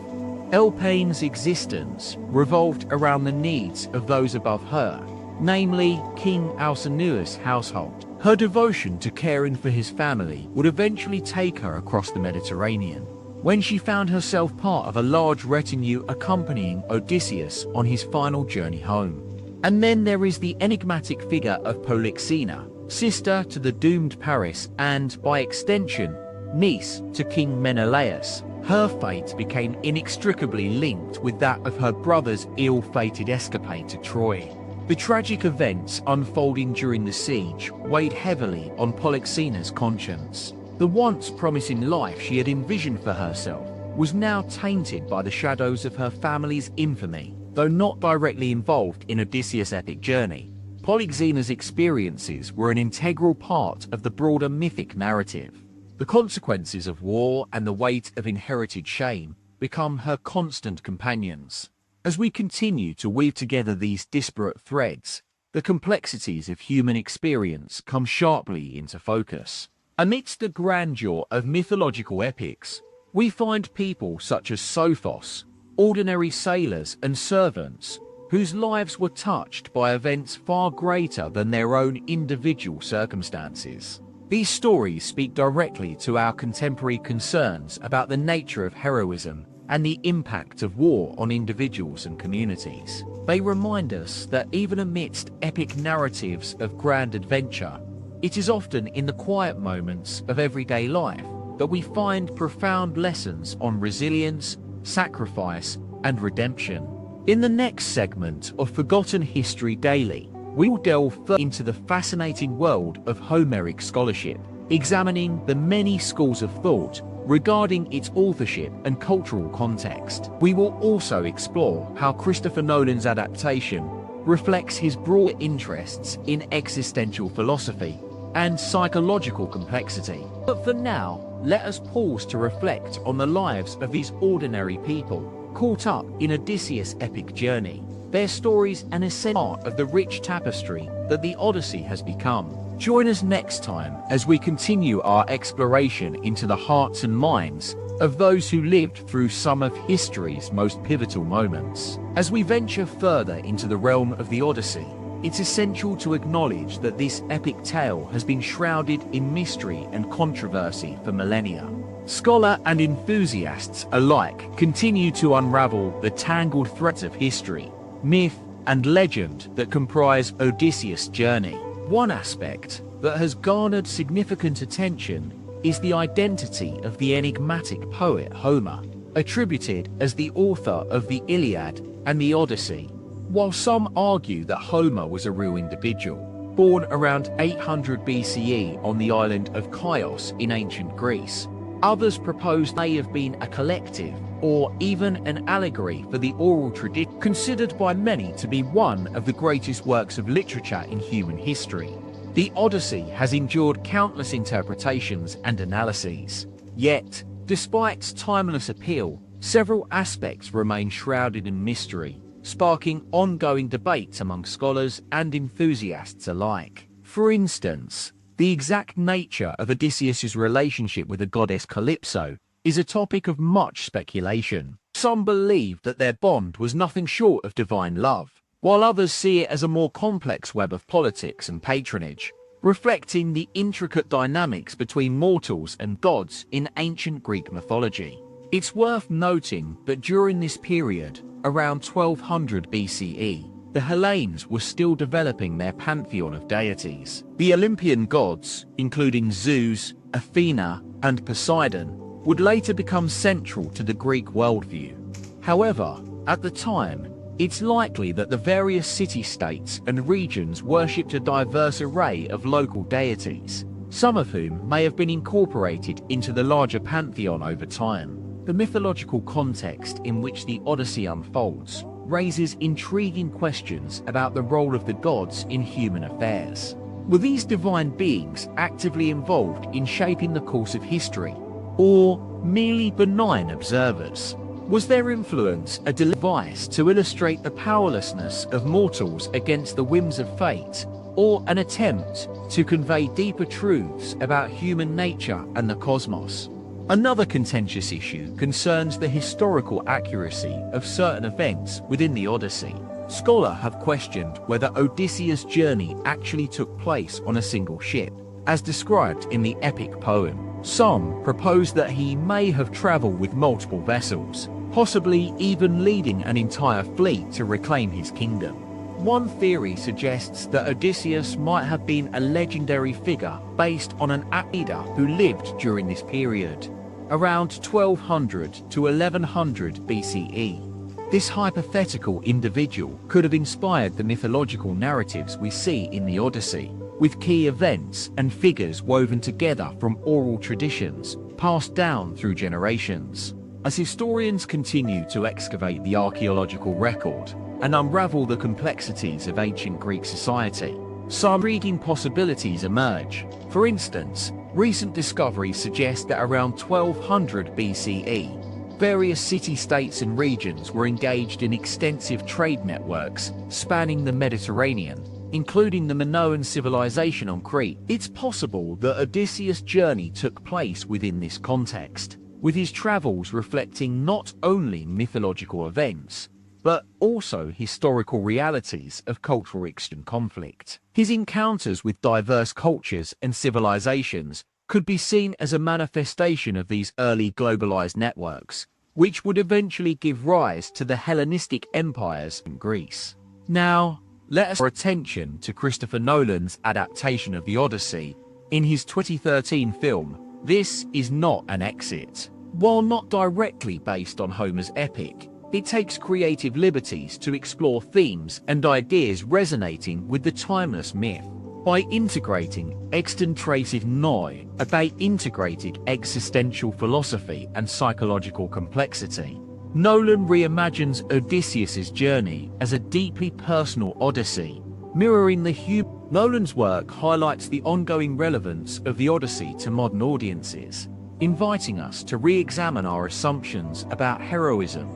Elpane's existence revolved around the needs of those above her, namely King Alcinous' household. Her devotion to caring for his family would eventually take her across the Mediterranean, when she found herself part of a large retinue accompanying Odysseus on his final journey home. And then there is the enigmatic figure of Polyxena, sister to the doomed Paris and, by extension, niece to King Menelaus. Her fate became inextricably linked with that of her brother's ill-fated escapade to Troy. The tragic events unfolding during the siege weighed heavily on Polyxena's conscience. The once promising life she had envisioned for herself was now tainted by the shadows of her family's infamy. Though not directly involved in Odysseus' epic journey, Polyxena's experiences were an integral part of the broader mythic narrative. The consequences of war and the weight of inherited shame become her constant companions. As we continue to weave together these disparate threads, the complexities of human experience come sharply into focus. Amidst the grandeur of mythological epics, We find people such as Sophos, ordinary sailors and servants, whose lives were touched by events far greater than their own individual circumstances. These stories speak directly to our contemporary concerns about the nature of heroism and the impact of war on individuals and communities. They remind us that even amidst epic narratives of grand adventure, it is often in the quiet moments of everyday life that we find profound lessons on resilience, sacrifice, and redemption. In the next segment of Forgotten History Daily, we will delve further into the fascinating world of Homeric scholarship, examining the many schools of thought regarding its authorship and cultural context. We will also explore how Christopher Nolan's adaptation reflects his broad interests in existential philosophy and psychological complexity. But for now, let us pause to reflect on the lives of these ordinary people caught up in Odysseus' epic journey. Their stories an essential part of the rich tapestry that the Odyssey has become. Join us next time as we continue our exploration into the hearts and minds of those who lived through some of history's most pivotal moments. As we venture further into the realm of the Odyssey, it's essential to acknowledge that this epic tale has been shrouded in mystery and controversy for millennia. Scholar and enthusiasts alike continue to unravel the tangled threads of history, myth, and legend that comprise Odysseus' journey. One aspect that has garnered significant attention is the identity of the enigmatic poet Homer, attributed as the author of the Iliad and the Odyssey. While some argue that Homer was a real individual, born around 800 BCE on the island of Chios in ancient Greece, others propose may have been a collective or even an allegory for the oral tradition, considered by many to be one of the greatest works of literature in human history. The Odyssey has endured countless interpretations and analyses. Yet, despite its timeless appeal, several aspects remain shrouded in mystery, sparking ongoing debates among scholars and enthusiasts alike. For instance, the exact nature of Odysseus' relationship with the goddess Calypso is a topic of much speculation. Some believe that their bond was nothing short of divine love, while others see it as a more complex web of politics and patronage, reflecting the intricate dynamics between mortals and gods in ancient Greek mythology. It's worth noting that during this period, around 1200 BCE, the Hellenes were still developing their pantheon of deities. The Olympian gods, including Zeus, Athena, and Poseidon, would later become central to the Greek worldview. However, at the time, it's likely that the various city-states and regions worshipped a diverse array of local deities, some of whom may have been incorporated into the larger pantheon over time. The mythological context in which the Odyssey unfolds raises intriguing questions about the role of the gods in human affairs. Were these divine beings actively involved in shaping the course of history, or merely benign observers? Was their influence a device to illustrate the powerlessness of mortals against the whims of fate, or an attempt to convey deeper truths about human nature and the cosmos? Another contentious issue concerns the historical accuracy of certain events within the Odyssey. Scholars have questioned whether Odysseus' journey actually took place on a single ship, as described in the epic poem. Some propose that he may have traveled with multiple vessels, possibly even leading an entire fleet to reclaim his kingdom. One theory suggests that Odysseus might have been a legendary figure based on an leader who lived during this period, around 1200 to 1100 BCE. This hypothetical individual could have inspired the mythological narratives we see in the Odyssey, with key events and figures woven together from oral traditions passed down through generations. As historians continue to excavate the archaeological record and unravel the complexities of ancient Greek society, some intriguing possibilities emerge. For instance, recent discoveries suggest that around 1200 BCE, various city-states and regions were engaged in extensive trade networks spanning the Mediterranean, including the Minoan civilization on Crete. It's possible that Odysseus' journey took place within this context, with his travels reflecting not only mythological events, but also historical realities of cultural exchange and conflict. His encounters with diverse cultures and civilizations could be seen as a manifestation of these early globalized networks, which would eventually give rise to the Hellenistic empires in Greece. Now, let us draw attention to Christopher Nolan's adaptation of the Odyssey in his 2013 film. This is not an exit. While not directly based on Homer's epic, it takes creative liberties to explore themes and ideas resonating with the timeless myth. By integrating extentrative noi, they integrated existential philosophy and psychological complexity. Nolan reimagines Odysseus' journey as a deeply personal odyssey, mirroring the human. Nolan's work highlights the ongoing relevance of the Odyssey to modern audiences, inviting us to re-examine our assumptions about heroism,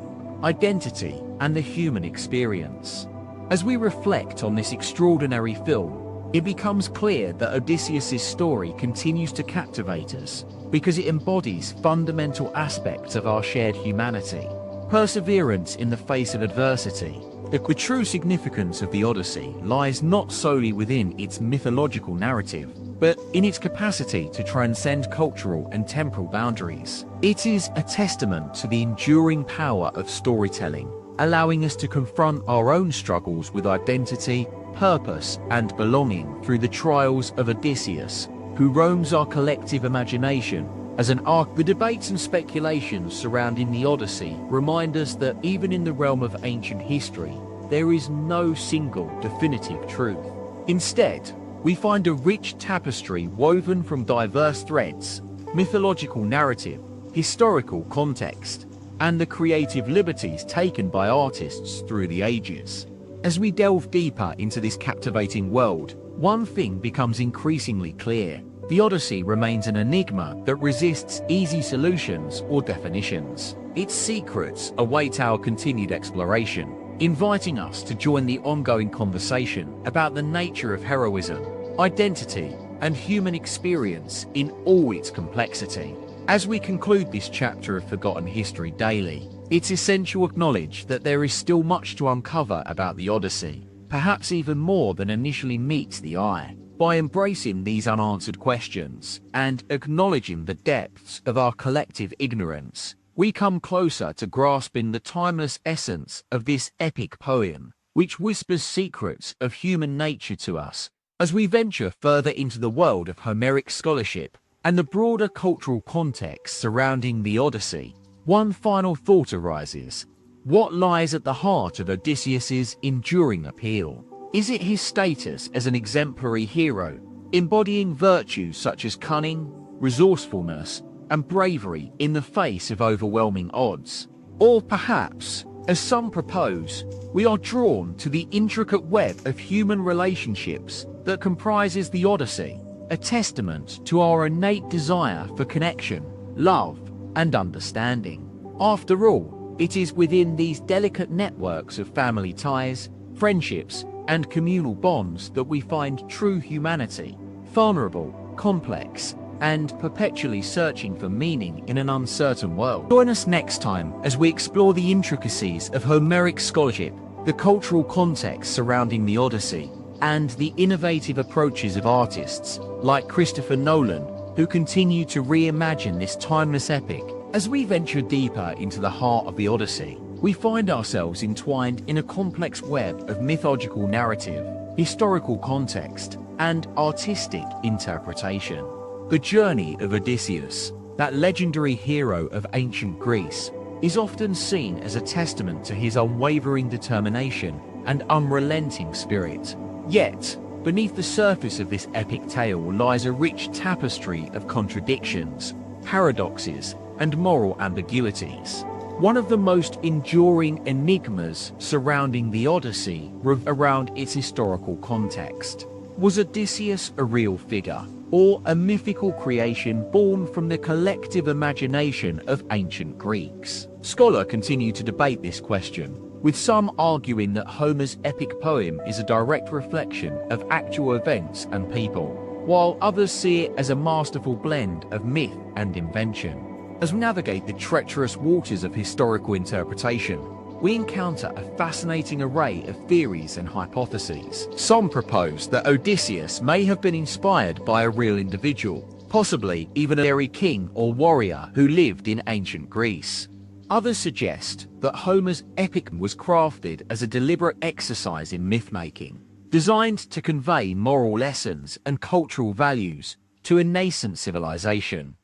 identity, and the human experience. As we reflect on this extraordinary film, it becomes clear that Odysseus' story continues to captivate us because it embodies fundamental aspects of our shared humanity. Perseverance in the face of adversity. The true significance of the Odyssey lies not solely within its mythological narrative, but in its capacity to transcend cultural and temporal boundaries. It is a testament to the enduring power of storytelling, allowing us to confront our own struggles with identity, purpose, and belonging through the trials of Odysseus, who roams our collective imagination as an arc. The debates and speculations surrounding the Odyssey remind us that even in the realm of ancient history, there is no single definitive truth. Instead, we find a rich tapestry woven from diverse threads, mythological narrative, historical context, and the creative liberties taken by artists through the ages. As we delve deeper into this captivating world, one thing becomes increasingly clear. The Odyssey remains an enigma that resists easy solutions or definitions. Its secrets await our continued exploration, inviting us to join the ongoing conversation about the nature of heroism, identity, and human experience in all its complexity. As we conclude this chapter of Forgotten History Daily, it's essential to acknowledge that there is still much to uncover about the Odyssey, perhaps even more than initially meets the eye. By embracing these unanswered questions and acknowledging the depths of our collective ignorance, we come closer to grasping the timeless essence of this epic poem, which whispers secrets of human nature to us. As we venture further into the world of Homeric scholarship and the broader cultural context surrounding the Odyssey, one final thought arises. What lies at the heart of Odysseus' enduring appeal? Is it his status as an exemplary hero, embodying virtues such as cunning, resourcefulness, and bravery in the face of overwhelming odds? Or perhaps, as some propose, we are drawn to the intricate web of human relationships that comprises the Odyssey, a testament to our innate desire for connection, love, and understanding. After all, it is within these delicate networks of family ties, friendships, and communal bonds that we find true humanity, vulnerable, complex, and perpetually searching for meaning in an uncertain world. Join us next time as we explore the intricacies of Homeric scholarship, the cultural context surrounding the Odyssey, and the innovative approaches of artists like Christopher Nolan, who continue to reimagine this timeless epic. As we venture deeper into the heart of the Odyssey, we find ourselves entwined in a complex web of mythological narrative, historical context, and artistic interpretation. The journey of Odysseus, that legendary hero of ancient Greece, is often seen as a testament to his unwavering determination and unrelenting spirit. Yet, beneath the surface of this epic tale lies a rich tapestry of contradictions, paradoxes, and moral ambiguities. One of the most enduring enigmas surrounding the Odyssey revolves around its historical context. Was Odysseus a real figure, or a mythical creation born from the collective imagination of ancient Greeks? Scholars continue to debate this question, with some arguing that Homer's epic poem is a direct reflection of actual events and people, while others see it as a masterful blend of myth and invention. As we navigate the treacherous waters of historical interpretation, we encounter a fascinating array of theories and hypotheses. Some propose that Odysseus may have been inspired by a real individual, possibly even a fairy king or warrior who lived in ancient Greece. Others suggest that Homer's epic was crafted as a deliberate exercise in myth-making, designed to convey moral lessons and cultural values to a nascent civilization.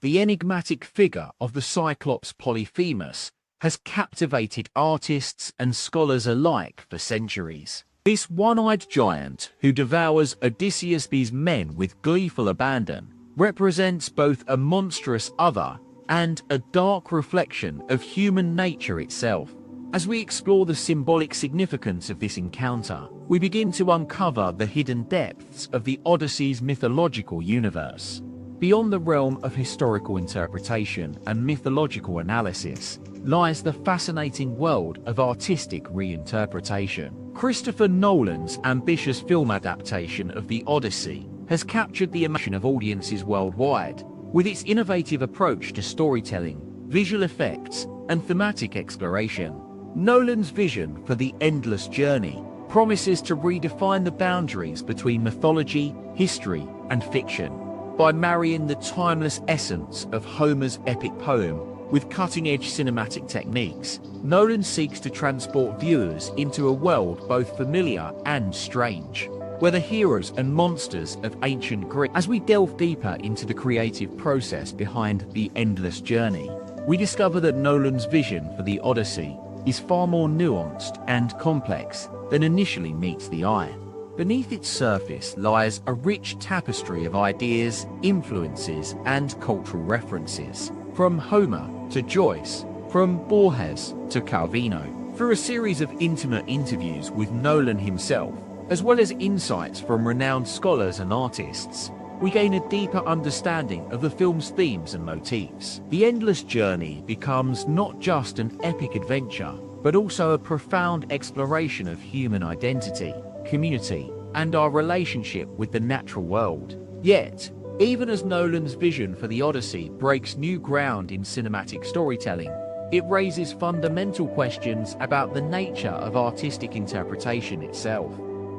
The enigmatic figure of the Cyclops Polyphemus has captivated artists and scholars alike for centuries. This one-eyed giant, who devours Odysseus' men with gleeful abandon, represents both a monstrous other and a dark reflection of human nature itself. As we explore the symbolic significance of this encounter, we begin to uncover the hidden depths of the Odyssey's mythological universe. Beyond the realm of historical interpretation and mythological analysis lies the fascinating world of artistic reinterpretation. Christopher Nolan's ambitious film adaptation of the Odyssey has captured the imagination of audiences worldwide. With its innovative approach to storytelling, visual effects, and thematic exploration, Nolan's vision for the endless journey promises to redefine the boundaries between mythology, history, and fiction. By marrying the timeless essence of Homer's epic poem with cutting-edge cinematic techniques, Nolan seeks to transport viewers into a world both familiar and strange, where the heroes and monsters of ancient Greece. As we delve deeper into the creative process behind the endless journey, we discover that Nolan's vision for the Odyssey is far more nuanced and complex than initially meets the eye. Beneath its surface lies a rich tapestry of ideas, influences, and cultural references, from Homer to Joyce, from Borges to Calvino. Through a series of intimate interviews with Nolan himself, as well as insights from renowned scholars and artists, we gain a deeper understanding of the film's themes and motifs. The endless journey becomes not just an epic adventure, but also a profound exploration of human identity, community, and our relationship with the natural world. Yet, even as Nolan's vision for the Odyssey breaks new ground in cinematic storytelling, it raises fundamental questions about the nature of artistic interpretation itself.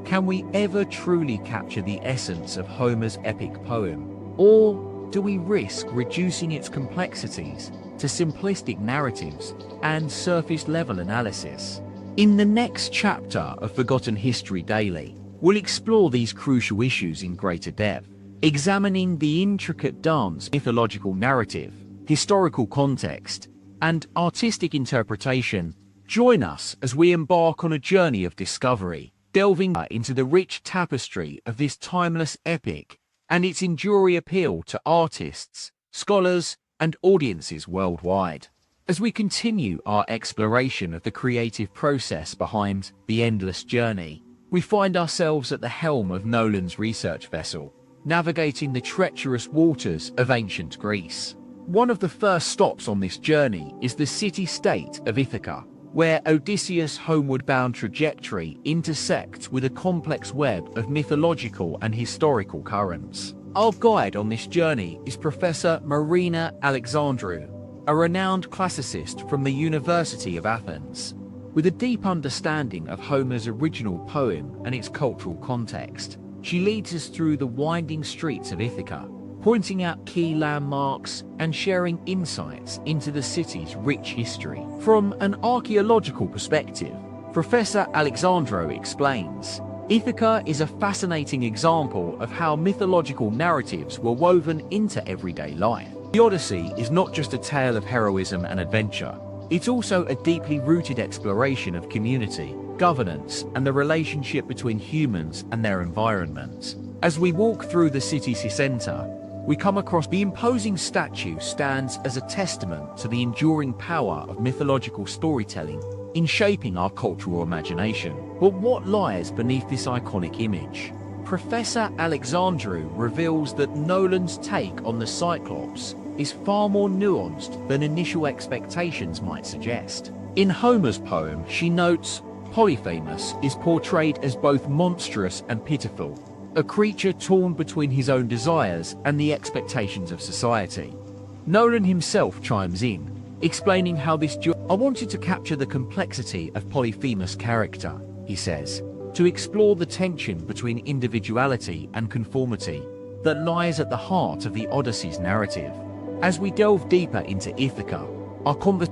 Can we ever truly capture the essence of Homer's epic poem? Or do we risk reducing its complexities to simplistic narratives and surface-level analysis? In the next chapter of Forgotten History Daily, we'll explore these crucial issues in greater depth, examining the intricate dance, mythological narrative, historical context, and artistic interpretation. Join us as we embark on a journey of discovery, delving into the rich tapestry of this timeless epic and its enduring appeal to artists, scholars, and audiences worldwide. As we continue our exploration of the creative process behind The Endless Journey, we find ourselves at the helm of Nolan's research vessel, navigating the treacherous waters of ancient Greece. One of the first stops on this journey is the city-state of Ithaca, where Odysseus' homeward-bound trajectory intersects with a complex web of mythological and historical currents. Our guide on this journey is Professor Marina Alexandrou, a renowned classicist from the University of Athens. With a deep understanding of Homer's original poem and its cultural context, she leads us through the winding streets of Ithaca, pointing out key landmarks and sharing insights into the city's rich history. From an archaeological perspective, Professor Alexandrou explains, Ithaca is a fascinating example of how mythological narratives were woven into everyday life. The Odyssey is not just a tale of heroism and adventure, it's also a deeply rooted exploration of community, governance, and the relationship between humans and their environments. As we walk through the city's center, we come across the imposing statue stands as a testament to the enduring power of mythological storytelling in shaping our cultural imagination. But what lies beneath this iconic image? Professor Alexandrou reveals that Nolan's take on the Cyclops is far more nuanced than initial expectations might suggest. In Homer's poem, she notes, Polyphemus is portrayed as both monstrous and pitiful, a creature torn between his own desires and the expectations of society. Nolan himself chimes in, explaining how I wanted to capture the complexity of Polyphemus' character, he says, to explore the tension between individuality and conformity that lies at the heart of the Odyssey's narrative. As we delve deeper into Ithaca,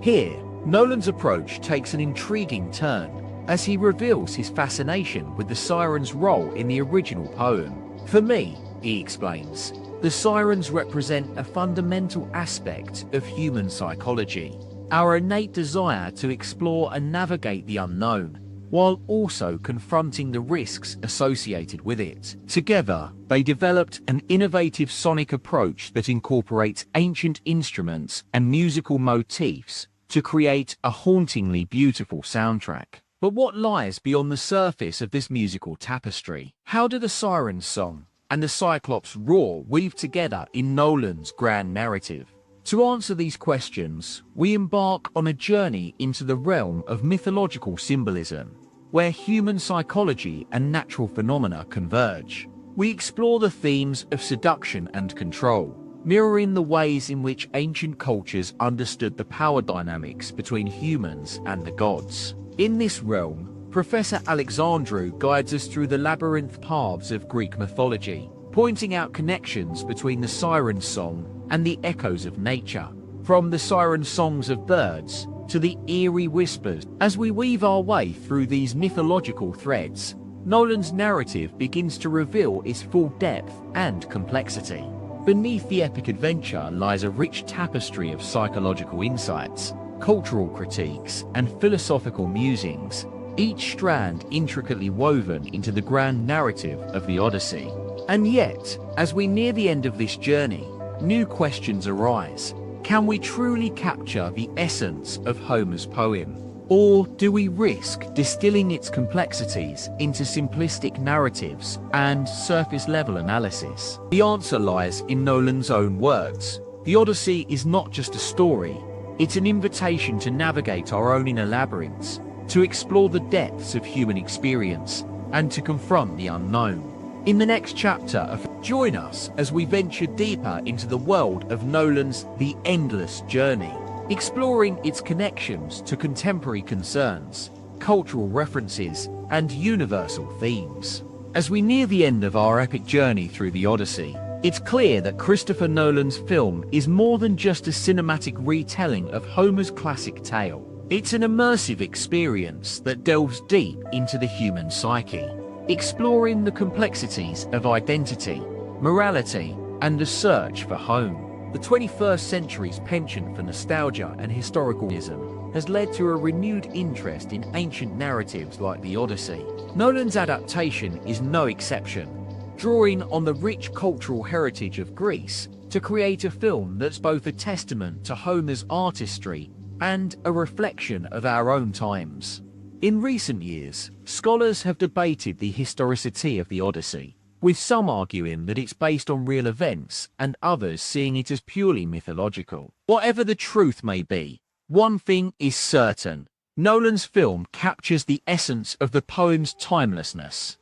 here, Nolan's approach takes an intriguing turn as he reveals his fascination with the Sirens' role in the original poem. For me, he explains, the Sirens represent a fundamental aspect of human psychology, our innate desire to explore and navigate the unknown, while also confronting the risks associated with it. Together, they developed an innovative sonic approach that incorporates ancient instruments and musical motifs to create a hauntingly beautiful soundtrack. But what lies beyond the surface of this musical tapestry? How do the Sirens' song and the Cyclops' roar weave together in Nolan's grand narrative? To answer these questions, we embark on a journey into the realm of mythological symbolism, where human psychology and natural phenomena converge. We explore the themes of seduction and control, mirroring the ways in which ancient cultures understood the power dynamics between humans and the gods. In this realm, Professor Alexandru guides us through the labyrinth paths of Greek mythology, pointing out connections between the Sirens' song and the echoes of nature, from the siren songs of birds to the eerie whispers. As we weave our way through these mythological threads, Nolan's narrative begins to reveal its full depth and complexity. Beneath the epic adventure lies a rich tapestry of psychological insights, cultural critiques, and philosophical musings, each strand intricately woven into the grand narrative of the Odyssey. And yet, as we near the end of this journey, new questions arise. Can we truly capture the essence of Homer's poem? Or do we risk distilling its complexities into simplistic narratives and surface-level analysis? The answer lies in Nolan's own words. The Odyssey is not just a story, it's an invitation to navigate our own inner labyrinths, to explore the depths of human experience, and to confront the unknown. In the next chapter, join us as we venture deeper into the world of Nolan's The Endless Journey, exploring its connections to contemporary concerns, cultural references, and universal themes. As we near the end of our epic journey through the Odyssey, it's clear that Christopher Nolan's film is more than just a cinematic retelling of Homer's classic tale. It's an immersive experience that delves deep into the human psyche, exploring the complexities of identity, morality, and the search for home. The 21st century's penchant for nostalgia and historicalism has led to a renewed interest in ancient narratives like the Odyssey. Nolan's adaptation is no exception, drawing on the rich cultural heritage of Greece to create a film that's both a testament to Homer's artistry and a reflection of our own times. In recent years, scholars have debated the historicity of the Odyssey, with some arguing that it's based on real events and others seeing it as purely mythological. Whatever the truth may be, one thing is certain: Nolan's film captures the essence of the poem's timelessness.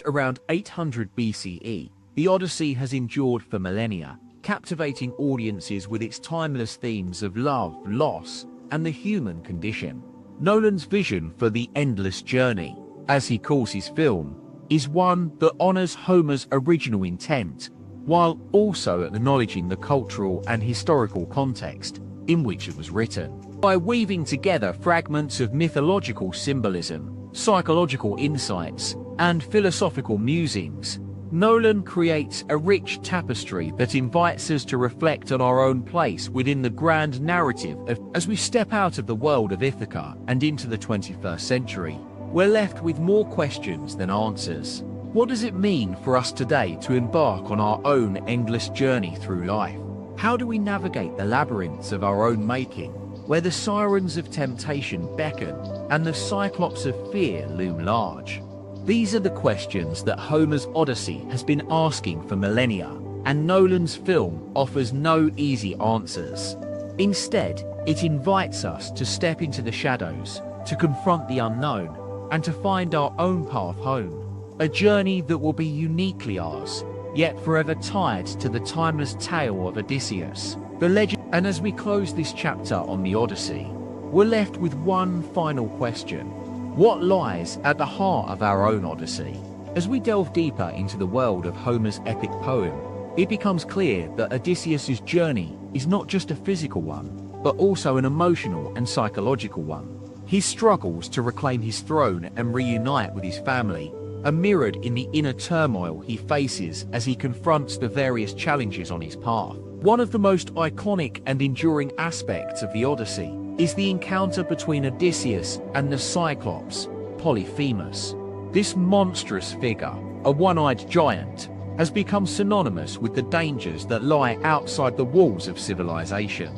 Around 800 BCE, the Odyssey has endured for millennia, captivating audiences with its timeless themes of love, loss, and the human condition. Nolan's vision for The Endless Journey, as he calls his film, is one that honors Homer's original intent, while also acknowledging the cultural and historical context in which it was written. By weaving together fragments of mythological symbolism, psychological insights, and philosophical musings, Nolan creates a rich tapestry that invites us to reflect on our own place within the grand narrative as we step out of the world of Ithaca and into the 21st century. We're left with more questions than answers. What does it mean for us today to embark on our own endless journey through life? How do we navigate the labyrinths of our own making, where the sirens of temptation beckon and the Cyclops of fear loom large? These are the questions that Homer's Odyssey has been asking for millennia, and Nolan's film offers no easy answers. Instead, it invites us to step into the shadows, to confront the unknown, and to find our own path home. A journey that will be uniquely ours, yet forever tied to the timeless tale of Odysseus, the legend. And as we close this chapter on the Odyssey, we're left with one final question. What lies at the heart of our own Odyssey? As we delve deeper into the world of Homer's epic poem, it becomes clear that Odysseus' journey is not just a physical one, but also an emotional and psychological one. His struggles to reclaim his throne and reunite with his family are mirrored in the inner turmoil he faces as he confronts the various challenges on his path. One of the most iconic and enduring aspects of the Odyssey is the encounter between Odysseus and the Cyclops, Polyphemus. This monstrous figure, a one-eyed giant, has become synonymous with the dangers that lie outside the walls of civilization.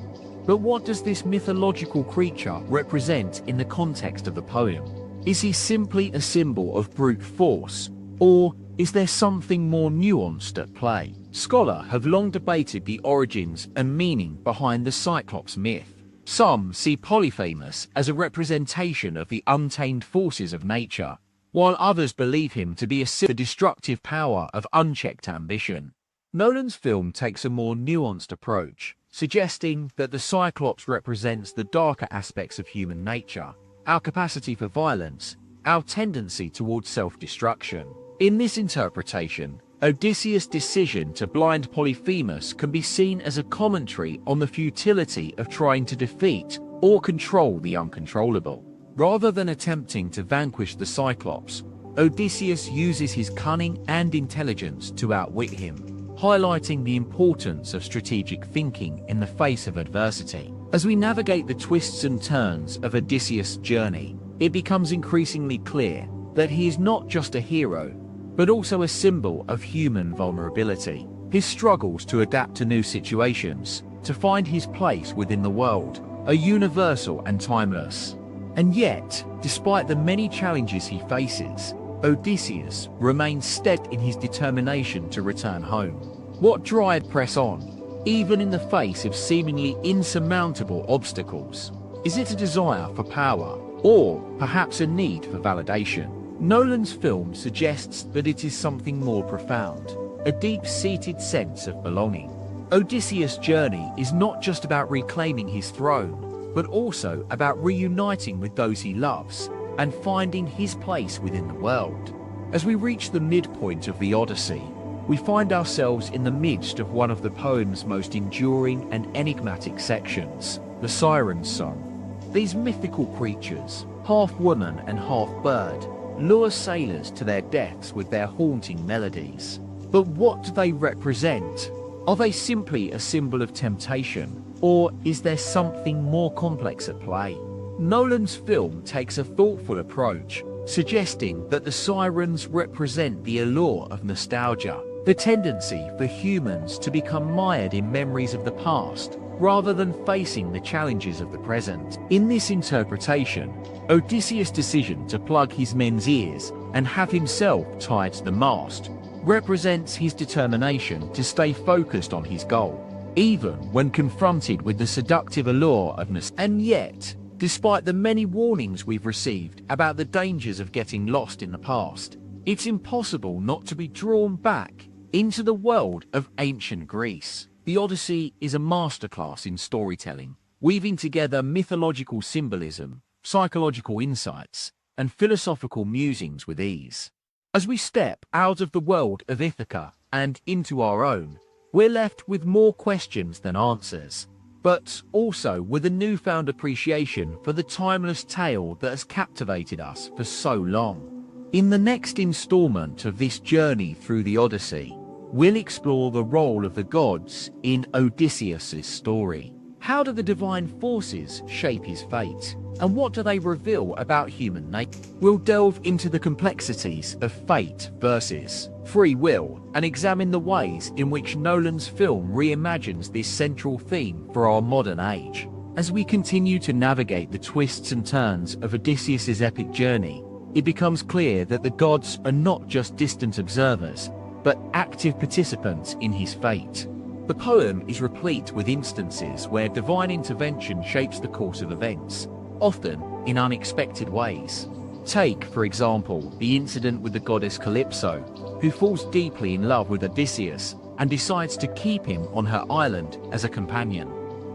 But what does this mythological creature represent in the context of the poem? Is he simply a symbol of brute force, or is there something more nuanced at play? Scholars have long debated the origins and meaning behind the Cyclops myth. Some see Polyphemus as a representation of the untamed forces of nature, while others believe him to be the destructive power of unchecked ambition. Nolan's film takes a more nuanced approach, suggesting that the Cyclops represents the darker aspects of human nature, our capacity for violence, our tendency towards self-destruction. In this interpretation, Odysseus' decision to blind Polyphemus can be seen as a commentary on the futility of trying to defeat or control the uncontrollable. Rather than attempting to vanquish the Cyclops, Odysseus uses his cunning and intelligence to outwit him, highlighting the importance of strategic thinking in the face of adversity. As we navigate the twists and turns of Odysseus' journey, it becomes increasingly clear that he is not just a hero, but also a symbol of human vulnerability. His struggles to adapt to new situations, to find his place within the world, are universal and timeless. And yet, despite the many challenges he faces, Odysseus remains steadfast in his determination to return home. What drives press on, even in the face of seemingly insurmountable obstacles? Is it a desire for power, or perhaps a need for validation? Nolan's film suggests that it is something more profound, a deep-seated sense of belonging. Odysseus' journey is not just about reclaiming his throne, but also about reuniting with those he loves and finding his place within the world. As we reach the midpoint of the Odyssey, we find ourselves in the midst of one of the poem's most enduring and enigmatic sections, the Sirens' song. These mythical creatures, half woman and half bird, lure sailors to their deaths with their haunting melodies. But what do they represent? Are they simply a symbol of temptation, or is there something more complex at play? Nolan's film takes a thoughtful approach, suggesting that the sirens represent the allure of nostalgia, the tendency for humans to become mired in memories of the past, rather than facing the challenges of the present. In this interpretation, Odysseus' decision to plug his men's ears and have himself tied to the mast represents his determination to stay focused on his goal, even when confronted with the seductive allure of nostalgia. And yet, despite the many warnings we've received about the dangers of getting lost in the past, it's impossible not to be drawn back into the world of ancient Greece. The Odyssey is a masterclass in storytelling, weaving together mythological symbolism, psychological insights, and philosophical musings with ease. As we step out of the world of Ithaca and into our own, we're left with more questions than answers, but also with a newfound appreciation for the timeless tale that has captivated us for so long. In the next installment of this journey through the Odyssey, we'll explore the role of the gods in Odysseus' story. How do the divine forces shape his fate? And what do they reveal about human nature? We'll delve into the complexities of fate versus free will and examine the ways in which Nolan's film reimagines this central theme for our modern age. As we continue to navigate the twists and turns of Odysseus' epic journey, it becomes clear that the gods are not just distant observers, but active participants in his fate. The poem is replete with instances where divine intervention shapes the course of events, often in unexpected ways. Take, for example, the incident with the goddess Calypso, who falls deeply in love with Odysseus and decides to keep him on her island as a companion.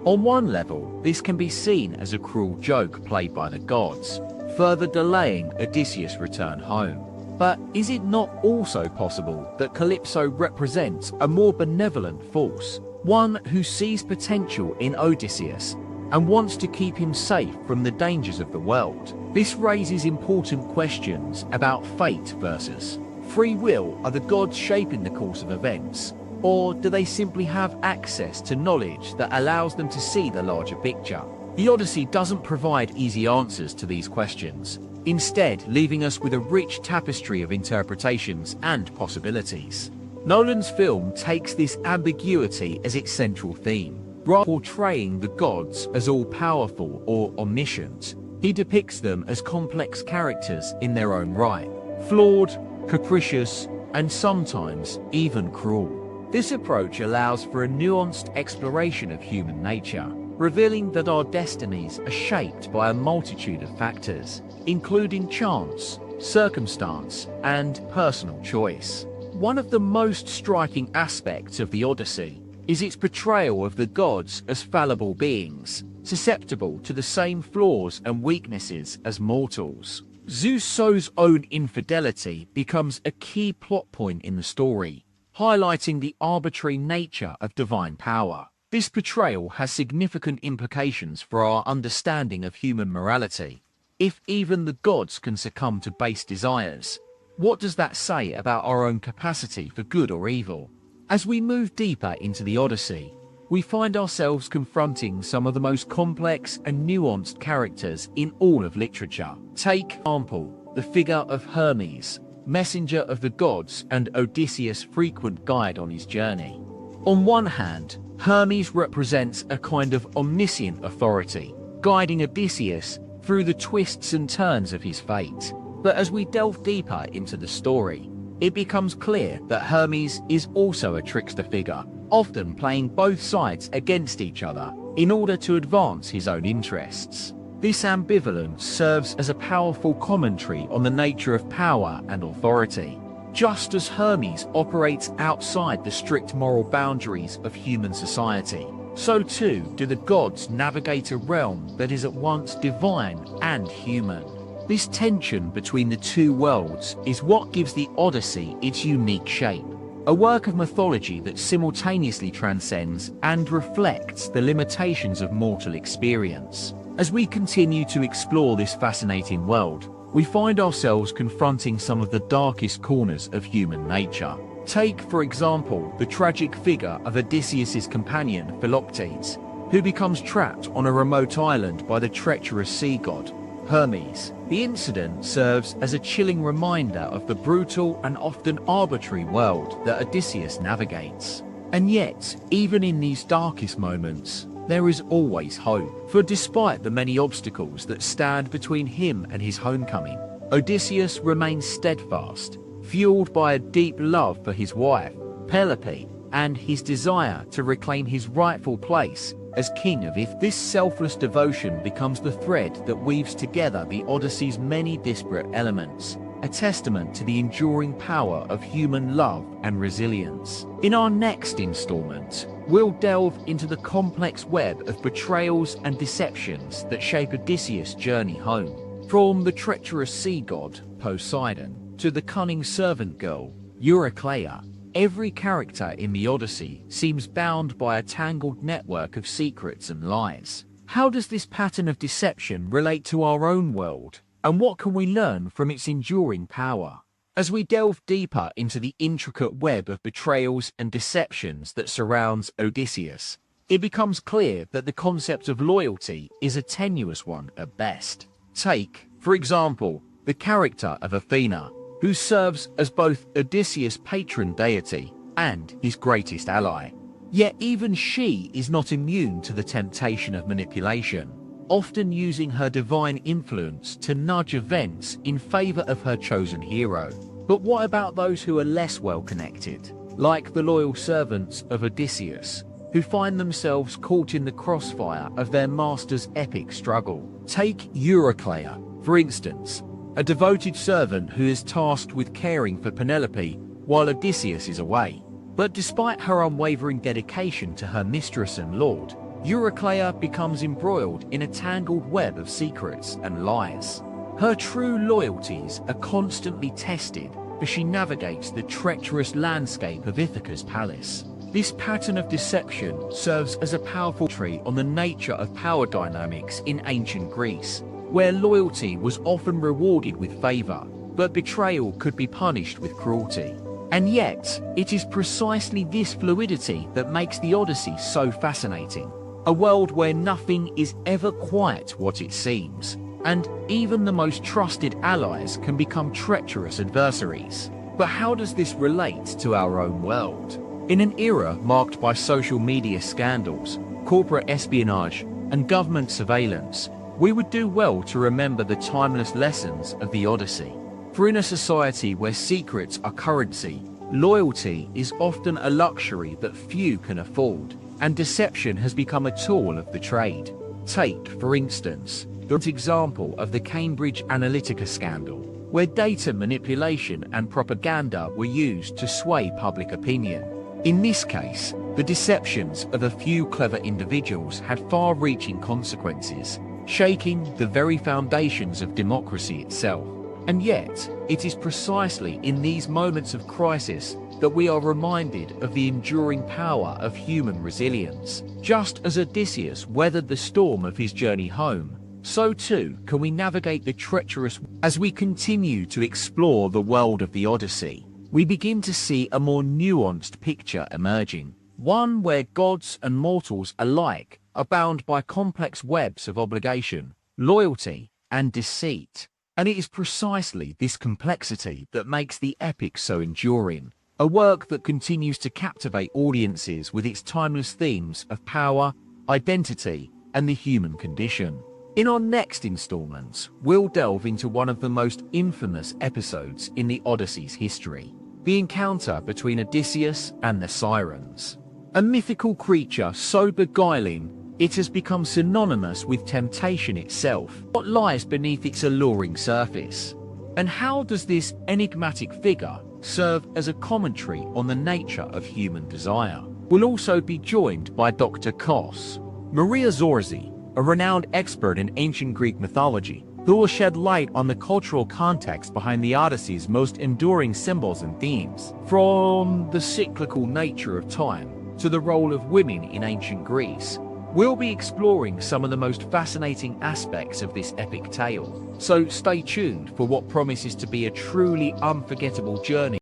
On one level, this can be seen as a cruel joke played by the gods, further delaying Odysseus' return home. But is it not also possible that Calypso represents a more benevolent force, one who sees potential in Odysseus and wants to keep him safe from the dangers of the world? This raises important questions about fate versus free will. Are the gods shaping the course of events, or do they simply have access to knowledge that allows them to see the larger picture? The Odyssey doesn't provide easy answers to these questions, instead leaving us with a rich tapestry of interpretations and possibilities. Nolan's film takes this ambiguity as its central theme. Rather than portraying the gods as all-powerful or omniscient, he depicts them as complex characters in their own right, flawed, capricious, and sometimes even cruel. This approach allows for a nuanced exploration of human nature, revealing that our destinies are shaped by a multitude of factors, including chance, circumstance, and personal choice. One of the most striking aspects of the Odyssey is its portrayal of the gods as fallible beings, susceptible to the same flaws and weaknesses as mortals. Zeus's own infidelity becomes a key plot point in the story, highlighting the arbitrary nature of divine power. This portrayal has significant implications for our understanding of human morality. If even the gods can succumb to base desires, what does that say about our own capacity for good or evil? As we move deeper into the Odyssey, we find ourselves confronting some of the most complex and nuanced characters in all of literature. Take, for example, the figure of Hermes, messenger of the gods and Odysseus' frequent guide on his journey. On one hand, Hermes represents a kind of omniscient authority, guiding Odysseus through the twists and turns of his fate. But as we delve deeper into the story, it becomes clear that Hermes is also a trickster figure, often playing both sides against each other in order to advance his own interests. This ambivalence serves as a powerful commentary on the nature of power and authority. Just as Hermes operates outside the strict moral boundaries of human society, so too do the gods navigate a realm that is at once divine and human. This tension between the two worlds is what gives the Odyssey its unique shape, a work of mythology that simultaneously transcends and reflects the limitations of mortal experience. As we continue to explore this fascinating world, we find ourselves confronting some of the darkest corners of human nature. Take, for example, the tragic figure of Odysseus' companion, Philoctetes, who becomes trapped on a remote island by the treacherous sea god, Hermes. The incident serves as a chilling reminder of the brutal and often arbitrary world that Odysseus navigates. And yet, even in these darkest moments, there is always hope. For despite the many obstacles that stand between him and his homecoming, Odysseus remains steadfast, fueled by a deep love for his wife, Penelope, and his desire to reclaim his rightful place as king of Ithaca. This selfless devotion becomes the thread that weaves together the Odyssey's many disparate elements, a testament to the enduring power of human love and resilience. In our next installment, we'll delve into the complex web of betrayals and deceptions that shape Odysseus' journey home. From the treacherous sea god, Poseidon, to the cunning servant girl, Eurycleia, every character in the Odyssey seems bound by a tangled network of secrets and lies. How does this pattern of deception relate to our own world, and what can we learn from its enduring power? As we delve deeper into the intricate web of betrayals and deceptions that surrounds Odysseus, it becomes clear that the concept of loyalty is a tenuous one at best. Take, for example, the character of Athena, who serves as both Odysseus' patron deity and his greatest ally. Yet even she is not immune to the temptation of manipulation, often using her divine influence to nudge events in favor of her chosen hero. But what about those who are less well connected, like the loyal servants of Odysseus, who find themselves caught in the crossfire of their master's epic struggle? Take Eurycleia, for instance, a devoted servant who is tasked with caring for Penelope while Odysseus is away. But despite her unwavering dedication to her mistress and lord, Eurycleia becomes embroiled in a tangled web of secrets and lies. Her true loyalties are constantly tested as she navigates the treacherous landscape of Ithaca's palace. This pattern of deception serves as a powerful commentary on the nature of power dynamics in ancient Greece, where loyalty was often rewarded with favor, but betrayal could be punished with cruelty. And yet, it is precisely this fluidity that makes the Odyssey so fascinating. A world where nothing is ever quite what it seems, and even the most trusted allies can become treacherous adversaries. But how does this relate to our own world? In an era marked by social media scandals, corporate espionage, and government surveillance, we would do well to remember the timeless lessons of the Odyssey. For in a society where secrets are currency, loyalty is often a luxury that few can afford, and deception has become a tool of the trade. Take, for instance, the example of the Cambridge Analytica scandal, where data manipulation and propaganda were used to sway public opinion. In this case, the deceptions of a few clever individuals had far-reaching consequences, shaking the very foundations of democracy itself. And yet, it is precisely in these moments of crisis that we are reminded of the enduring power of human resilience. Just as Odysseus weathered the storm of his journey home, so too can we navigate the treacherous. As we continue to explore the world of the Odyssey, we begin to see a more nuanced picture emerging, one where gods and mortals alike are bound by complex webs of obligation, loyalty, and deceit. And it is precisely this complexity that makes the epic so enduring, a work that continues to captivate audiences with its timeless themes of power, identity, and the human condition. In our next installments, we'll delve into one of the most infamous episodes in the Odyssey's history, the encounter between Odysseus and the Sirens. A mythical creature so beguiling it has become synonymous with temptation itself. What lies beneath its alluring surface? And how does this enigmatic figure serve as a commentary on the nature of human desire? We'll also be joined by Dr. Kos, Maria Zorzi, a renowned expert in ancient Greek mythology, who will shed light on the cultural context behind the Odyssey's most enduring symbols and themes, from the cyclical nature of time to the role of women in ancient Greece. We'll be exploring some of the most fascinating aspects of this epic tale, so stay tuned for what promises to be a truly unforgettable journey.